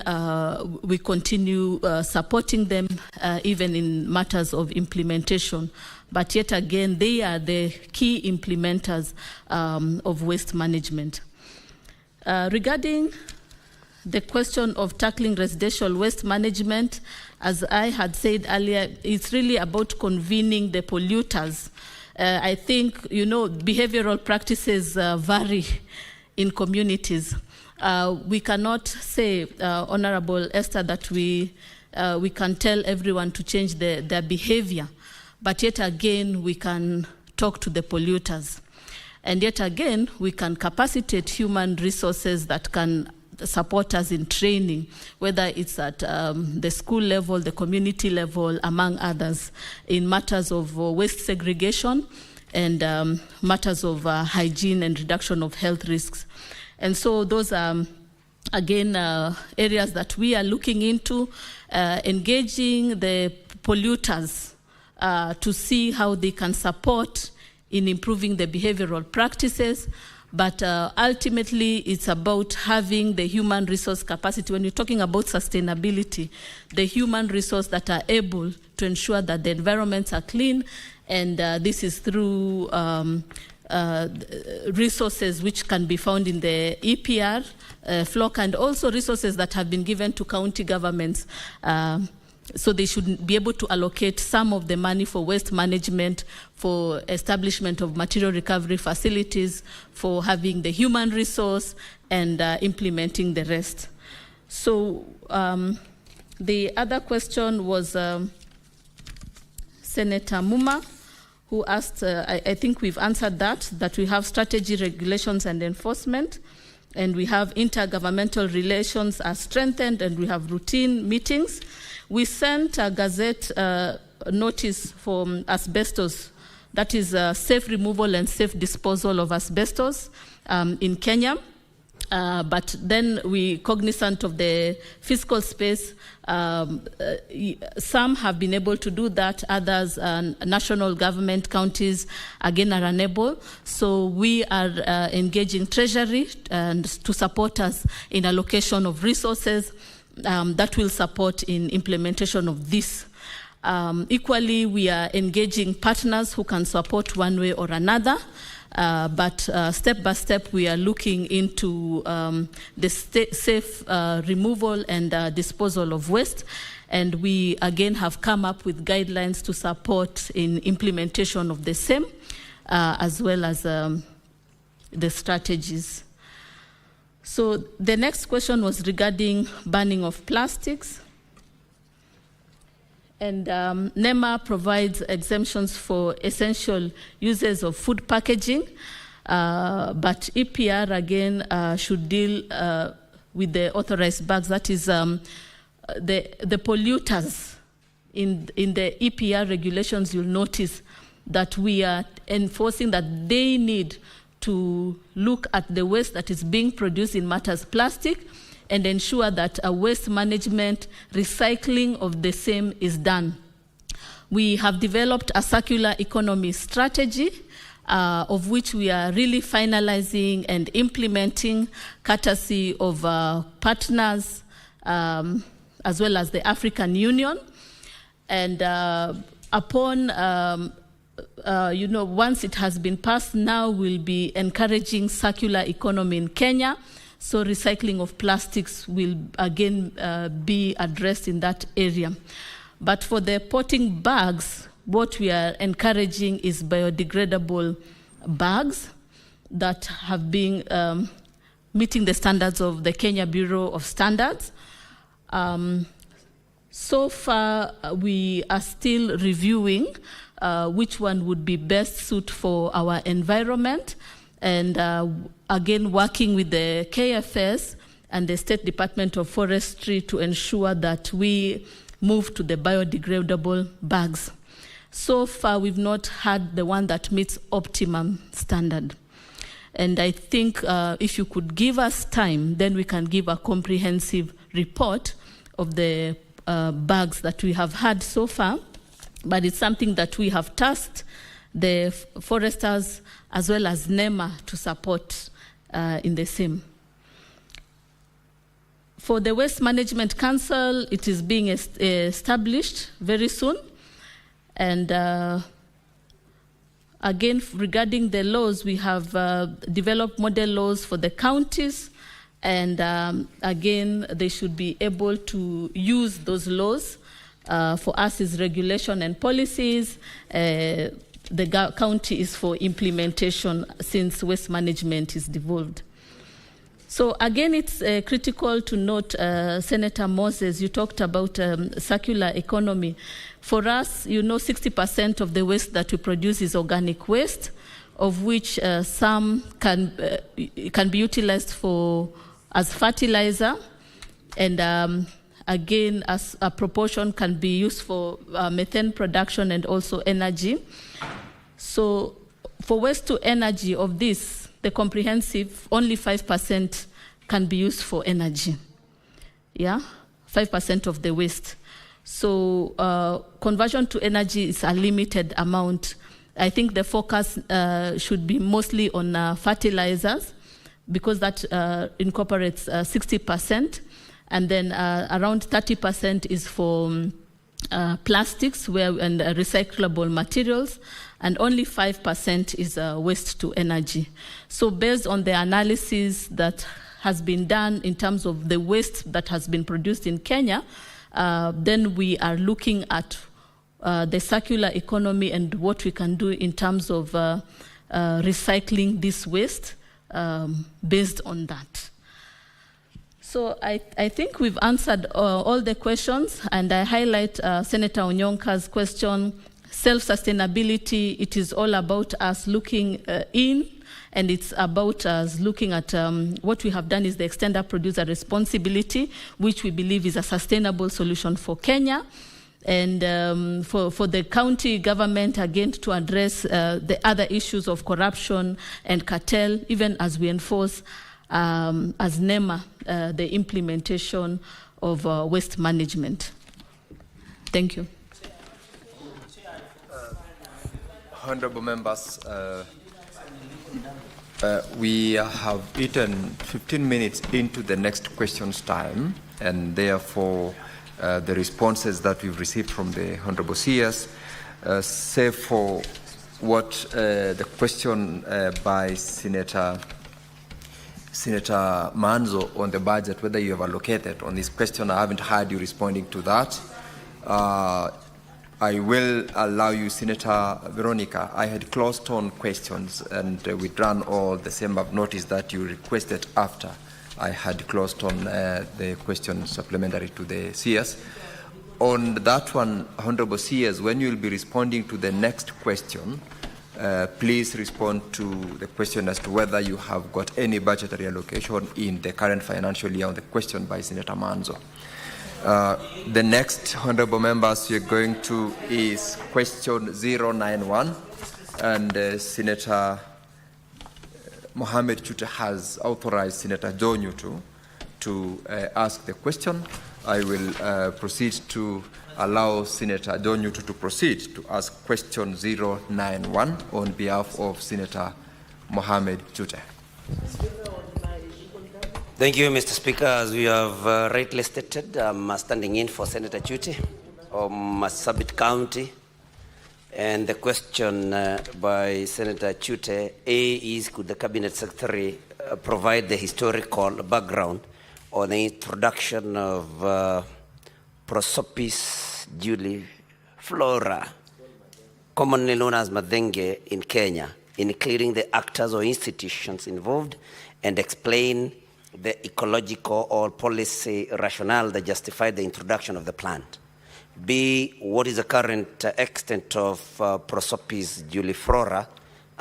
S1: we continue supporting them even in matters of implementation. But yet again, they are the key implementers of waste management. Regarding the question of tackling residential waste management, as I had said earlier, it's really about convening the polluters. I think, you know, behavioral practices vary in communities. We cannot say, Honorable Esther, that we can tell everyone to change their behavior, but yet again, we can talk to the polluters. And yet again, we can capacitate human resources that can support us in training, whether it's at the school level, the community level, among others, in matters of waste segregation and matters of hygiene and reduction of health risks. And so those are, again, areas that we are looking into, engaging the polluters to see how they can support in improving the behavioral practices. But ultimately, it's about having the human resource capacity. When you're talking about sustainability, the human resource that are able to ensure that the environments are clean, and this is through resources which can be found in the EPR, FLOC, and also resources that have been given to county governments. So they should be able to allocate some of the money for waste management, for establishment of material recovery facilities, for having the human resource, and implementing the rest. So the other question was Senator Muma, who asked, I think we've answered that we have strategy, regulations, and enforcement, and we have intergovernmental relations are strengthened, and we have routine meetings. We sent a gazette notice for asbestos, that is safe removal and safe disposal of asbestos in Kenya. But then we cognizant of the fiscal space, some have been able to do that, others, national government, counties, again, are unable. So we are engaging Treasury and to support us in allocation of resources that will support in implementation of this. Equally, we are engaging partners who can support one way or another. But step by step, we are looking into the safe removal and disposal of waste. And we, again, have come up with guidelines to support in implementation of the same, as well as the strategies. So the next question was regarding banning of plastics. And NEMA provides exemptions for essential uses of food packaging, but EPR, again, should deal with the authorized bags, that is the polluters. In the EPR regulations, you'll notice that we are enforcing that they need to look at the waste that is being produced in matters plastic and ensure that a waste management recycling of the same is done. We have developed a circular economy strategy of which we are really finalizing and implementing courtesy of partners as well as the African Union. And upon once it has been passed, now we'll be encouraging circular economy in Kenya. So recycling of plastics will again be addressed in that area. But for the potting bags, what we are encouraging is biodegradable bags that have been meeting the standards of the Kenya Bureau of Standards. So far, we are still reviewing which one would be best suited for our environment. And again, working with the KFS and the State Department of Forestry to ensure that we move to the biodegradable bags. So far, we've not had the one that meets optimum standard. And I think if you could give us time, then we can give a comprehensive report of the bags that we have had so far. But it's something that we have tasked the foresters as well as NEMA to support in the same. For the Waste Management Council, it is being established very soon. And again, regarding the laws, we have developed model laws for the counties. And again, they should be able to use those laws. For us is regulation and policies. The county is for implementation since waste management is devolved. So again, it's critical to note, Senator Moses, you talked about circular economy. For us, 60% of the waste that we produce is organic waste, of which some can be utilized for as fertilizer, and again, as a proportion can be used for methane production and also energy. So for waste to energy of this, the comprehensive, only 5% can be used for energy. Yeah, 5% of the waste. So conversion to energy is a limited amount. I think the focus should be mostly on fertilizers, because that incorporates 60%, and then around 30% is for plastics and recyclable materials, and only 5% is waste to energy. So based on the analysis that has been done in terms of the waste that has been produced in Kenya, then we are looking at the circular economy and what we can do in terms of recycling this waste based on that. So I think we've answered all the questions, and I highlight Senator Onyonka's question, self-sustainability. It is all about us looking in, and it's about us looking at what we have done is the extended producer responsibility, which we believe is a sustainable solution for Kenya. And for the county government, again, to address the other issues of corruption and cartel, even as we enforce, as NEMA, the implementation of waste management. Thank you.
S3: Honorable members, we have eaten 15 minutes into the next questions time, and therefore the responses that we've received from the Honorable CS, save for what the question by Senator Manzo on the budget, whether you have allocated on this question. I haven't heard you responding to that. I will allow you, Senator Veronica. I had closed on questions and withdrawn all the same. I've noticed that you requested after I had closed on the question supplementary to the CS. On that one, Honorable CS, when you will be responding to the next question, please respond to the question as to whether you have got any budgetary allocation in the current financial year on the question by Senator Manzo. The next, Honorable members, you're going to is question 091, and Senator Mohamed Chute has authorized Senator John Yutu to ask the question. I will proceed to allow Senator John Yutu to proceed to ask question 091 on behalf of Senator Mohamed Chute.
S22: Thank you, Mr. Speaker. As we have rightly stated, I'm standing in for Senator Chute of Marsabit County. And the question by Senator Chute, A, is could the Cabinet Secretary provide the historical background on the introduction of Prosopis juliflora, commonly known as Madenge, in Kenya, including the actors or institutions involved, and explain the ecological or policy rationale that justified the introduction of the plant. B, what is the current extent of Prosopis juliflora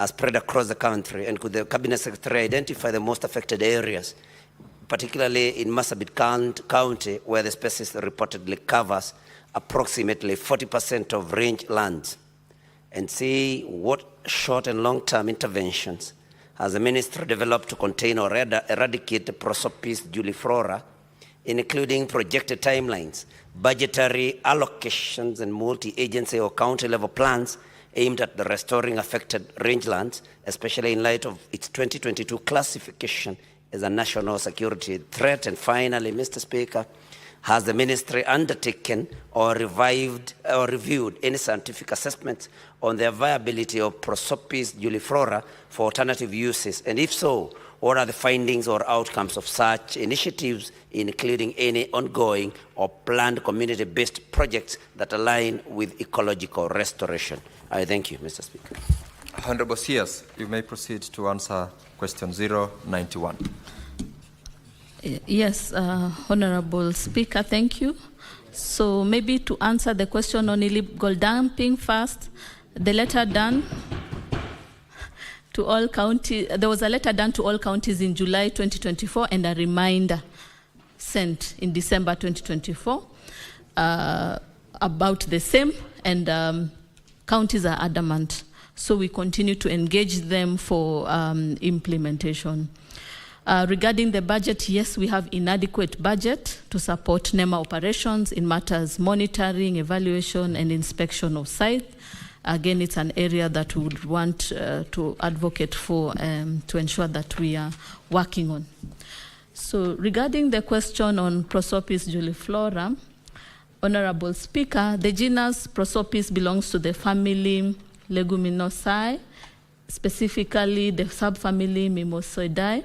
S22: spread across the country, and could the Cabinet Secretary identify the most affected areas, particularly in Marsabit County, where the species reportedly covers approximately 40% of range lands? And C, what short and long-term interventions has the Ministry developed to contain or eradicate Prosopis juliflora, including projected timelines, budgetary allocations, and multi-agency or county-level plans aimed at the restoring affected rangelands, especially in light of its 2022 classification as a national security threat? And finally, Mr. Speaker, has the Ministry undertaken or reviewed any scientific assessments on the viability of Prosopis juliflora for alternative uses? And if so, what are the findings or outcomes of such initiatives, including any ongoing or planned community-based projects that align with ecological restoration? I thank you, Mr. Speaker.
S3: Honorable CS, you may proceed to answer question 091.
S1: Yes, Honorable Speaker, thank you. So maybe to answer the question on illegal dumping first, the letter done to all counties. There was a letter done to all counties in July 2024 and a reminder sent in December 2024 about the same, and counties are adamant. So we continue to engage them for implementation. Regarding the budget, yes, we have inadequate budget to support NEMA operations in matters monitoring, evaluation, and inspection of sites. Again, it's an area that we would want to advocate for to ensure that we are working on. So regarding the question on Prosopis juliflora, Honorable Speaker, the genus Prosopis belongs to the family Leguminosae, specifically the subfamily Mimosoidae.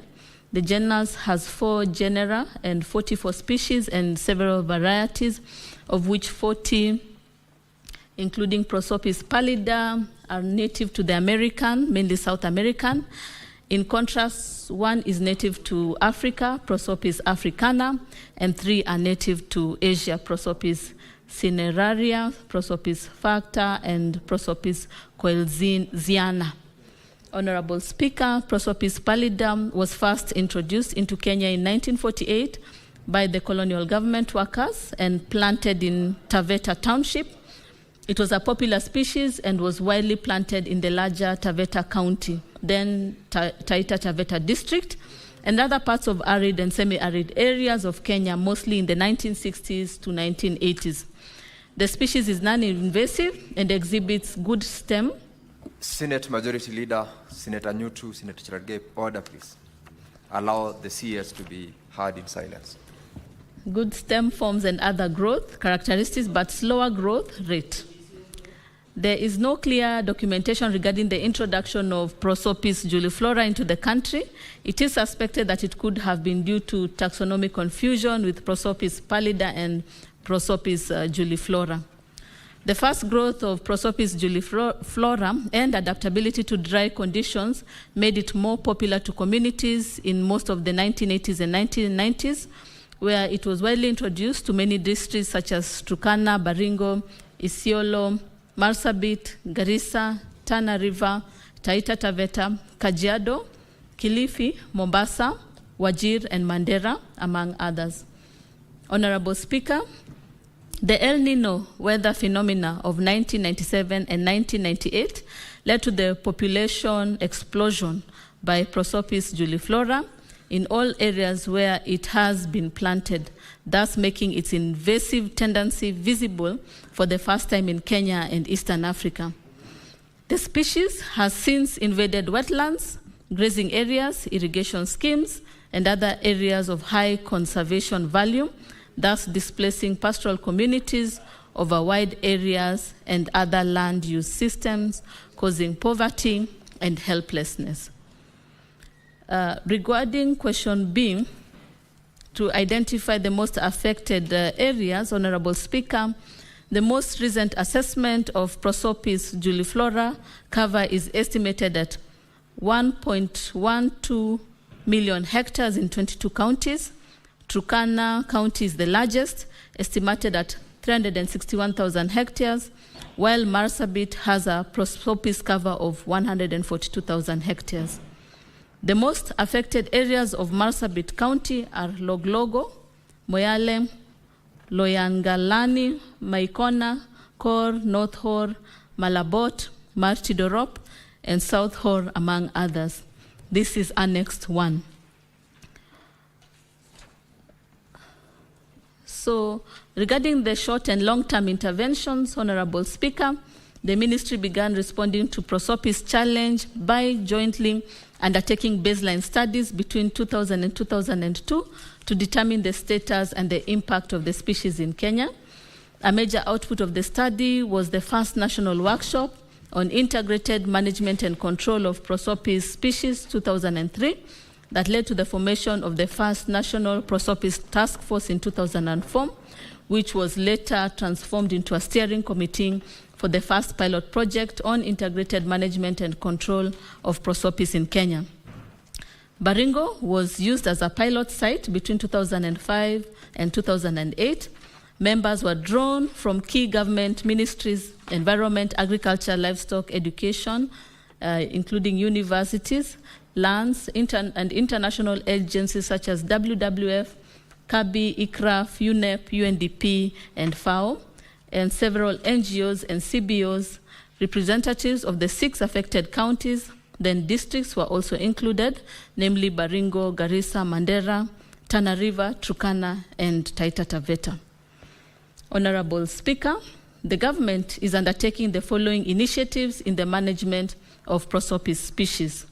S1: The genus has 4 genera and 44 species and several varieties, of which 40, including Prosopis pallida, are native to the American, mainly South American. In contrast, 1 is native to Africa, Prosopis africana, and 3 are native to Asia, Prosopis cineraria, Prosopis facta, and Prosopis coelziana. Honorable Speaker, Prosopis pallida was first introduced into Kenya in 1948 by the colonial government workers and planted in Taveta Township. It was a popular species and was widely planted in the larger Taveta County, then Taita Taveta District, and other parts of arid and semi-arid areas of Kenya, mostly in the 1960s to 1980s. The species is non-invasive and exhibits good stem.
S3: Senate Majority Leader, Senator Nyutu, Senator Cherargei, order please. Allow the CS to be heard in silence.
S1: Good stem forms and other growth characteristics, but slower growth rate. There is no clear documentation regarding the introduction of Prosopis juliflora into the country. It is suspected that it could have been due to taxonomic confusion with Prosopis pallida and Prosopis juliflora. The fast growth of Prosopis juliflora and adaptability to dry conditions made it more popular to communities in most of the 1980s and 1990s, where it was widely introduced to many districts such as Turkana, Baringo, Isiolo, Marsabit, Garissa, Tana River, Taita Taveta, Kajiado, Kilifi, Mombasa, Wajir, and Mandera, among others. Honorable Speaker, the El Nino weather phenomena of 1997 and 1998 led to the population explosion by Prosopis juliflora in all areas where it has been planted, thus making its invasive tendency visible for the first time in Kenya and Eastern Africa. The species has since invaded wetlands, grazing areas, irrigation schemes, and other areas of high conservation value, thus displacing pastoral communities over wide areas and other land use systems, causing poverty and helplessness. Regarding question B, to identify the most affected areas, Honorable Speaker, the most recent assessment of Prosopis juliflora cover is estimated at 1.12 million hectares in 22 counties. Turkana County is the largest, estimated at 361,000 hectares, while Marsabit has a Prosopis cover of 142,000 hectares. The most affected areas of Marsabit County are Loglogo, Moyale, Loyangalani, Maikona, Kor, North Hor, Malabot, Martidorop, and South Hor, among others. This is Annex 1. So, regarding the short and long-term interventions, Honorable Speaker, the ministry began responding to Prosopis challenge by jointly undertaking baseline studies between 2000 and 2002 to determine the status and the impact of the species in Kenya. A major output of the study was the first national workshop on integrated management and control of Prosopis species 2003 that led to the formation of the first national Prosopis task force in 2004, which was later transformed into a steering committee for the first pilot project on integrated management and control of Prosopis in Kenya. Baringo was used as a pilot site between 2005 and 2008. Members were drawn from key government ministries, environment, agriculture, livestock, education, including universities, lands, and international agencies such as WWF, KABI, ICRAF, UNEP, UNDP, and FAO, and several NGOs and CBOs. Representatives of the 6 affected counties, then districts, were also included, namely Baringo, Garissa, Mandera, Tana River, Turkana, and Taita Taveta. Honorable Speaker, the government is undertaking the following initiatives in the management of prosopis species.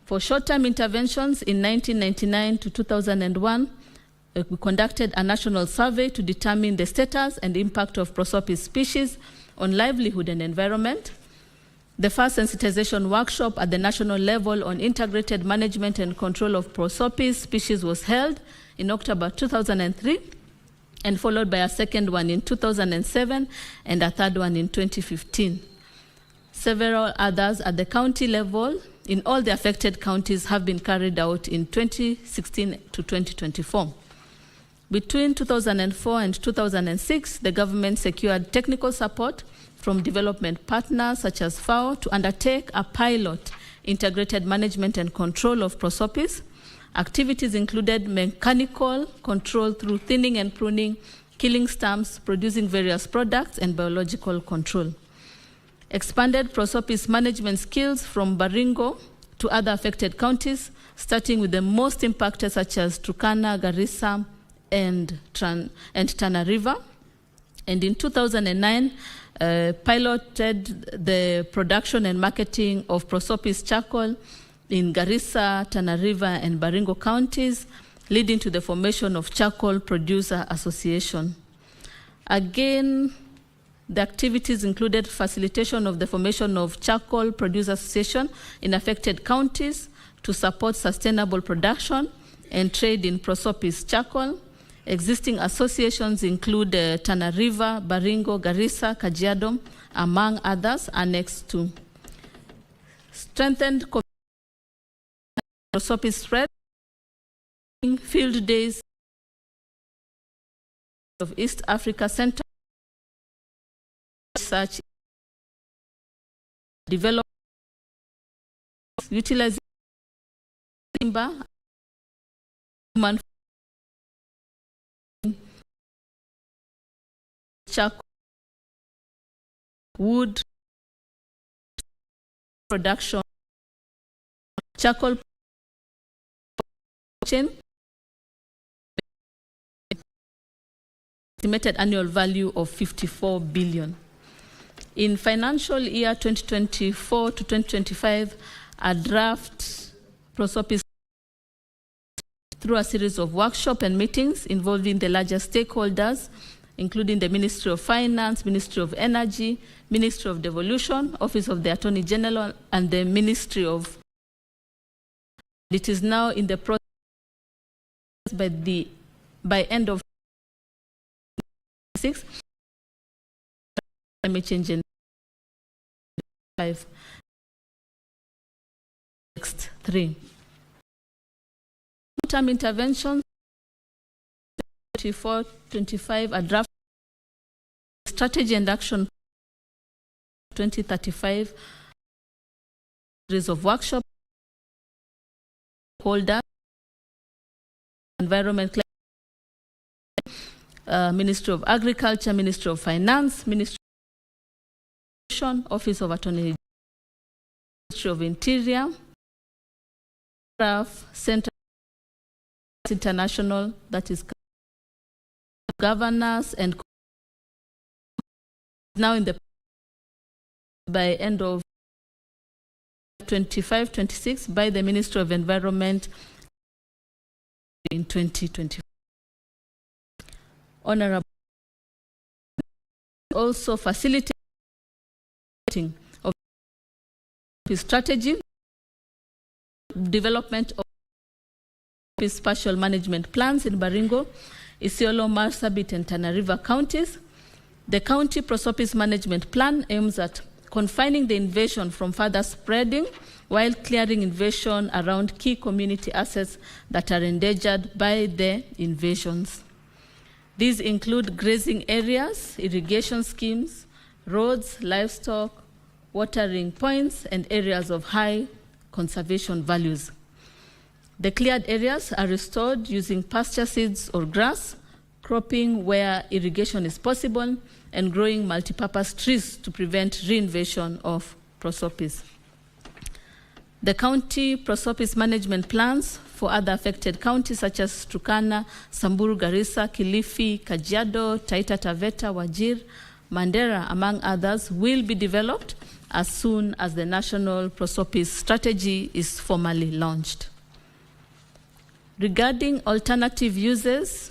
S1: For short-term interventions in 1999 to 2001, we conducted a national survey to determine the status and impact of prosopis species on livelihood and environment. The first sensitization workshop at the national level on integrated management and control of prosopis species was held in October 2003, and followed by a second one in 2007 and a third one in 2015. Several others at the county level in all the affected counties have been carried out in 2016 to 2024. Between 2004 and 2006, the government secured technical support from development partners such as FAO to undertake a pilot integrated management and control of prosopis. Activities included mechanical control through thinning and pruning, killing stumps, producing various products, and biological control. Expanded prosopis management skills from Baringo to other affected counties, starting with the most impacted such as Turkana, Garissa, and Tana River. And in 2009, piloted the production and marketing of prosopis charcoal in Garissa, Tana River, and Baringo counties, leading to the formation of Charcoal Producer Association. Again, the activities included facilitation of the formation of Charcoal Producer Association in affected counties to support sustainable production and trade in prosopis charcoal. Existing associations include Tana River, Baringo, Garissa, Kajiado, among others, annexed to. Strengthened prosopis spread, field days of East Africa Center, research, development, utilizing timber, human charcoal, wood production, charcoal chain, estimated annual value of 54 billion. In financial year 2024 to 2025, a draft prosopis through a series of workshops and meetings involving the larger stakeholders, including the Ministry of Finance, Ministry of Energy, Ministry of Devolution, Office of the Attorney General, and the Ministry of. It is now in the process by end of 6. Climate change in 5. Next 3. Long-term interventions 24-25, a draft strategy and action 2035, series of workshops, holder, environment, Ministry of Agriculture, Ministry of Finance, Ministry of Office of Attorney General, Ministry of Interior, Center International, that is governors, and now in the by end of 25-26 by the Ministry of Environment in 2020. Honorable, also facilitating of his strategy, development of his spatial management plans in Baringo, Isiolo, Marsabit, and Tana River counties. The county prosopis management plan aims at confining the invasion from further spreading while clearing invasion around key community assets that are endangered by the invasions. These include grazing areas, irrigation schemes, roads, livestock, watering points, and areas of high conservation values. The cleared areas are restored using pasture seeds or grass, cropping where irrigation is possible, and growing multipurpose trees to prevent reinvasion of prosopis. The county prosopis management plans for other affected counties such as Turkana, Samburu, Garissa, Kilifi, Kajiado, Taita Taveta, Wajir, Mandera, among others, will be developed as soon as the national prosopis strategy is formally launched. Regarding alternative uses,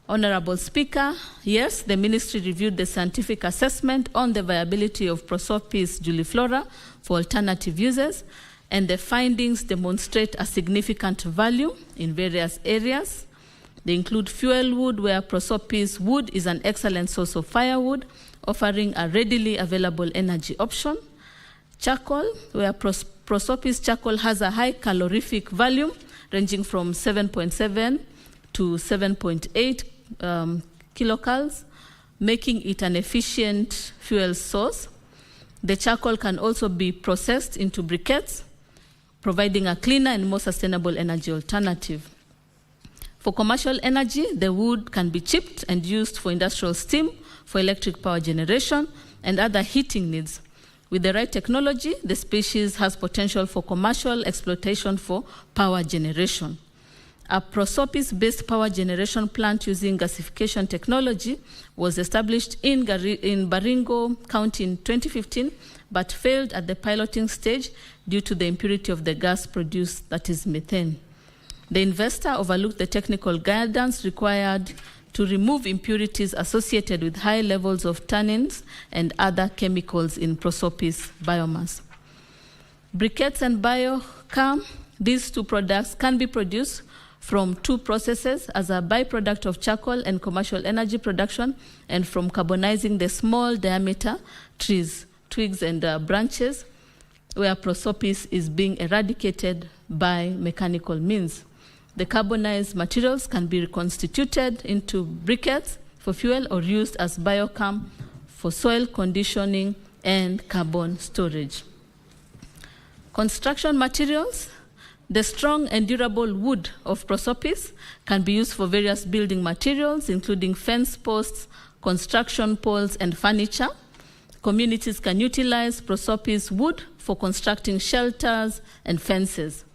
S1: Honorable Speaker, yes, the ministry reviewed the scientific assessment on the viability of prosopis juliflora for alternative uses, and the findings demonstrate a significant value in various areas. They include fuel wood, where prosopis wood is an excellent source of firewood, offering a readily available energy option. Charcoal, where prosopis charcoal has a high calorific value, ranging from 7.7 to 7.8 kilocalories, making it an efficient fuel source. The charcoal can also be processed into briquettes, providing a cleaner and more sustainable energy alternative. For commercial energy, the wood can be chipped and used for industrial steam, for electric power generation, and other heating needs. With the right technology, the species has potential for commercial exploitation for power generation. A prosopis-based power generation plant using gasification technology was established in Baringo County in 2015, but failed at the piloting stage due to the impurity of the gas produced, that is methane. The investor overlooked the technical guidance required to remove impurities associated with high levels of tannins and other chemicals in prosopis biomass. Briquettes and biocam, these two products can be produced from two processes as a byproduct of charcoal and commercial energy production, and from carbonizing the small diameter trees, twigs and branches, where prosopis is being eradicated by mechanical means. The carbonized materials can be reconstituted into briquettes for fuel or used as biocam for soil conditioning and carbon storage. Construction materials. The strong and durable wood of prosopis can be used for various building materials, including fence posts, construction poles, and furniture. Communities can utilize prosopis wood for constructing shelters and fences.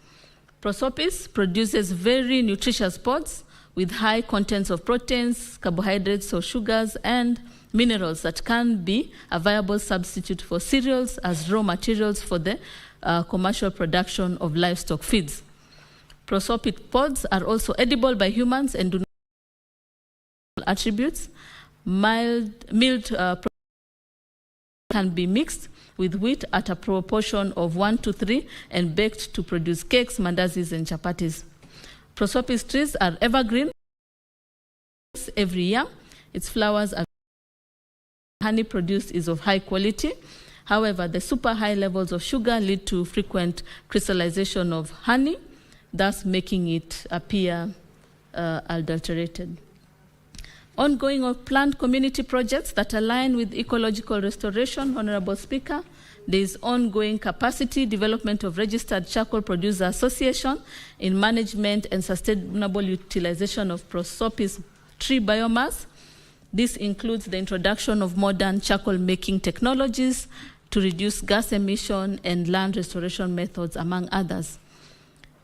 S1: Prosopis produces very nutritious pods with high contents of proteins, carbohydrates or sugars, and minerals that can be a viable substitute for cereals as raw materials for the commercial production of livestock feeds. Prosopis pods are also edible by humans and do not have attributes. Milled can be mixed with wheat at a proportion of 1:3 and baked to produce cakes, mandazis, and chapatis. Prosopis trees are evergreen every year. Its flowers are honey produced is of high quality. However, the super high levels of sugar lead to frequent crystallization of honey, thus making it appear adulterated. Ongoing or planned community projects that align with ecological restoration, Honorable Speaker. There is ongoing capacity development of registered charcoal producer association in management and sustainable utilization of prosopis tree biomass. This includes the introduction of modern charcoal making technologies to reduce gas emission and land restoration methods, among others.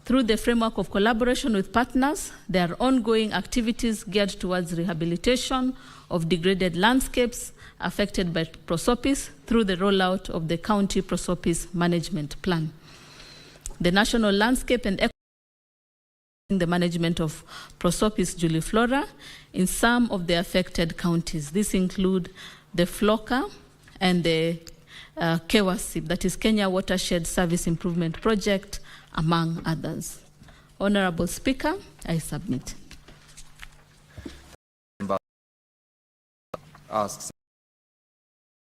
S1: Through the framework of collaboration with partners, there are ongoing activities geared towards rehabilitation of degraded landscapes affected by prosopis through the rollout of the County Prosopis Management Plan. The National Landscape and the management of prosopis juliflora in some of the affected counties. These include the FLOCA and the KWASIP, that is Kenya Watershed Service Improvement Project, among others. Honorable Speaker, I submit.
S3: Asks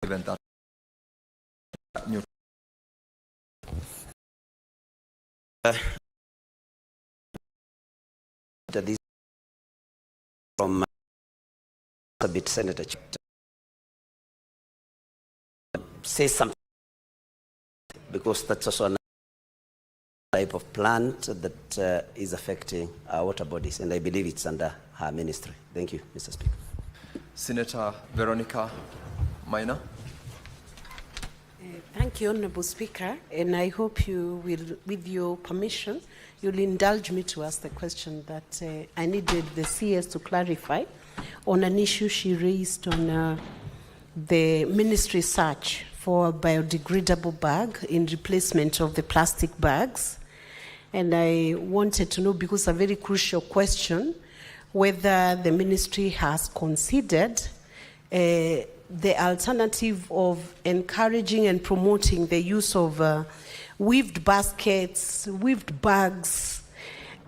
S3: given that
S22: this from a bit Senator. say something, because that's also another type of plant that is affecting our water bodies, and I believe it's under her ministry. Thank you, Mr. Speaker.
S3: Senator Veronica Maina.
S17: Thank you, Honorable Speaker, and I hope you will, with your permission, you'll indulge me to ask the question that I needed the CS to clarify on an issue she raised on the ministry search for a biodegradable bag in replacement of the plastic bags. And I wanted to know, because a very crucial question, whether the ministry has considered the alternative of encouraging and promoting the use of weaved baskets, weaved bags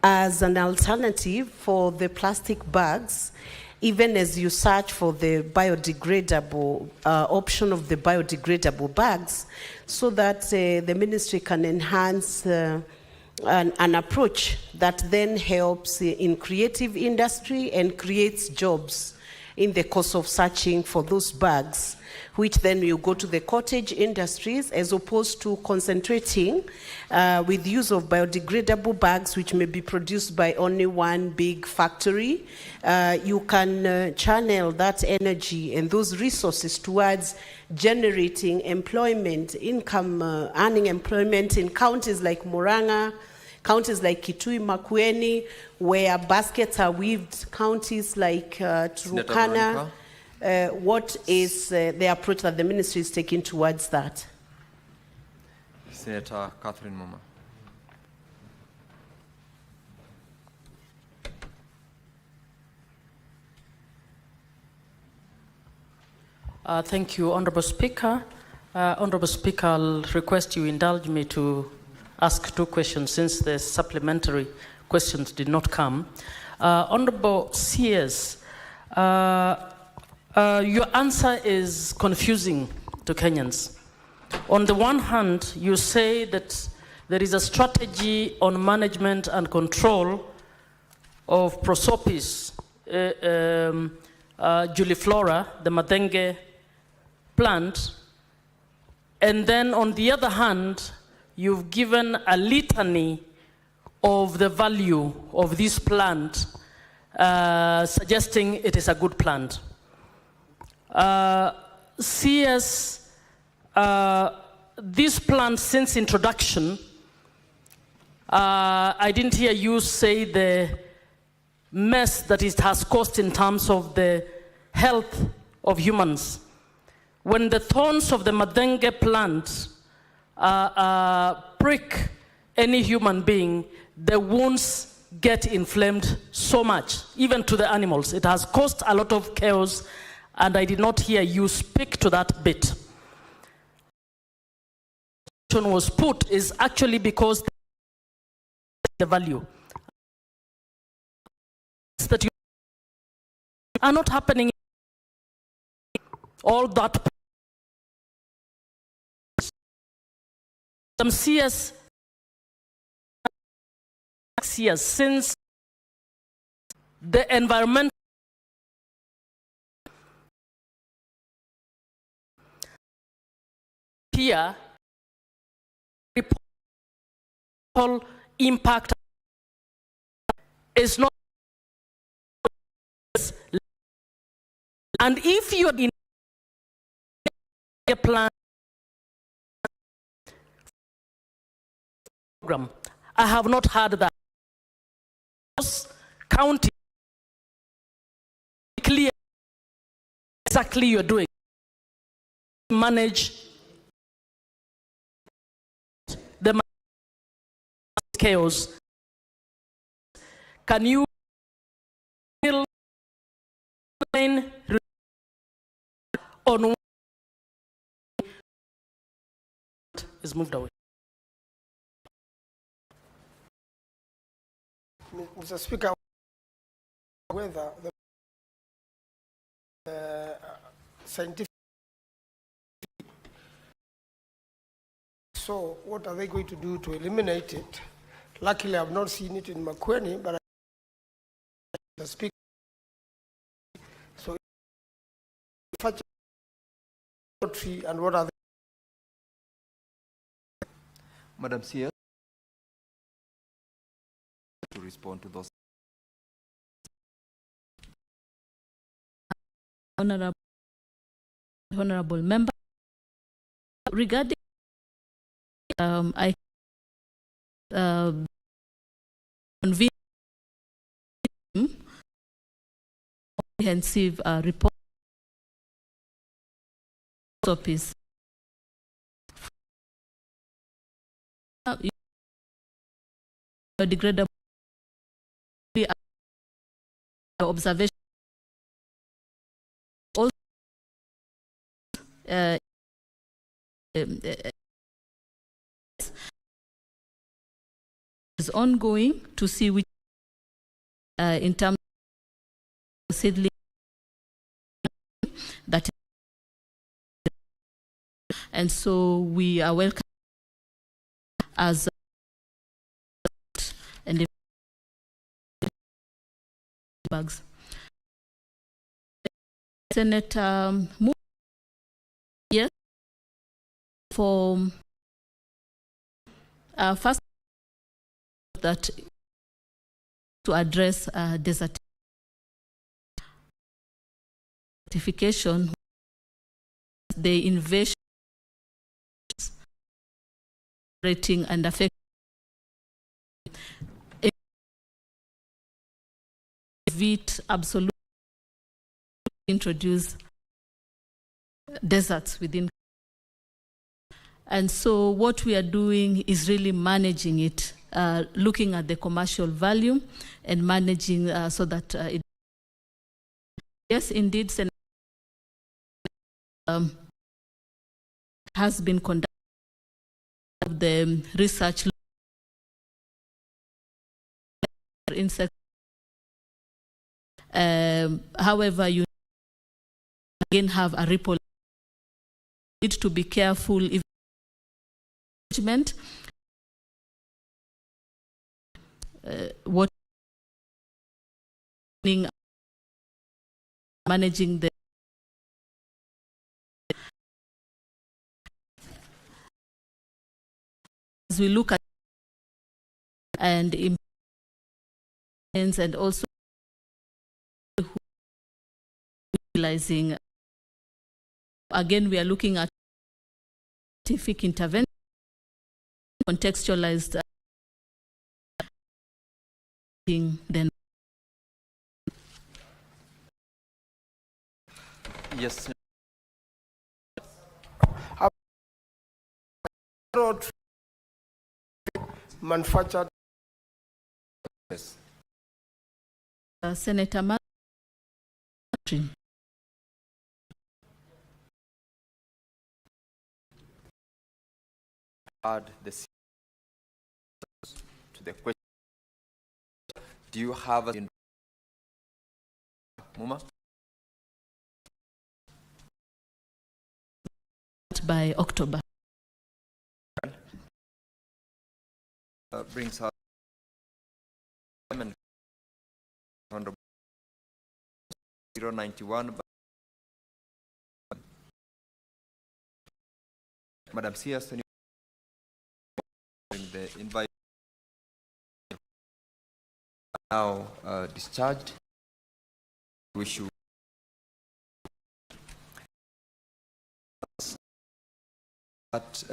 S17: as an alternative for the plastic bags, even as you search for the biodegradable option of the biodegradable bags, so that the ministry can enhance an approach that then helps in creative industry and creates jobs in the course of searching for those bags, which then will go to the cottage industries, as opposed to concentrating with use of biodegradable bags, which may be produced by only one big factory. You can channel that energy and those resources towards generating employment, income, earning employment in counties like Murang'a, counties like Kitui, Makueni, where baskets are weaved, counties like Turkana. What is the approach that the ministry is taking towards that?
S3: Senator Catherine Muma.
S14: Thank you, Honorable Speaker. Honorable Speaker, I'll request you indulge me to ask two questions since the supplementary questions did not come. Honorable CS, your answer is confusing to Kenyans. On the one hand, you say that there is a strategy on management and control of prosopis, juliflora, the Madenge plant, and then on the other hand, you've given a litany of the value of this plant, suggesting it is a good plant. CS, this plant, since introduction, I didn't hear you say the mess that it has caused in terms of the health of humans. When the thorns of the Madenge plant prick any human being, the wounds get inflamed so much, even to the animals. It has caused a lot of chaos, and I did not hear you speak to that bit. Was put is actually because the value that you are not happening. All that some CS since the environment here impact is not, and if you're in a plan program, I have not heard that. County clear exactly you're doing. Manage the chaos. Can you on is moved away?
S4: Mr. Speaker, whether the scientific, so what are they going to do to eliminate it? Luckily, I've not seen it in Makueni, but the Speaker. So, and what are they
S3: Madam CS, to respond to those.
S1: Honorable member, regarding I convene comprehensive report office. Biodegradable observation also is ongoing to see which in terms of seedling that, and so we are welcome as and bags. Senator yes, for first that to address desertification, the invasion rating and affect it absolutely introduce deserts within. And so what we are doing is really managing it, looking at the commercial value and managing so that it. Yes, indeed, has been conducted the research insect. However, you again have a ripple. Need to be careful if management what managing the as we look at and and also utilizing again we are looking at scientific intervention contextualized then
S3: yes.
S4: Manufactured.
S3: Yes.
S1: Senator Martin.
S3: Add the to the question. Do you have a Muma?
S1: By October.
S3: Brings us Honorable 091. Madam CS, the invite now discharged. We should at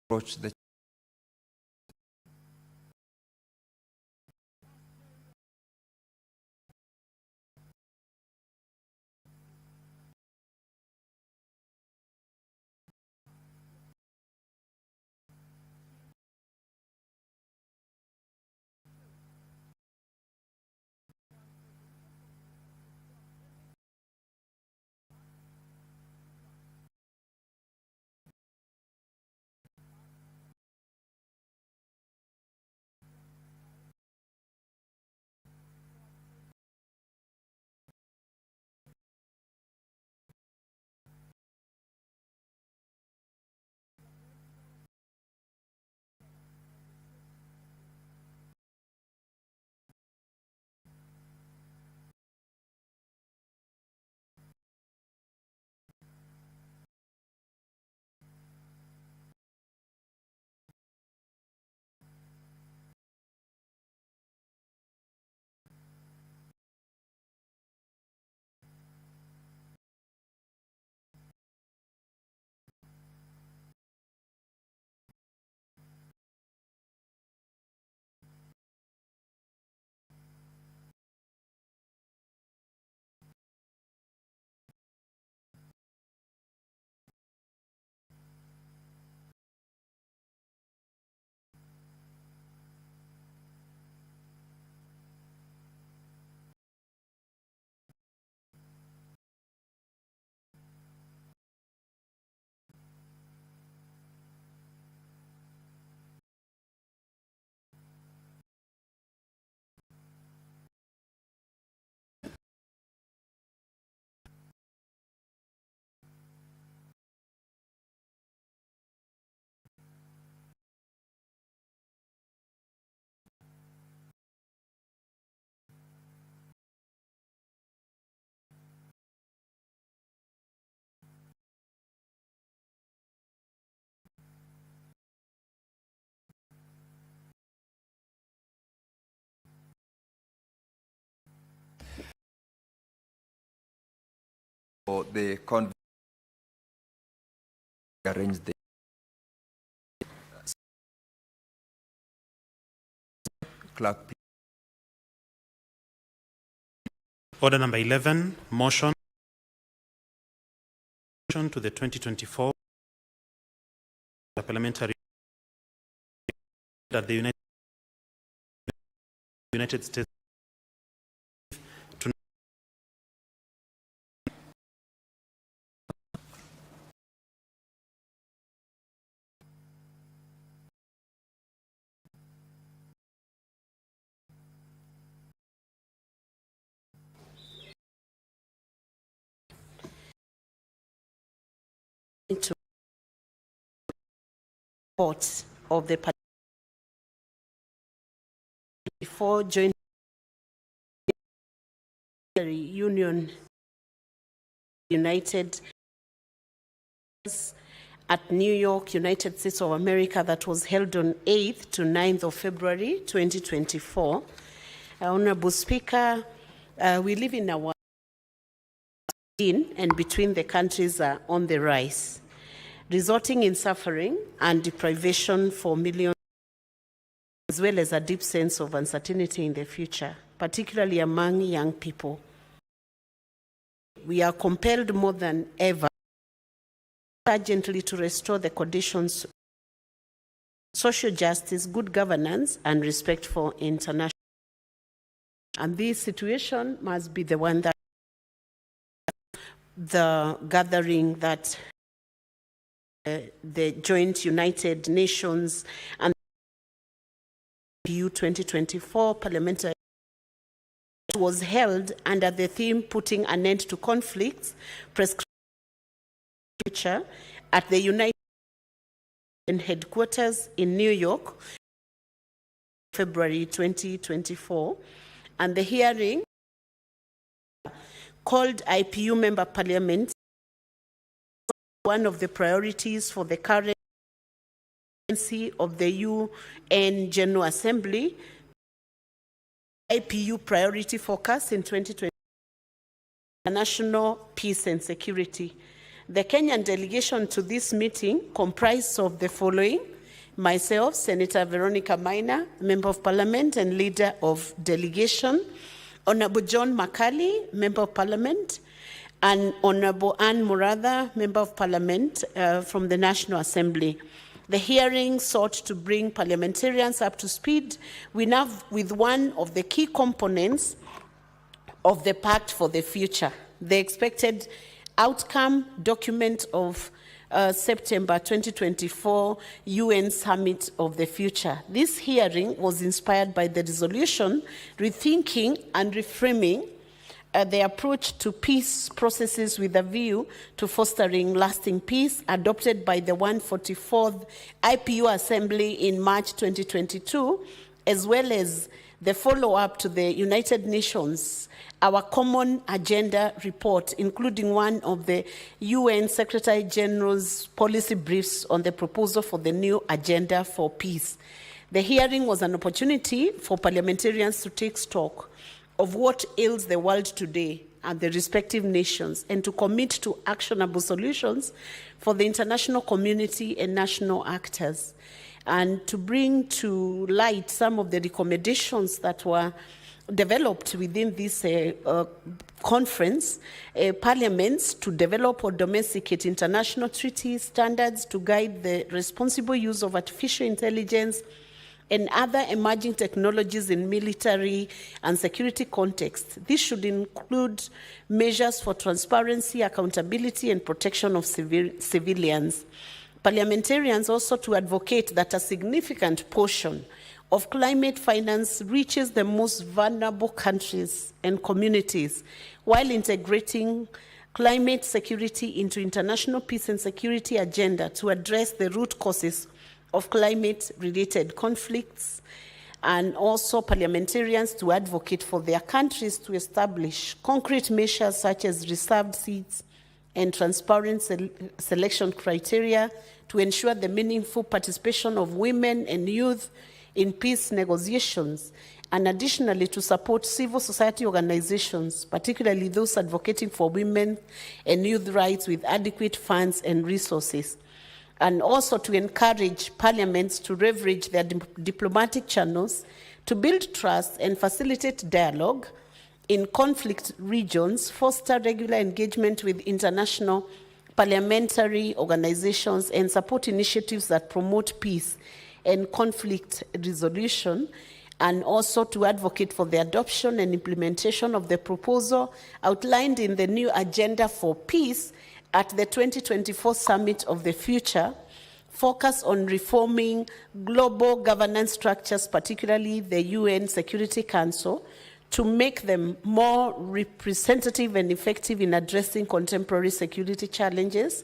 S3: approach the for the arrange the clerk.
S12: Order number 11, motion to the 2024 parliamentary that the United States
S17: to reports of the before joining Union United at New York, United States of America, that was held on 8th to 9th of February 2024. Honorable Speaker, we live in a world in and between the countries are on the rise, resulting in suffering and deprivation for millions, as well as a deep sense of uncertainty in the future, particularly among young people. We are compelled more than ever urgently to restore the conditions, social justice, good governance, and respect for international. And this situation must be the one that the gathering that the Joint United Nations and EU 2024 parliamentary was held under the theme Putting an End to Conflicts, Prescribing Future at the United Nations headquarters in New York, February 2024, and the hearing called IPU member parliament one of the priorities for the current presidency of the UN General Assembly. IPU priority focus in 2020, national peace and security. The Kenyan delegation to this meeting comprised of the following: myself, Senator Veronica Maina, Member of Parliament and Leader of Delegation, Honorable John Makali, Member of Parliament, and Honorable Anne Muratha, Member of Parliament from the National Assembly. The hearing sought to bring parliamentarians up to speed with one of the key components of the Pact for the Future, the expected outcome document of September 2024 UN Summit of the Future. This hearing was inspired by the resolution Rethinking and Reframing the approach to peace processes with a view to fostering lasting peace, adopted by the 144th IPU Assembly in March 2022, as well as the follow-up to the United Nations, our common agenda report, including one of the UN Secretary General's policy briefs on the proposal for the new agenda for peace. The hearing was an opportunity for parliamentarians to take stock of what ails the world today and the respective nations, and to commit to actionable solutions for the international community and national actors, and to bring to light some of the recommendations that were developed within this conference, parliaments to develop or domesticate international treaty standards to guide the responsible use of artificial intelligence and other emerging technologies in military and security contexts. This should include measures for transparency, accountability, and protection of civilians. Parliamentarians also to advocate that a significant portion of climate finance reaches the most vulnerable countries and communities, while integrating climate security into international peace and security agenda to address the root causes of climate-related conflicts, and also parliamentarians to advocate for their countries to establish concrete measures such as reserved seats and transparent selection criteria to ensure the meaningful participation of women and youth in peace negotiations, and additionally to support civil society organizations, particularly those advocating for women and youth rights with adequate funds and resources, and also to encourage parliaments to leverage their diplomatic channels to build trust and facilitate dialogue in conflict regions, foster regular engagement with international parliamentary organizations, and support initiatives that promote peace and conflict resolution, and also to advocate for the adoption and implementation of the proposal outlined in the new Agenda for Peace at the 2024 Summit of the Future, focus on reforming global governance structures, particularly the UN Security Council, to make them more representative and effective in addressing contemporary security challenges,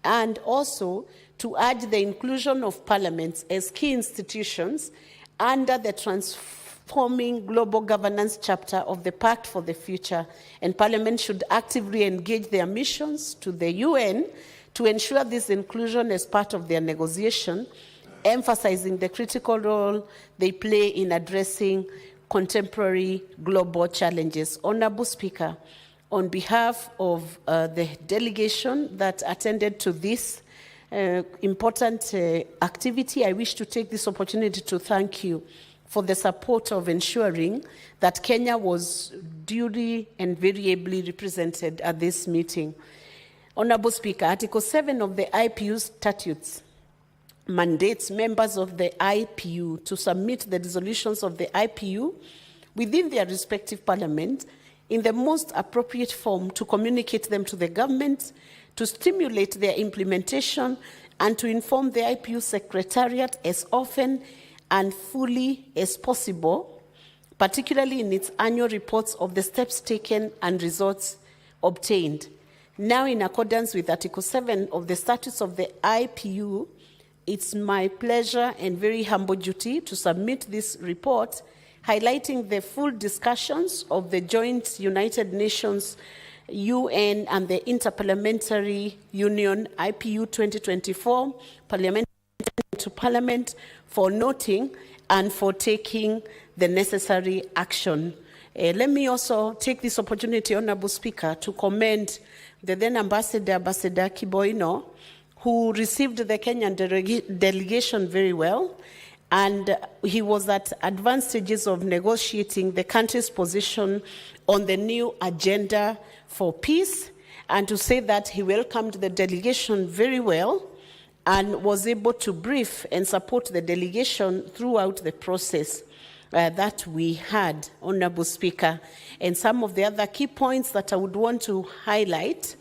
S17: and also to urge the inclusion of parliaments as key institutions under the transforming global governance chapter of the Pact for the Future. And Parliament should actively engage their missions to the UN to ensure this inclusion as part of their negotiation, emphasizing the critical role they play in addressing contemporary global challenges. Honorable Speaker, on behalf of the delegation that attended to this important activity, I wish to take this opportunity to thank you for the support of ensuring that Kenya was duly and variably represented at this meeting. Honorable Speaker, Article 7 of the IPU statutes mandates members of the IPU to submit the resolutions of the IPU within their respective parliament in the most appropriate form to communicate them to the government, to stimulate their implementation, and to inform the IPU Secretariat as often and fully as possible, particularly in its annual reports of the steps taken and results obtained. Now, in accordance with Article 7 of the Statutes of the IPU, it's my pleasure and very humble duty to submit this report highlighting the full discussions of the joint United Nations, UN, and the Interparliamentary Union IPU 2024 Parliament to Parliament for noting and for taking the necessary action. Let me also take this opportunity, Honorable Speaker, to commend the then Ambassador Kiboino, who received the Kenyan delegation very well, and he was at advanced stages of negotiating the country's position on the new agenda for peace, and to say that he welcomed the delegation very well and was able to brief and support the delegation throughout the process that we had, Honorable Speaker. And some of the other key points that I would want to highlight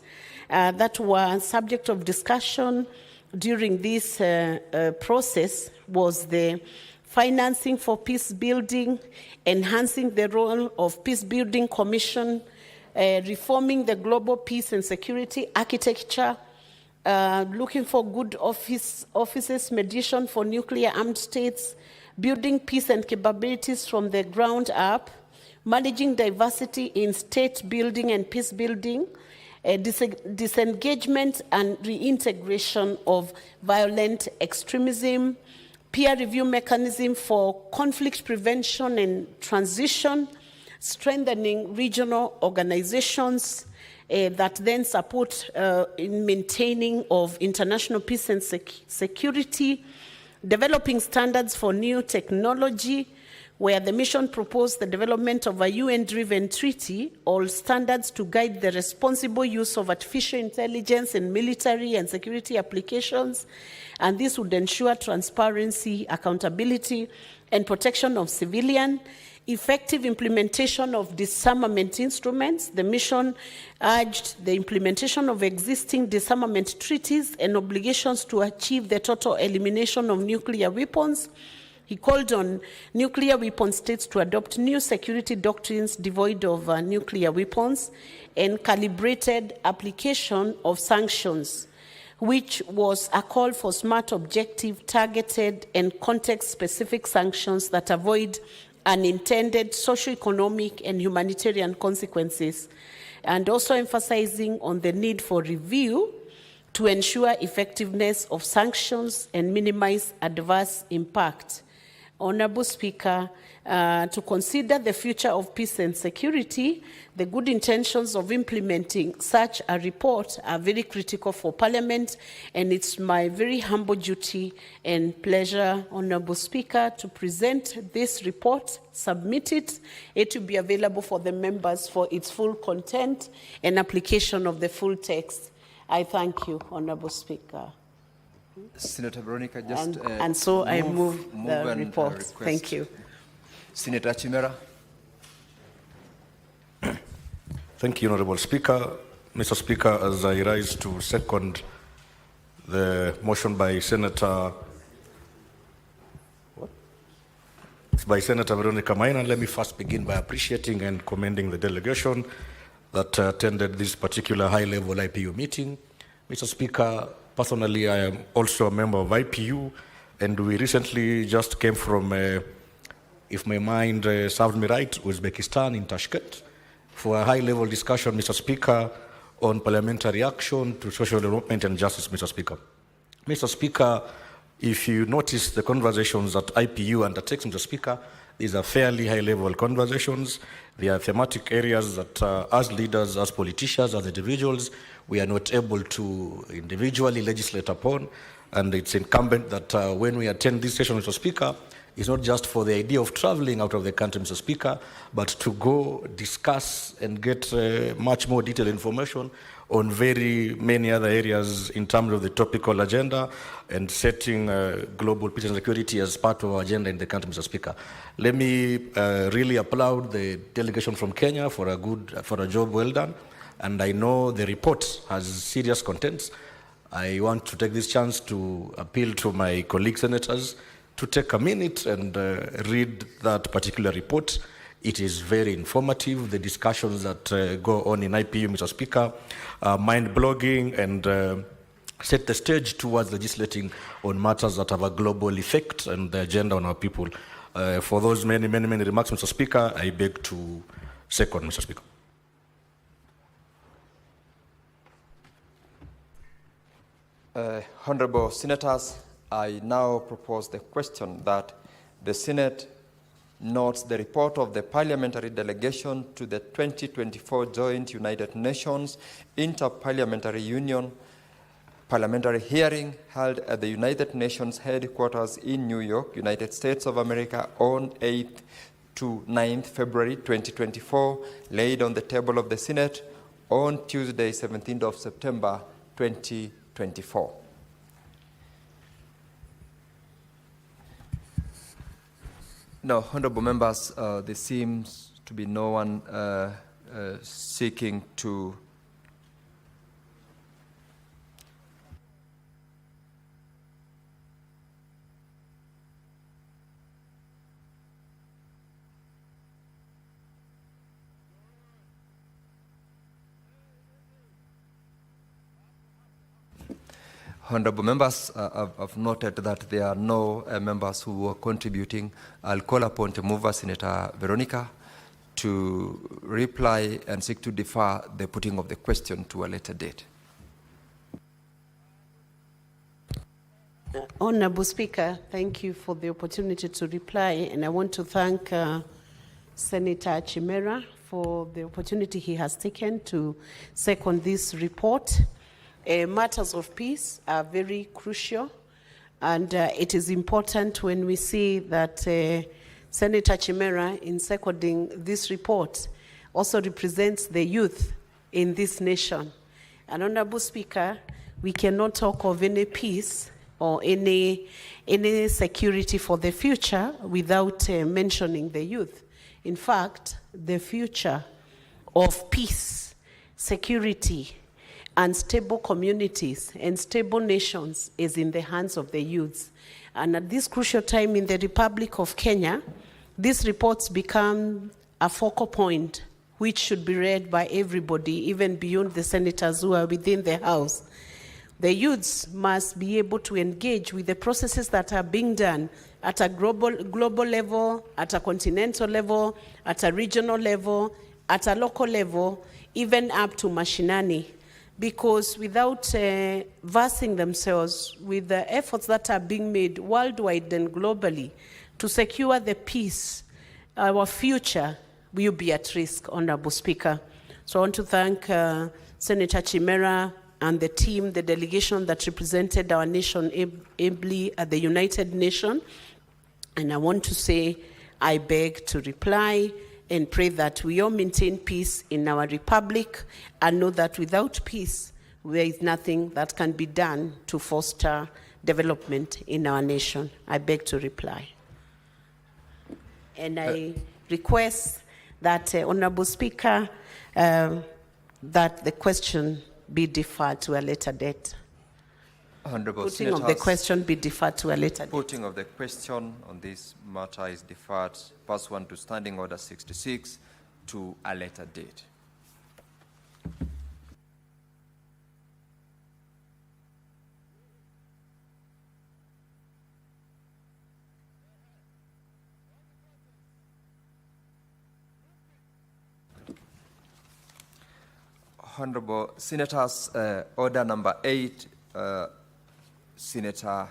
S17: that were subject of discussion during this process was the financing for peace building, enhancing the role of peace building commission, reforming the global peace and security architecture, looking for good offices, mediation for nuclear armed states, building peace and capabilities from the ground up, managing diversity in state building and peace building, disengagement and reintegration of violent extremism, peer review mechanism for conflict prevention and transition, strengthening regional organizations that then support in maintaining of international peace and security, developing standards for new technology, where the mission proposed the development of a UN-driven treaty, all standards to guide the responsible use of artificial intelligence in military and security applications, and this would ensure transparency, accountability, and protection of civilian, effective implementation of disarmament instruments. The mission urged the implementation of existing disarmament treaties and obligations to achieve the total elimination of nuclear weapons. He called on nuclear weapon states to adopt new security doctrines devoid of nuclear weapons and calibrated application of sanctions, which was a call for smart, objective, targeted, and context-specific sanctions that avoid unintended socio-economic and humanitarian consequences, and also emphasizing on the need for review to ensure effectiveness of sanctions and minimize adverse impact. Honorable Speaker, to consider the future of peace and security, the good intentions of implementing such a report are very critical for Parliament, and it's my very humble duty and pleasure, Honorable Speaker, to present this report, submit it. It will be available for the members for its full content and application of the full text. I thank you, Honorable Speaker.
S3: Senator Veronica, just
S17: and so I move the report.
S3: Request.
S17: Thank you.
S3: Senator Chimera.
S7: Thank you, Honorable Speaker. Mr. Speaker, as I rise to second the motion by Senator Veronica Maina, let me first begin by appreciating and commending the delegation that attended this particular high-level IPU meeting. Mr. Speaker, personally, I am also a member of IPU, and we recently just came from, if my mind served me right, Uzbekistan in Tashkent for a high-level discussion, Mr. Speaker, on parliamentary action to social development and justice, Mr. Speaker. Mr. Speaker, if you notice the conversations that IPU undertakes, Mr. Speaker, these are fairly high-level conversations. They are thematic areas that as leaders, as politicians, as individuals, we are not able to individually legislate upon. And it's incumbent that when we attend this session, Mr. Speaker, it's not just for the idea of traveling out of the country, Mr. Speaker, but to go discuss and get much more detailed information on very many other areas in terms of the topical agenda and setting global peace and security as part of our agenda in the country, Mr. Speaker. Let me really applaud the delegation from Kenya for a job well done. And I know the report has serious contents. I want to take this chance to appeal to my colleague senators to take a minute and read that particular report. It is very informative. The discussions that go on in IPU, Mr. Speaker, are mind-blogging and set the stage towards legislating on matters that have a global effect and the agenda on our people. For those many remarks, Mr. Speaker, I beg to second, Mr. Speaker.
S3: Honorable Senators, I now propose the question that the Senate notes the report of the parliamentary delegation to the 2024 Joint United Nations Inter-Parliamentary Union parliamentary hearing held at the United Nations headquarters in New York, United States of America on 8th to 9th February 2024, laid on the table of the Senate on Tuesday, 17th of September 2024. Now, honorable members, there seems to be no one seeking to Honorable members, I've noted that there are no members who are contributing. I'll call upon the mover, Senator Veronica, to reply and seek to defer the putting of the question to a later date.
S17: Honorable Speaker, thank you for the opportunity to reply, and I want to thank Senator Chimera for the opportunity he has taken to second this report. Matters of peace are very crucial, and it is important when we see that Senator Chimera, in seconding this report, also represents the youth in this nation. And Honorable Speaker, we cannot talk of any peace or any security for the future without mentioning the youth. In fact, the future of peace, security, and stable communities and stable nations is in the hands of the youths. And at this crucial time in the Republic of Kenya, these reports become a focal point which should be read by everybody, even beyond the senators who are within the House. The youths must be able to engage with the processes that are being done at a global level, at a continental level, at a regional level, at a local level, even up to mashinani. Because without versing themselves with the efforts that are being made worldwide and globally To secure the peace, our future will be at risk, Honorable Speaker. So I want to thank Senator Chimera and the team, the delegation that represented our nation ably at the United Nations. And I want to say, I beg to reply and pray that we all maintain peace in our republic and know that without peace, there is nothing that can be done to foster development in our nation. I beg to reply. And I request that, Honorable Speaker, that the question be deferred to a later date.
S3: Honorable
S17: Putting
S3: Senators,
S17: of the question be deferred to a later date.
S3: Putting of the question on this matter is deferred pursuant to Standing Order 66 to a later date. Honorable Senators, order number 8, Senator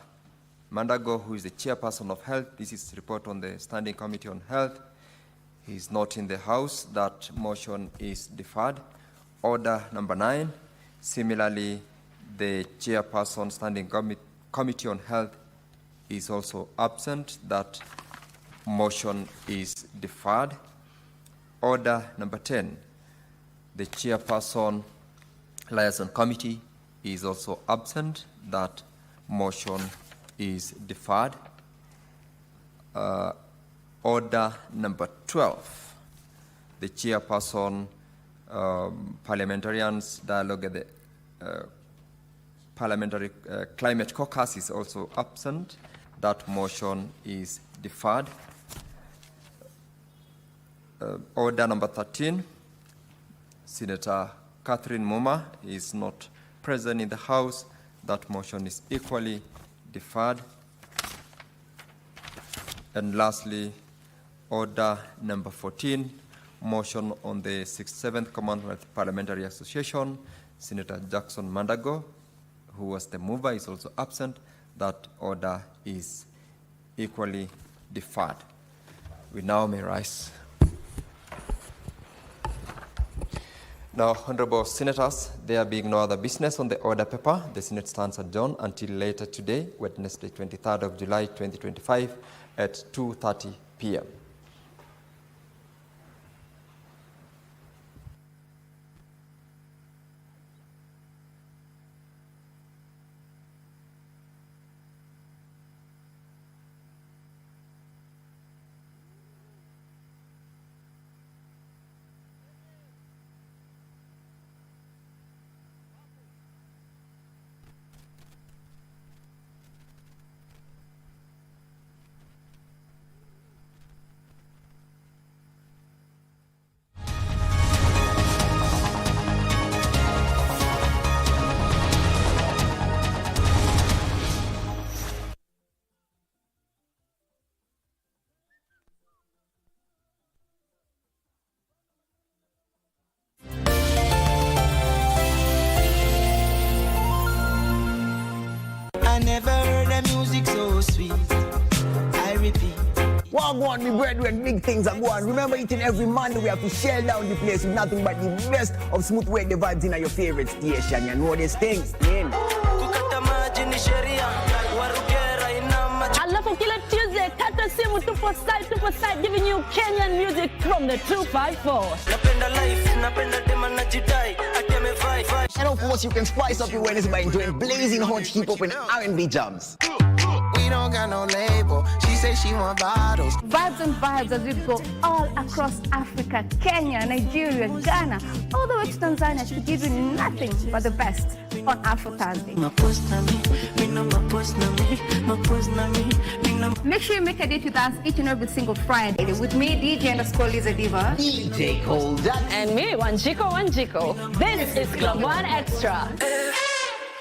S3: Mandago, who is the chairperson of Health. This is report on the Standing Committee on Health. He is not in the House. That motion is deferred. Order number 9, similarly, the chairperson Standing Committee on Health is also absent. That motion is deferred. Order number 10, the chairperson Liaison Committee is also absent. That motion is deferred. Order number 12, the chairperson Parliamentarians Dialogue at the Parliamentary Climate Caucus is also absent. That motion is deferred. Order number 13, Senator Catherine Muma is not present in the House. That motion is equally deferred. And lastly, order number 14, motion on the 67th Commonwealth Parliamentary Association. Senator Jackson Mandago, who was the mover, is also absent. That order is equally deferred. We now may rise. Now, Honorable Senators, there being no other business on the order paper, the Senate stands adjourned until later today, Wednesday, 23rd of July, 2025, at 2:30 p.m.
S13: Never heard the music so sweet. I repeat.
S15: Wagwan, me brethren, big things are going. Remember, each and every Monday we have to shell down the place with nothing but the best of smooth reggae vibes in your favorite station. You know these things, man.
S16: Alafu kila Tuesday, kata simu tupo side, giving you Kenyan music from the 254.
S13: Napenda life, napenda dema na jidai, ateme vibe.
S15: And of course, you can spice up your Wednesday by enjoying blazing hot hip-hop and R&B jams.
S13: We don't got no label. She said she want bottles.
S24: Vibes and vibes as we go all across Africa, Kenya, Nigeria, Ghana, all the way to Tanzania to give you nothing but the best on Afro Thursday. Make sure you make a date with us each and every single Friday with me, DJ_Liza Diva,
S15: DJ Colda,
S16: and me, Wanjiko. This is Club One Extra.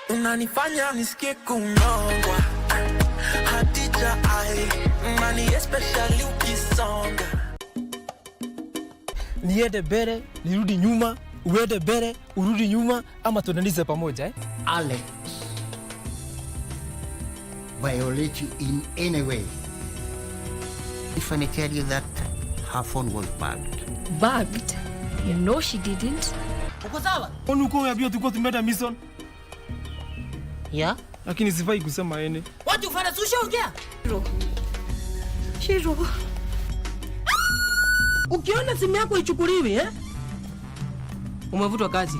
S13: Unanifanya nisikie kunongwa Hadija ai Mani especially ukisonga
S25: Niende bere, nirudi nyuma, uende bere, urudi nyuma, ama tuendanize pamoja eh?
S26: Alex violate you in any way,
S2: If I tell you that her phone was bugged.
S5: Bugged? No, she didn't.
S25: Uko sawa? Uko umeambiwa tulikuwa tumeenda mission.
S2: Yeah?
S25: Lakini sifai kusema ene.
S5: Watu ufanya sushaongea? Shiro. Ukiona simu yako ichukuliwi, umevutwa kazi.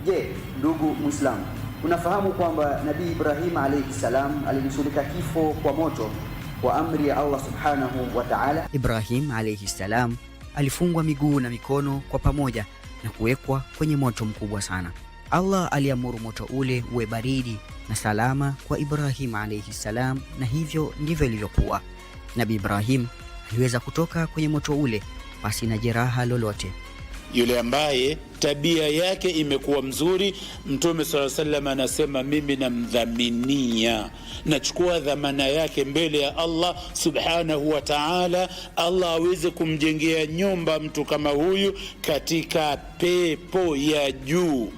S18: Je, ndugu Muislamu, unafahamu kwamba Nabii Ibrahim alayhi salam alinusurika kifo kwa moto kwa amri ya Allah subhanahu wa ta'ala?
S19: Ibrahim alayhi salam alifungwa miguu na mikono kwa pamoja na kuwekwa kwenye moto mkubwa sana. Allah aliamuru moto ule uwe baridi na salama kwa Ibrahim alayhi salam, na hivyo ndivyo ilivyokuwa. Nabii Ibrahim aliweza kutoka kwenye moto ule pasi na jeraha lolote.
S20: Yule ambaye tabia yake imekuwa mzuri, Mtume sallallahu alaihi wasallam anasema mimi namdhaminia, nachukua dhamana yake mbele ya Allah subhanahu wa ta'ala, Allah aweze kumjengea nyumba mtu kama huyu katika pepo ya juu.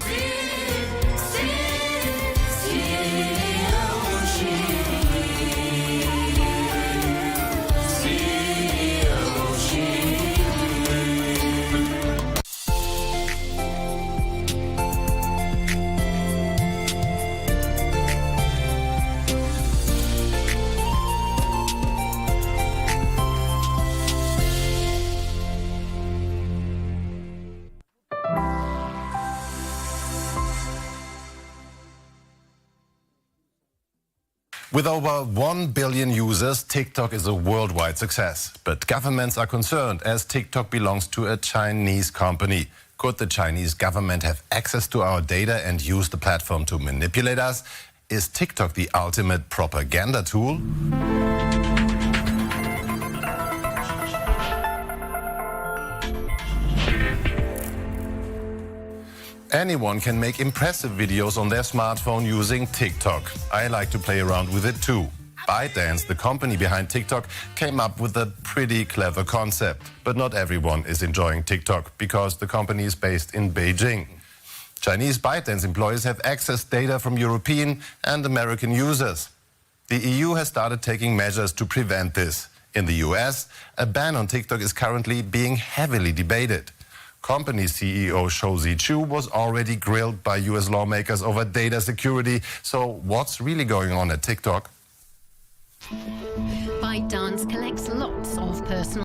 S26: With over 1 billion users, TikTok is a worldwide success. But governments are concerned as TikTok belongs to a Chinese company. Could the Chinese government have access to our data and use the platform to manipulate us? Is TikTok the ultimate propaganda tool? Anyone can make impressive videos on their smartphone using TikTok. I like to play around with it too. ByteDance, the company behind TikTok, came up with a pretty clever concept. But not everyone is enjoying TikTok because the company is based in Beijing. Chinese ByteDance employees have accessed data from European and American users. The EU has started taking measures to prevent this. In the US, a ban on TikTok is currently being heavily debated. Company CEO Shou Zichu was already grilled by US lawmakers over data security. So what's really going on at TikTok?
S27: ByteDance collects lots of personal